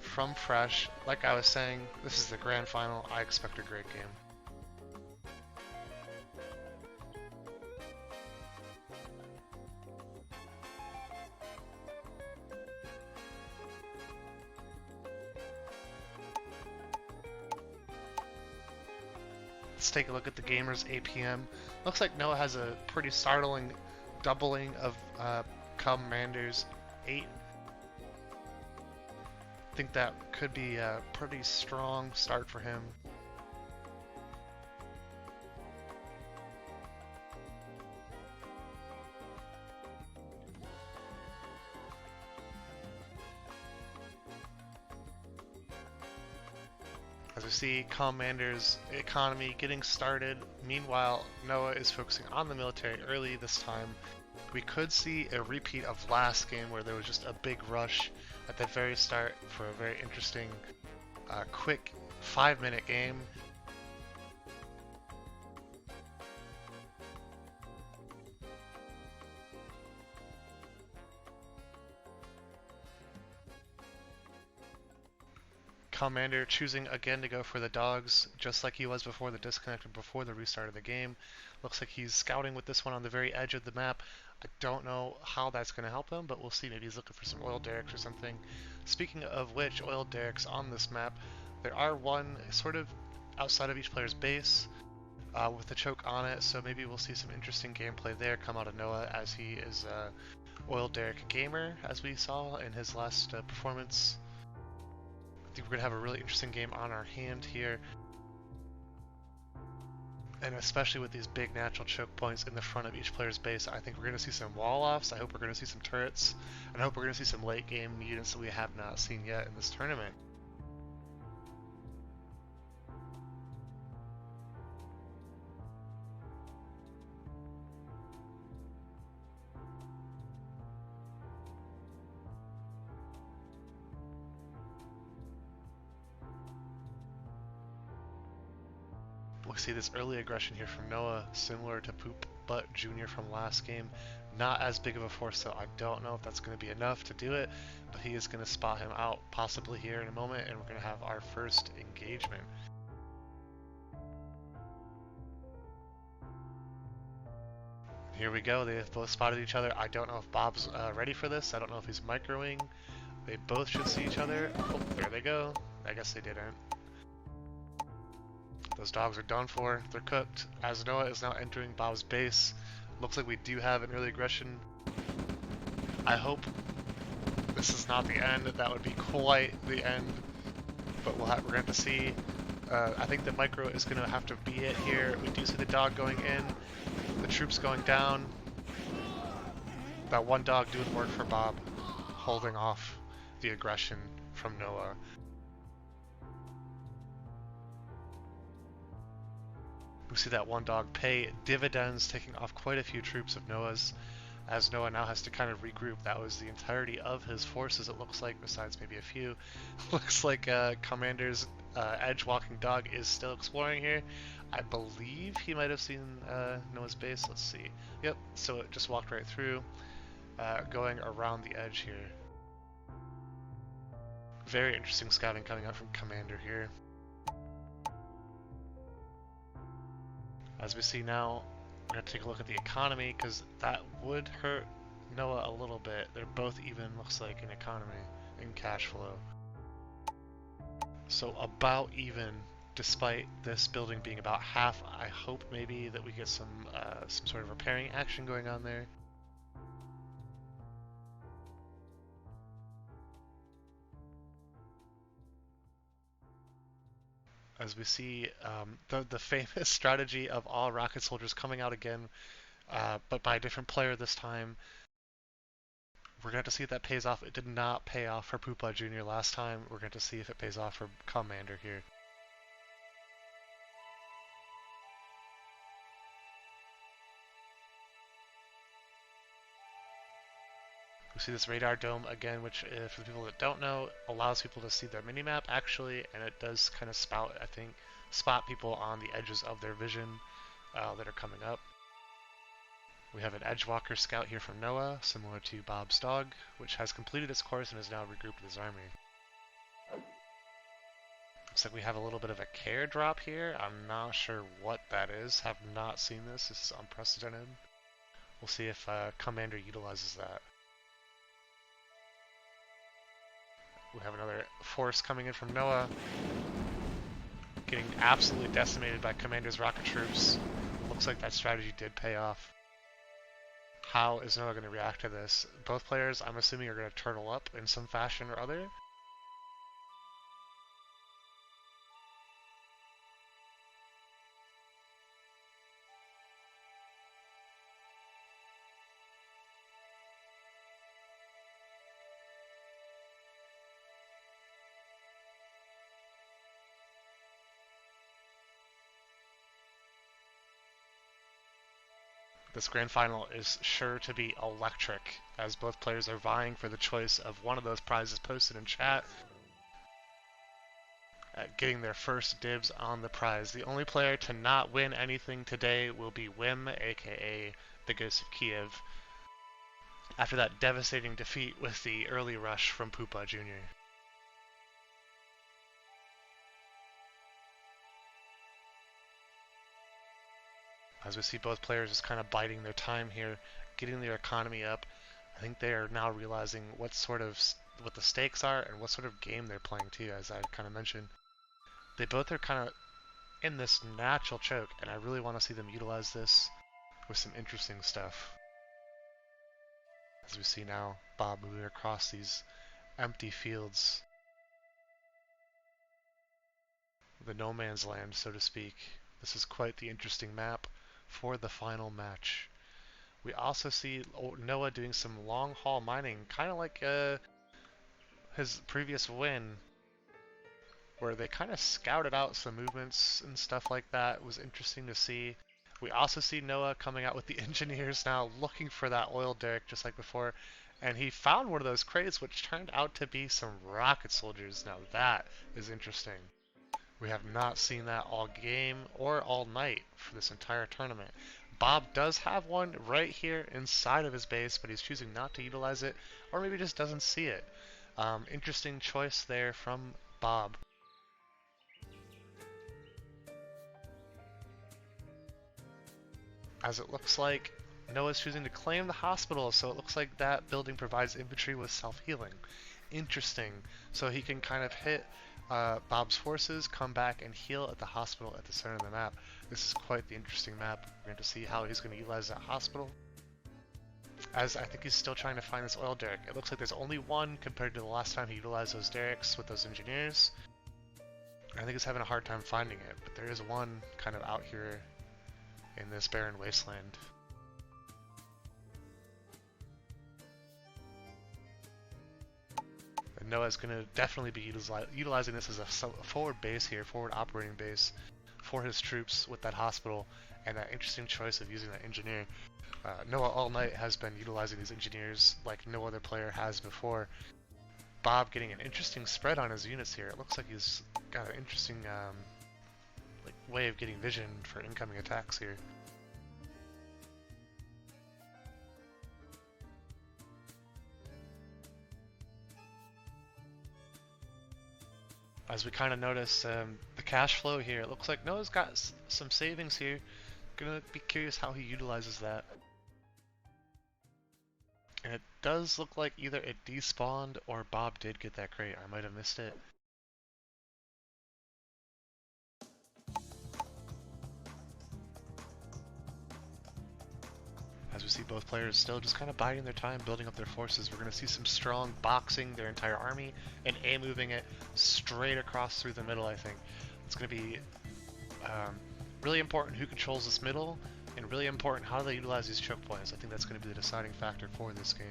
from fresh. Like I was saying, this is the grand final. I expect a great game. Let's take a look at the gamers' APM. Looks like Noah has a pretty startling doubling of Commander's 8. I think that could be a pretty strong start for him. As we see Commander's economy getting started, meanwhile Noah is focusing on the military early this time. We could see a repeat of last game where there was just a big rush at the very start for a very interesting, quick 5-minute game. Commander choosing again to go for the dogs, just like he was before the disconnect and before the restart of the game. Looks like he's scouting with this one on the very edge of the map. I don't know how that's going to help him, but we'll see. Maybe he's looking for some oil derricks or something. Speaking of which, oil derricks on this map, there are one sort of outside of each player's base with the choke on it, so maybe we'll see some interesting gameplay there come out of Noah, as he is a oil derrick gamer, as we saw in his last performance. I think we're going to have a really interesting game on our hand here. And especially with these big natural choke points in the front of each player's base, I think we're going to see some wall-offs, I hope we're going to see some turrets, and I hope we're going to see some late-game units that we have not seen yet in this tournament. We see this early aggression here from Noah, similar to Poop Butt Jr. from last game. Not as big of a force, so I don't know if that's going to be enough to do it, but he is going to spot him out possibly here in a moment, and we're going to have our first engagement. Here we go, they have both spotted each other. I don't know if Bob's ready for this. I don't know if he's microing. They both should see each other. Oh, there they go. I guess they didn't. Those dogs are done for. They're cooked. As Noah is now entering Bob's base, looks like we do have an early aggression. I hope this is not the end. That would be quite the end. But we're going to have to see. I think the micro is going to have to be it here. We do see the dog going in. The troops going down. That one dog doing work for Bob, holding off the aggression from Noah. We see that one dog pay dividends, taking off quite a few troops of Noah's, as Noah now has to kind of regroup. That was the entirety of his forces, it looks like, besides maybe a few. Looks like Commander's edge-walking dog is still exploring here. I believe he might have seen Noah's base. Let's see. Yep, so it just walked right through, going around the edge here. Very interesting scouting coming out from Commander here. As we see now, we're going to take a look at the economy, because that would hurt Noah a little bit. They're both even, looks like, in economy, in cash flow. So about even, despite this building being about half. I hope maybe that we get some sort of repairing action going on there. As we see the famous strategy of all rocket soldiers coming out again, but by a different player this time. We're going to see if that pays off. It did not pay off for Poopa Jr. last time. We're going to see if it pays off for Commander here. We see this radar dome again, which, for the people that don't know, allows people to see their minimap actually, and it does kind of spot people on the edges of their vision that are coming up. We have an Edgewalker scout here from Noah, similar to Bob's dog, which has completed its course and is now regrouped with his army. Looks like we have a little bit of a care drop here. I'm not sure what that is. Have not seen this. This is unprecedented. We'll see if Commander utilizes that. We have another force coming in from Noah, getting absolutely decimated by Commander's rocket troops. Looks like that strategy did pay off. How is Noah going to react to this? Both players, I'm assuming, are going to turtle up in some fashion or other. This grand final is sure to be electric, as both players are vying for the choice of one of those prizes posted in chat, getting their first dibs on the prize. The only player to not win anything today will be Wim, aka the Ghost of Kiev, after that devastating defeat with the early rush from Poopa Jr. As we see both players just kind of biding their time here, getting their economy up. I think they are now realizing what the stakes are and what sort of game they're playing too, as I kind of mentioned. They both are kind of in this natural choke, and I really want to see them utilize this with some interesting stuff. As we see now, Bob moving across these empty fields. The no man's land, so to speak. This is quite the interesting map for the final match. We also see Noah doing some long haul mining, kind of like his previous win, where they kind of scouted out some movements and stuff like that. It was interesting to see. We also see Noah coming out with the engineers now, looking for that oil derrick just like before, and he found one of those crates which turned out to be some rocket soldiers. Now that is interesting. We have not seen that all game or all night for this entire tournament. Bob does have one right here inside of his base, but he's choosing not to utilize it, or maybe just doesn't see it. Interesting choice there from Bob. As it looks like Noah's choosing to claim the hospital, so it looks like that building provides infantry with self-healing. Interesting. So he can kind of hit Bob's forces, come back and heal at the hospital at the center of the map. This is quite the interesting map. We're going to see how he's going to utilize that hospital, as I think he's still trying to find this oil derrick. It looks like there's only one compared to the last time he utilized those derricks with those engineers. I think he's having a hard time finding it, but there is one kind of out here in this barren wasteland. And Noah's going to definitely be utilizing this as a forward base here, forward operating base for his troops with that hospital, and that interesting choice of using that engineer. Noah all night has been utilizing these engineers like no other player has before. Bob getting an interesting spread on his units here. It looks like he's got an interesting way of getting vision for incoming attacks here. As we kind of notice the cash flow here, it looks like Noah's got some savings here. Gonna be curious how he utilizes that. And it does look like either it despawned or Bob did get that crate. I might have missed it. As we see both players still just kind of biding their time, building up their forces. We're going to see some strong boxing their entire army and moving it straight across through the middle, I think. It's going to be really important who controls this middle, and really important how they utilize these choke points. I think that's going to be the deciding factor for this game.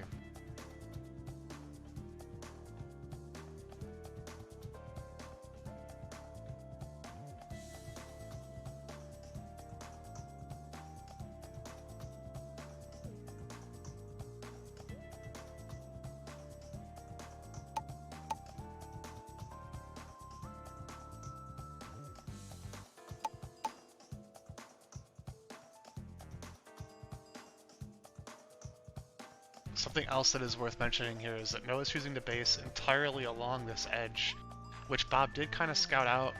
Something else that is worth mentioning here is that Noah's choosing to base entirely along this edge, which Bob did kind of scout out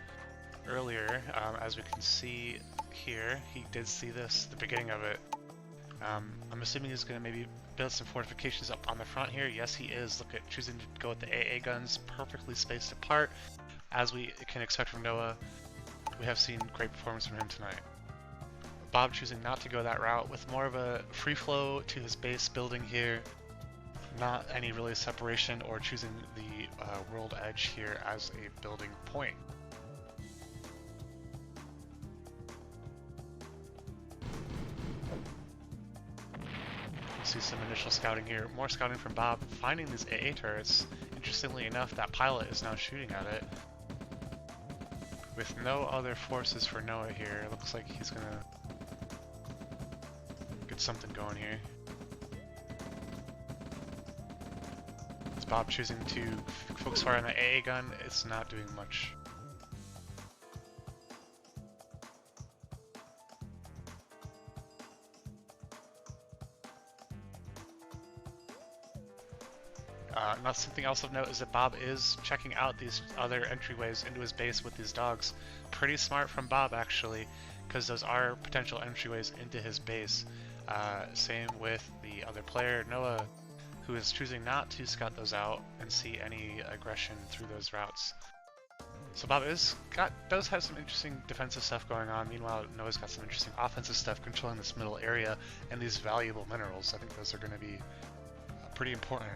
earlier. As we can see here, he did see this, the beginning of it. I'm assuming he's going to maybe build some fortifications up on the front here. Yes, he is. Look at choosing to go with the AA guns, perfectly spaced apart. As we can expect from Noah, we have seen great performance from him tonight. Bob choosing not to go that route with more of a free flow to his base building here. Not any really separation, or choosing the world edge here as a building point. See some initial scouting here. More scouting from Bob, finding these AA turrets. Interestingly enough, that pilot is now shooting at it. With no other forces for Noah here, it looks like he's gonna get something going here. Is Bob choosing to focus fire on the AA gun? It's not doing much. Now something else of note is that Bob is checking out these other entryways into his base with these dogs. Pretty smart from Bob, actually, because those are potential entryways into his base. Same with the other player, Noah, who is choosing not to scout those out and see any aggression through those routes. So Bob does have some interesting defensive stuff going on. Meanwhile, Noah's got some interesting offensive stuff controlling this middle area and these valuable minerals. I think those are going to be pretty important.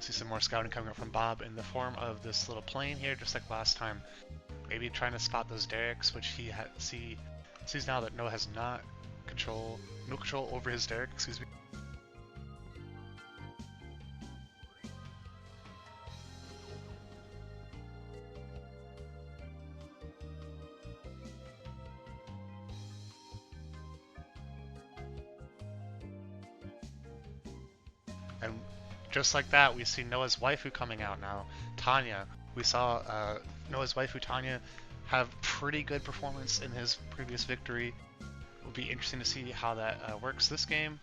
See some more scouting coming up from Bob in the form of this little plane here, just like last time. Maybe trying to spot those derricks, which he sees now that Noah has no control over his derrick. Excuse me. And just like that, we see Noah's waifu coming out now, Tanya. We saw Noah's waifu, Tanya, have pretty good performance in his previous victory. It will be interesting to see how that works this game.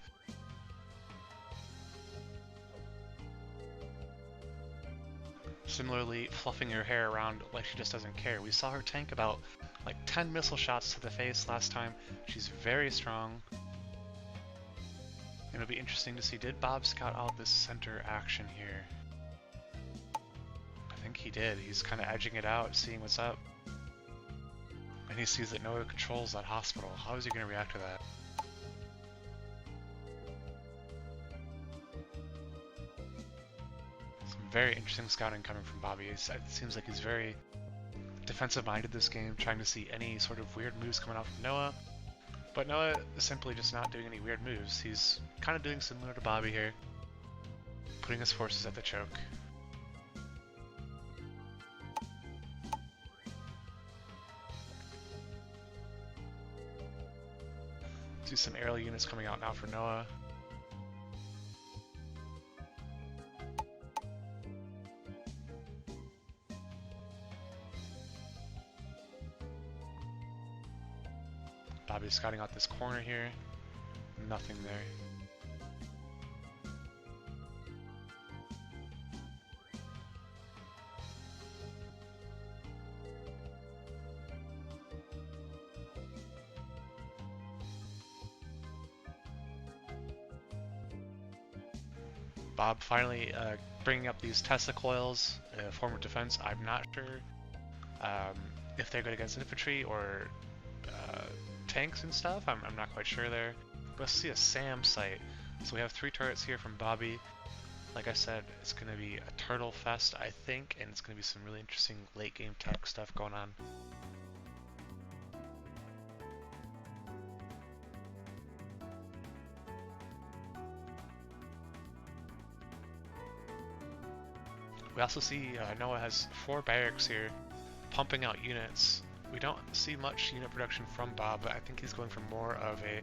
Similarly, fluffing her hair around like she just doesn't care. We saw her tank about like 10 missile shots to the face last time. She's very strong. It'll be interesting to see, did Bob scout out this center action here? I think he did. He's kind of edging it out, seeing what's up. And he sees that Noah controls that hospital. How is he going to react to that? Some very interesting scouting coming from Bobby. It seems like he's very defensive-minded this game, trying to see any sort of weird moves coming out from Noah. But Noah is simply just not doing any weird moves. He's kind of doing similar to Bobby here, putting his forces at the choke. See some aerial units coming out now for Noah. Bobby's scouting out this corner here. Nothing there. Bob finally bringing up these Tesla coils, a form of defense. I'm not sure if they're good against infantry or tanks and stuff. I'm not quite sure there. Let's see a SAM site. So we have 3 turrets here from Bobby. Like I said, it's going to be a turtle fest, I think, and it's going to be some really interesting late game tech stuff going on. We also see Noah has 4 barracks here, pumping out units We don't see much unit production from Bob, but I think he's going for more of a,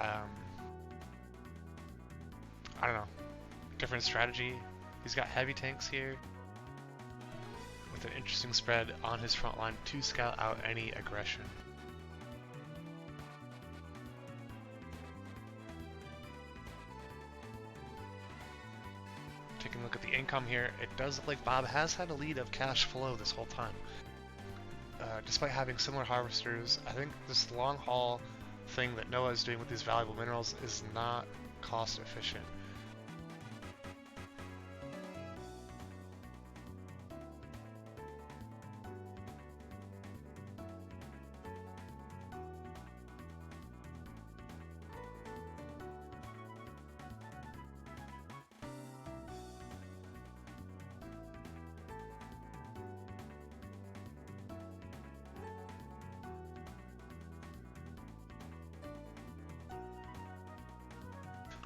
I don't know, different strategy. He's got heavy tanks here with an interesting spread on his front line to scout out any aggression. Taking a look at the income here, it does look like Bob has had a lead of cash flow this whole time. Despite having similar harvesters, I think this long haul thing that Noah is doing with these valuable minerals is not cost efficient.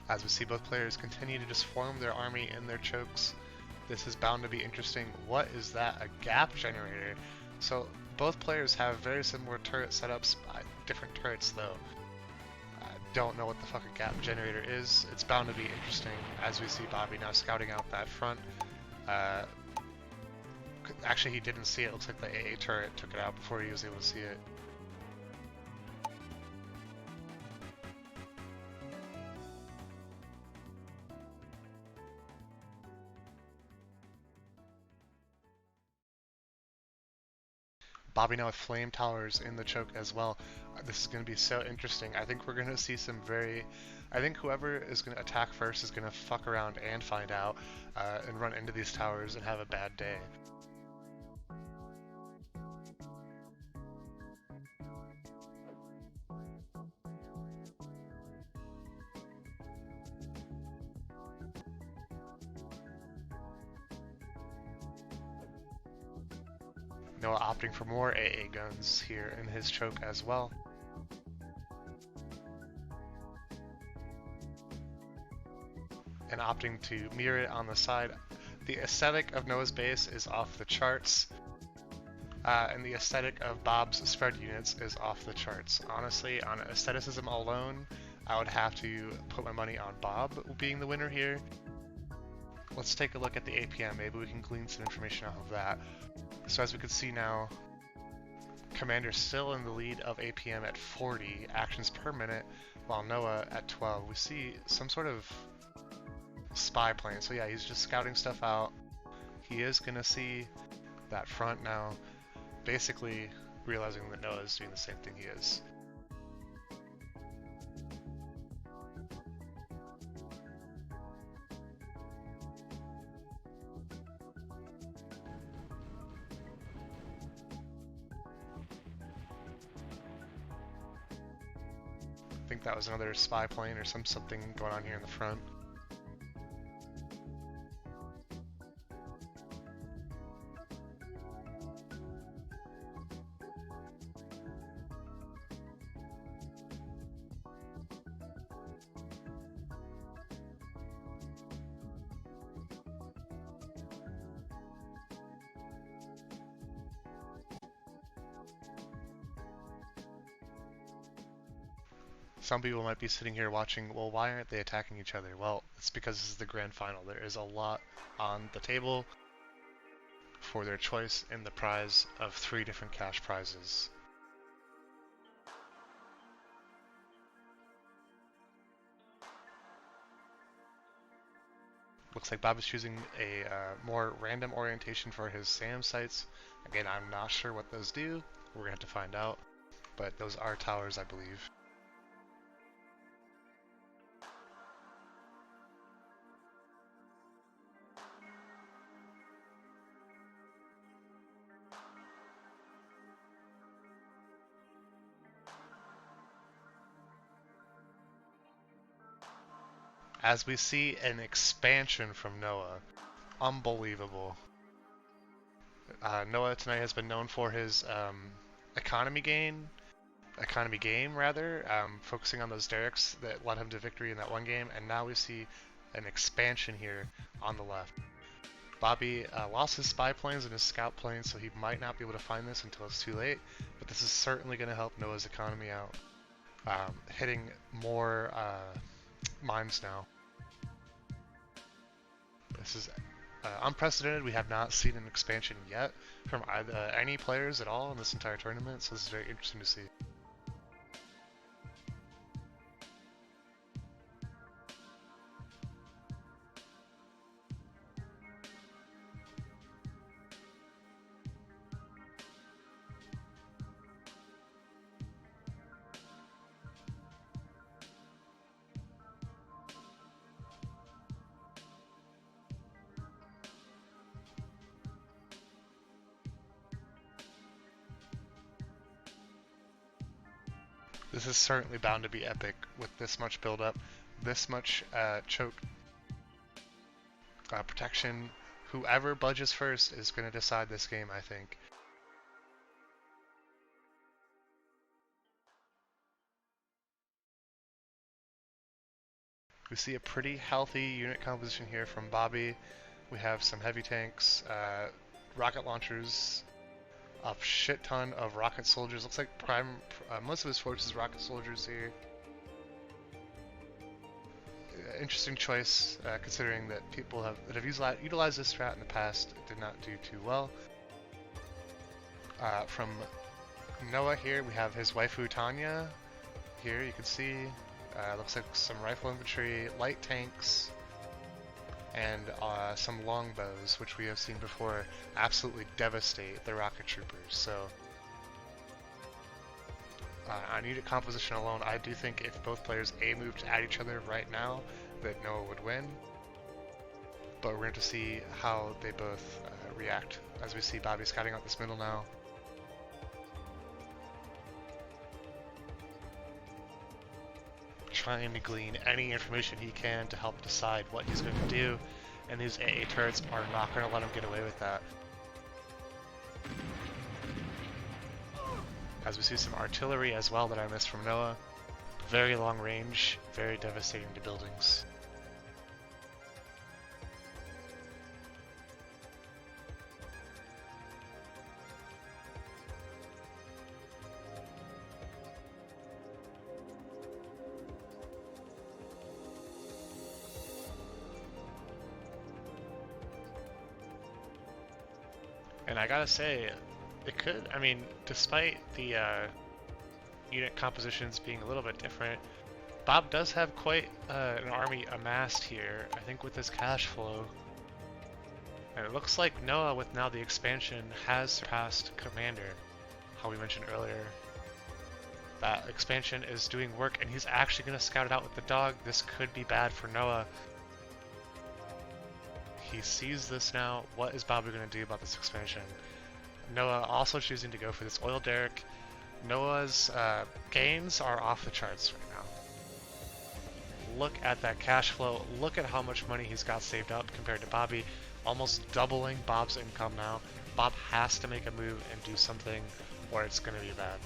As we see both players continue to just form their army in their chokes, this is bound to be interesting. What is that? A gap generator? So both players have very similar turret setups, different turrets though. I don't know what the fuck a gap generator is. It's bound to be interesting as we see Bobby now scouting out that front. Actually, he didn't see it. It looks like the AA turret took it out before he was able to see it. Bobby now with flame towers in the choke as well. This is going to be so interesting. I think we're going to see some I think whoever is going to attack first is going to fuck around and find out and run into these towers and have a bad day. Noah opting for more AA guns here in his choke as well. And opting to mirror it on the side. The aesthetic of Noah's base is off the charts. And the aesthetic of Bob's spread units is off the charts. Honestly, on aestheticism alone, I would have to put my money on Bob being the winner here. Let's take a look at the APM. Maybe we can glean some information off of that. So as we can see now, Commander's still in the lead of APM at 40 actions per minute, while Noah at 12. We see some sort of spy plane. So yeah, he's just scouting stuff out. He is gonna see that front now, basically realizing that Noah is doing the same thing he is. I think that was another spy plane or something going on here in the front. Some people might be sitting here watching, well, why aren't they attacking each other? Well, it's because this is the grand final. There is a lot on the table for their choice in the prize of 3 different cash prizes. Looks like Bob is choosing a more random orientation for his SAM sites. Again, I'm not sure what those do. We're going to have to find out. But those are towers, I believe. As we see an expansion from Noah. Unbelievable. Noah tonight has been known for his economy game, focusing on those derricks that led him to victory in that one game, and now we see an expansion here on the left. Bobby lost his spy planes and his scout planes, so he might not be able to find this until it's too late, but this is certainly going to help Noah's economy out. Hitting more mines now. This is unprecedented. We have not seen an expansion yet from any players at all in this entire tournament, so this is very interesting to see. This is certainly bound to be epic with this much build-up, this much choke protection. Whoever budges first is going to decide this game, I think. We see a pretty healthy unit composition here from Bobby. We have some heavy tanks, rocket launchers, a shit ton of rocket soldiers. Looks like most of his force is rocket soldiers here. Interesting choice, considering that people that have utilized this strat in the past did not do too well. From Noah here, we have his waifu Tanya. Here you can see, looks like some rifle infantry, light tanks, and some longbows, which we have seen before absolutely devastate the rocket troopers. So on unit composition alone, I do think if both players moved at each other right now, that Noah would win. But we're going to see how they both react as we see Bobby scouting out this middle now. Trying to glean any information he can to help decide what he's going to do, and these AA turrets are not going to let him get away with that. As we see some artillery as well that I missed from Noah. Very long range, very devastating to buildings. And I gotta say, it could, I mean, despite the unit compositions being a little bit different, Bob does have quite an army amassed here, I think with his cash flow. And it looks like Noah, with now the expansion, has surpassed Commander, how we mentioned earlier. That expansion is doing work, and he's actually going to scout it out with the dog. This could be bad for Noah. He sees this now. What is Bobby going to do about this expansion? Noah also choosing to go for this oil derrick. Noah's gains are off the charts right now. Look at that cash flow. Look at how much money he's got saved up compared to Bobby. Almost doubling Bob's income now. Bob has to make a move and do something, or it's going to be bad.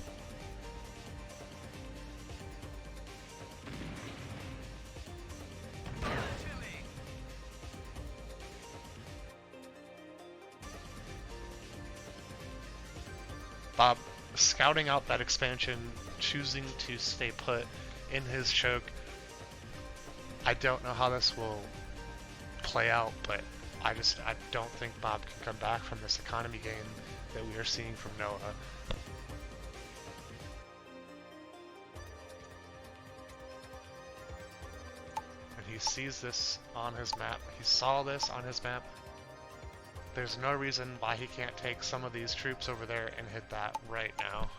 Bob scouting out that expansion, choosing to stay put in his choke. I don't know how this will play out, but I don't think Bob can come back from this economy game that we are seeing from Noah. And he sees this on his map. He saw this on his map. There's no reason why he can't take some of these troops over there and hit that right now.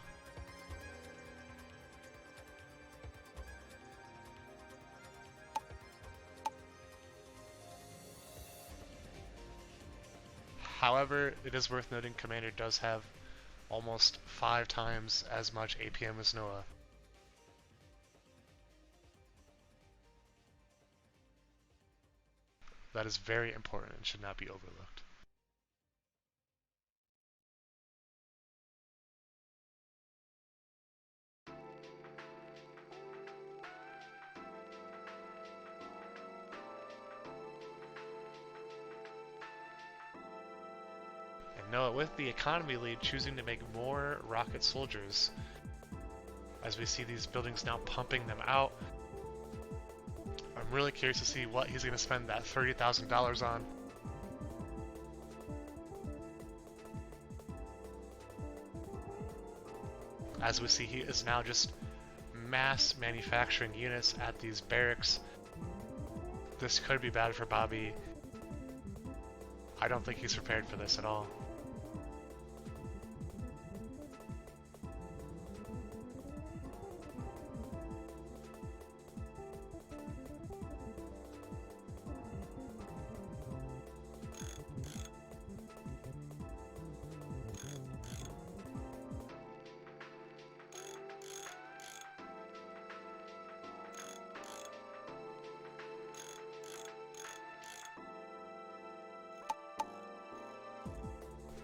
However, it is worth noting Commander does have almost 5 times as much APM as Noah. That is very important and should not be overlooked. Noah, with the economy lead, choosing to make more rocket soldiers. As we see these buildings now pumping them out. I'm really curious to see what he's going to spend that $30,000 on. As we see, he is now just mass manufacturing units at these barracks. This could be bad for Bobby. I don't think he's prepared for this at all.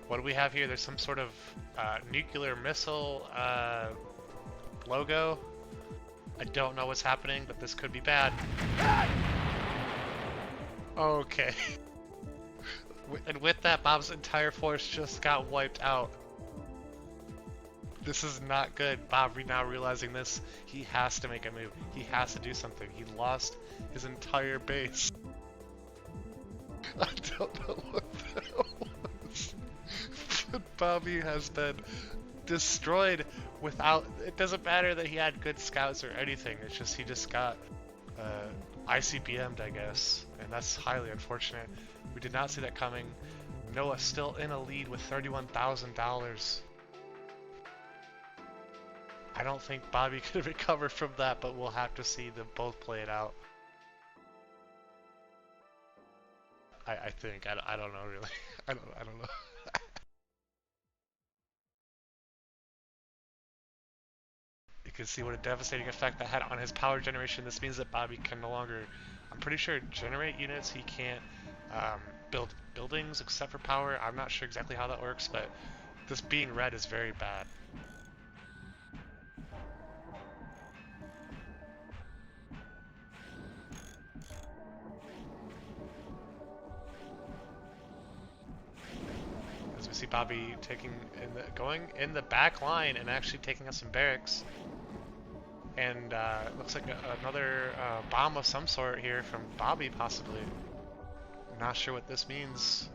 What do we have here? There's some sort of nuclear missile logo. I don't know what's happening, but this could be bad. Okay. And with that, Bob's entire force just got wiped out. This is not good. Bob now realizing this, he has to make a move. He has to do something. He lost his entire base. I don't know what that was. But Bobby has been destroyed without... It doesn't matter that he had good scouts or anything. It's just he just got ICBM'd, I guess. And that's highly unfortunate. We did not see that coming. Noah still in a lead with $31,000. I don't think Bobby could recover from that, but we'll have to see them both play it out. I think. I don't know, really. I don't know. You can see what a devastating effect that had on his power generation. This means that Bobby can no longer, I'm pretty sure, generate units. He can't build buildings except for power. I'm not sure exactly how that works, but this being red is very bad. As we see Bobby going in the back line and actually taking out some barracks. And looks like another bomb of some sort here from Bobby, possibly. Not sure what this means.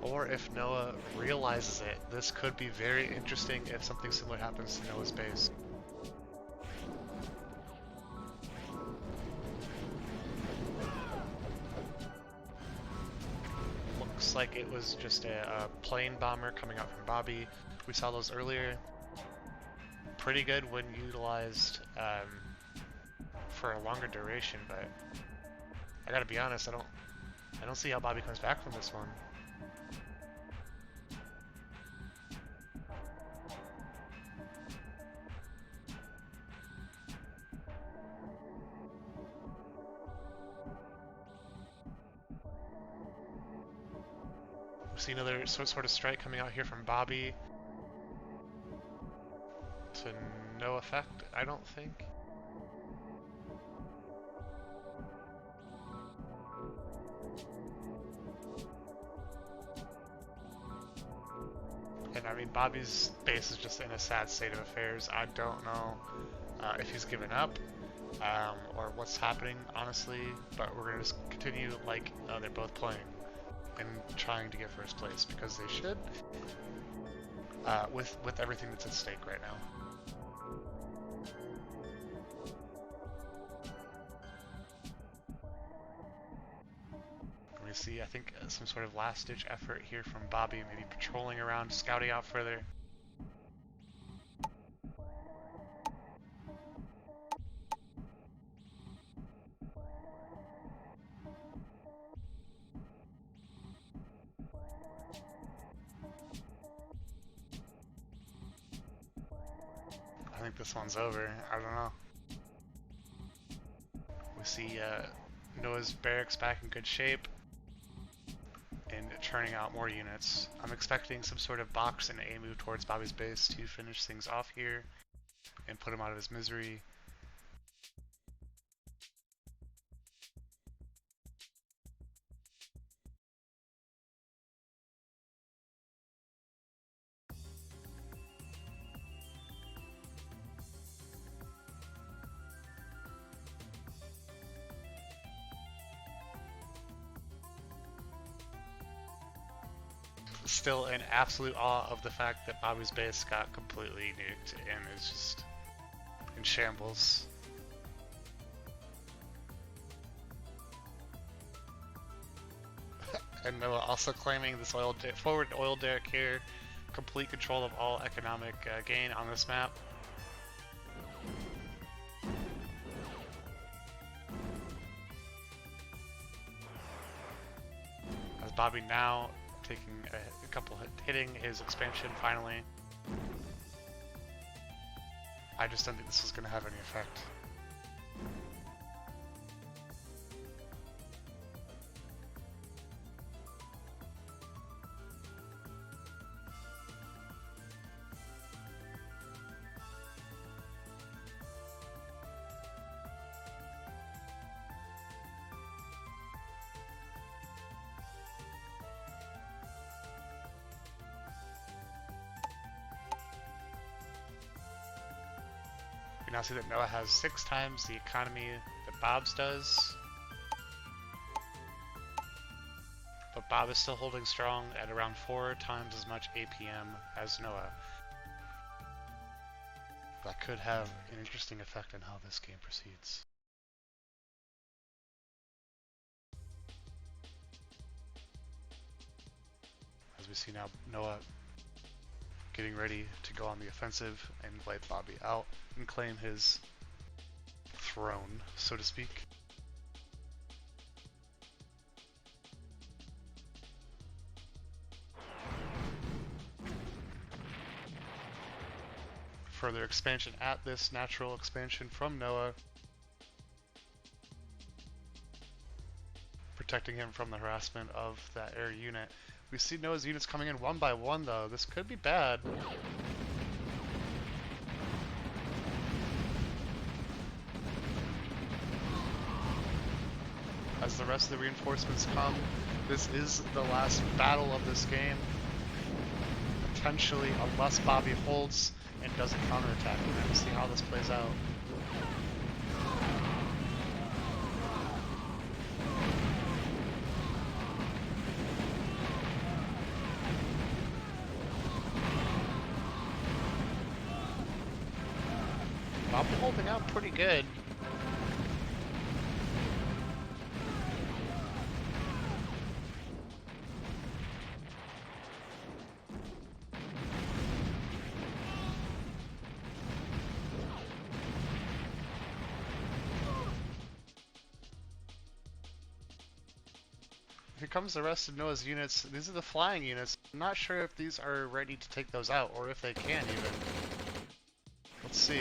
Or if Noah realizes it. This could be very interesting if something similar happens to Noah's base. Looks like it was just a plane bomber coming out from Bobby. We saw those earlier. Pretty good when utilized for a longer duration, but I gotta be honest, I don't see how Bobby comes back from this one. We see another sort of strike coming out here from Bobby. To no effect, I don't think. And I mean, Bobby's base is just in a sad state of affairs. I don't know if he's given up or what's happening, honestly, but we're gonna just continue like they're both playing and trying to get first place because they should with everything that's at stake right now. We see, I think, some sort of last-ditch effort here from Bobby, maybe patrolling around, scouting out further. I think this one's over. I don't know. We see Noah's barracks back in good shape and churning out more units. I'm expecting some sort of box and a move towards Bobby's base to finish things off here and put him out of his misery. still in absolute awe of the fact that Bobby's base got completely nuked and is just in shambles. And Noah also claiming this forward oil derrick here, complete control of all economic gain on this map. As Bobby now taking a couple, hitting his expansion finally. I just don't think this is going to have any effect. We now see that Noah has 6 times the economy that Bob's does. But Bob is still holding strong at around 4 times as much APM as Noah. That could have an interesting effect on how this game proceeds. As we see now Noah getting ready to go on the offensive and wipe Bobby out and claim his throne, so to speak. Further expansion at this natural expansion from Noah, protecting him from the harassment of that air unit. We see Noah's units coming in one by one though. This could be bad. As the rest of the reinforcements come, this is the last battle of this game. Potentially, unless Bobby holds and doesn't counterattack. We're going to see how this plays out. Bobby holding out pretty good. Here comes the rest of Noah's units. These are the flying units. I'm not sure if these are ready to take those out, or if they can even. Let's see.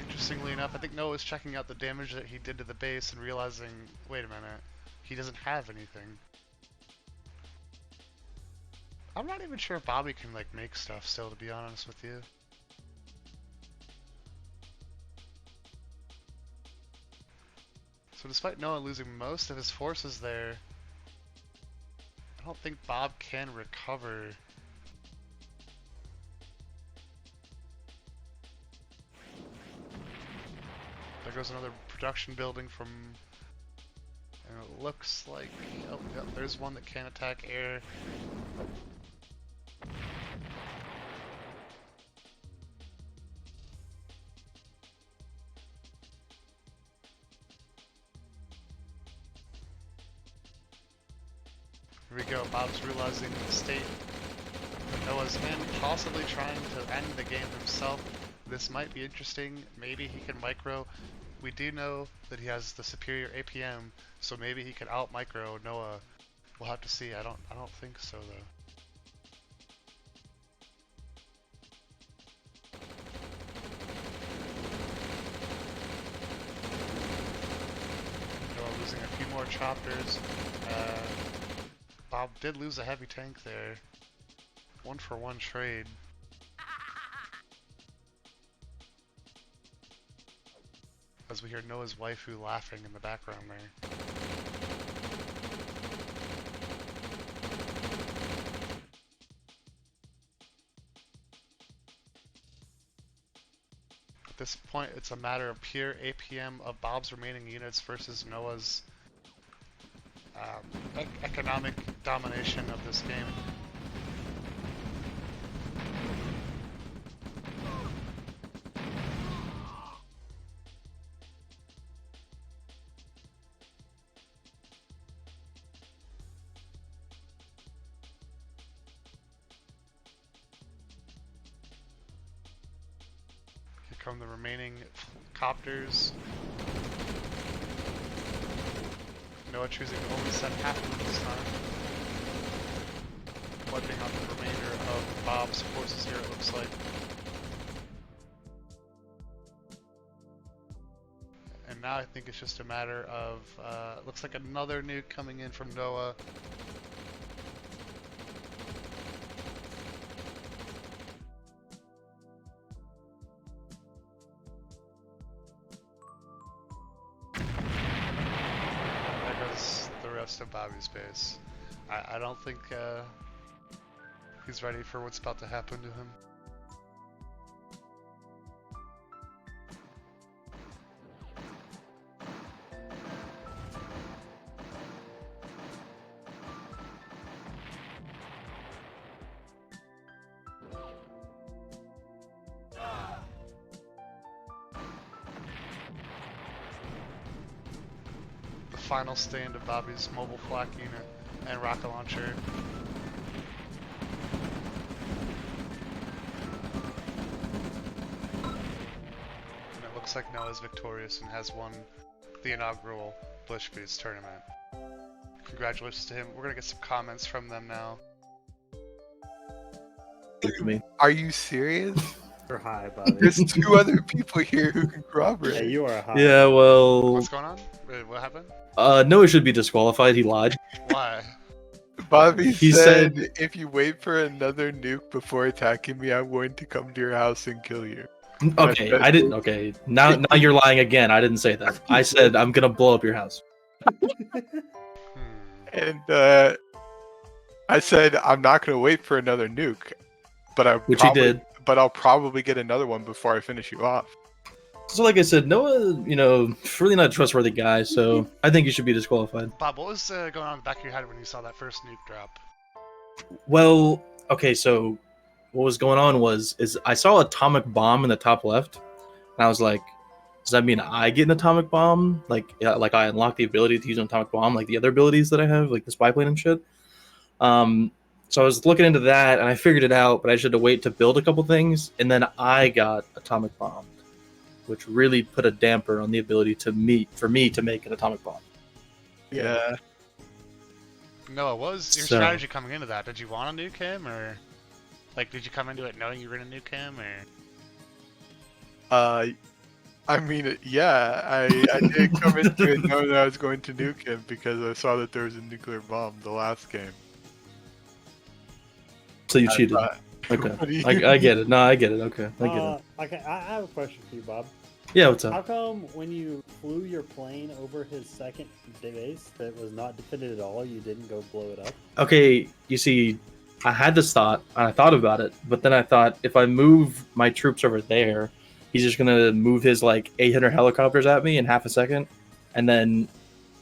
Interestingly enough, I think Noah was checking out the damage that he did to the base and realizing, wait a minute, he doesn't have anything. I'm not even sure if Bobby can like make stuff still, to be honest with you. So despite Noah losing most of his forces there, I don't think Bob can recover. There goes another production building from, and it looks like, oh yep, there's one that can attack air. Here we go, Bob's realizing the state that Noah's in, possibly trying to end the game himself. This might be interesting, maybe he can micro. We do know that he has the superior APM, so maybe he can out micro Noah. We'll have to see. I don't think so though. Noah losing a few more choppers. Bob did lose a heavy tank there. 1-for-1 trade. as we hear Noah's waifu laughing in the background there. At this point, it's a matter of pure APM of Bob's remaining units versus Noah's economic domination of this game. Here come the remaining copters. Noah choosing to only send half of them this time. Wiping out the remainder of Bob's forces here, it looks like. And now I think it's just a matter of, looks like another nuke coming in from Noah. Of Bobby's base. I don't think he's ready for what's about to happen to him. Final stand of Bobby's mobile flak unit and rocket launcher. And it looks like Noah's victorious and has won the inaugural Bushboots tournament. Congratulations to him. We're gonna get some comments from them now. Are you serious? You're high, Bobby. There's 2 other people here who can corroborate. Yeah, you are high. Yeah, well, What's going on? Wait, what happened? Noah should be disqualified. He lied. Why? Bobby He said, if you wait for another nuke before attacking me, I'm going to come to your house and kill you. Okay, I didn't. Okay, now you're lying again. I didn't say that. I said I'm gonna blow up your house. And I said, I'm not going to wait for another nuke. But Which he did. But I'll probably get another one before I finish you off. So like I said, Noah, really not a trustworthy guy, so I think he should be disqualified. Bob, what was going on in the back of your head when you saw that first nuke drop? Well, okay, so what was going on is I saw atomic bomb in the top left, and I was like, does that mean I get an atomic bomb? Like I unlock the ability to use an atomic bomb, like the other abilities that I have, like the spy plane and shit. So I was looking into that, and I figured it out, but I just had to wait to build a couple things, and then I got atomic bombed, which really put a damper on the ability for me to make an atomic bomb. Yeah. Noah, what was your strategy coming into that? Did you want to nuke him, or did you come into it knowing you were gonna nuke him, or? I mean, yeah, I did come into it knowing that I was going to nuke him because I saw that there was a nuclear bomb the last game. So you cheated. Okay, I get it. No, I get it. Okay, I get it. Okay, I have a question for you, Bob. Yeah, what's up? How come when you flew your plane over his second base that was not defended at all, you didn't go blow it up? Okay, you see, I had this thought, and I thought about it, but then I thought if I move my troops over there, he's just gonna move his 800 helicopters at me in half a second, and then,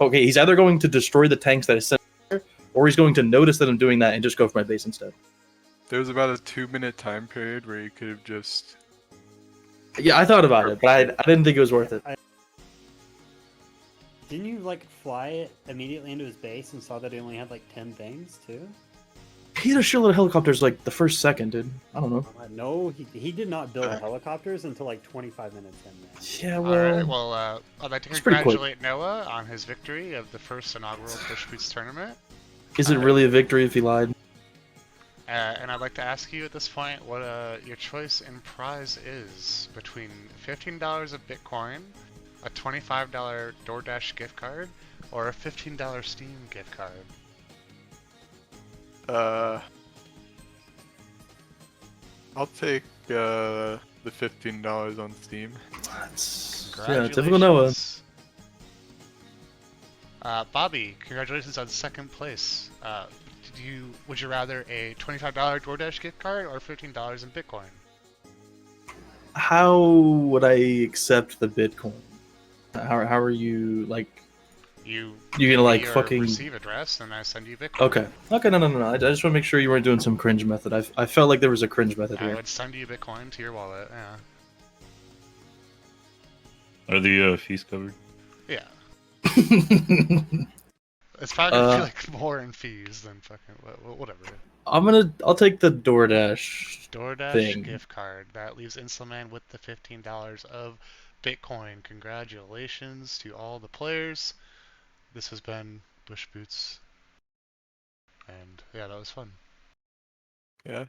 okay, he's either going to destroy the tanks that I sent there, or he's going to notice that I'm doing that and just go for my base instead. There was about a 2-minute time period where you could have just... Yeah, I thought about it, but I didn't think it was worth it. Didn't you fly it immediately into his base and saw that he only had 10 things too? He had a shitload of helicopters the first second, dude. I don't know. No, he did not build helicopters until 25 minutes in there. Yeah, well... Alright, well, I'd like to congratulate Noah on his victory of the first inaugural Bushboots tournament. Is it really a victory if he lied? And I'd like to ask you at this point what your choice in prize is between $15 of Bitcoin, a $25 DoorDash gift card, or a $15 Steam gift card. I'll take the $15 on Steam. Typical Noah. Bobby, congratulations on second place. Would you rather a $25 DoorDash gift card or $15 in Bitcoin? How would I accept the Bitcoin? How are you like? You gonna like your fucking receive address and I send you Bitcoin. Okay, no. I just want to make sure you weren't doing some cringe method. I felt like there was a cringe method I here. would send you Bitcoin to your wallet. Yeah. Are the fees covered? Yeah. It's probably gonna be like more in fees than fucking whatever. I'll take the DoorDash thing. Gift card. That leaves Inslaman with the $15 of Bitcoin. Congratulations to all the players. This has been Bushboots. And yeah, that was fun. Yeah.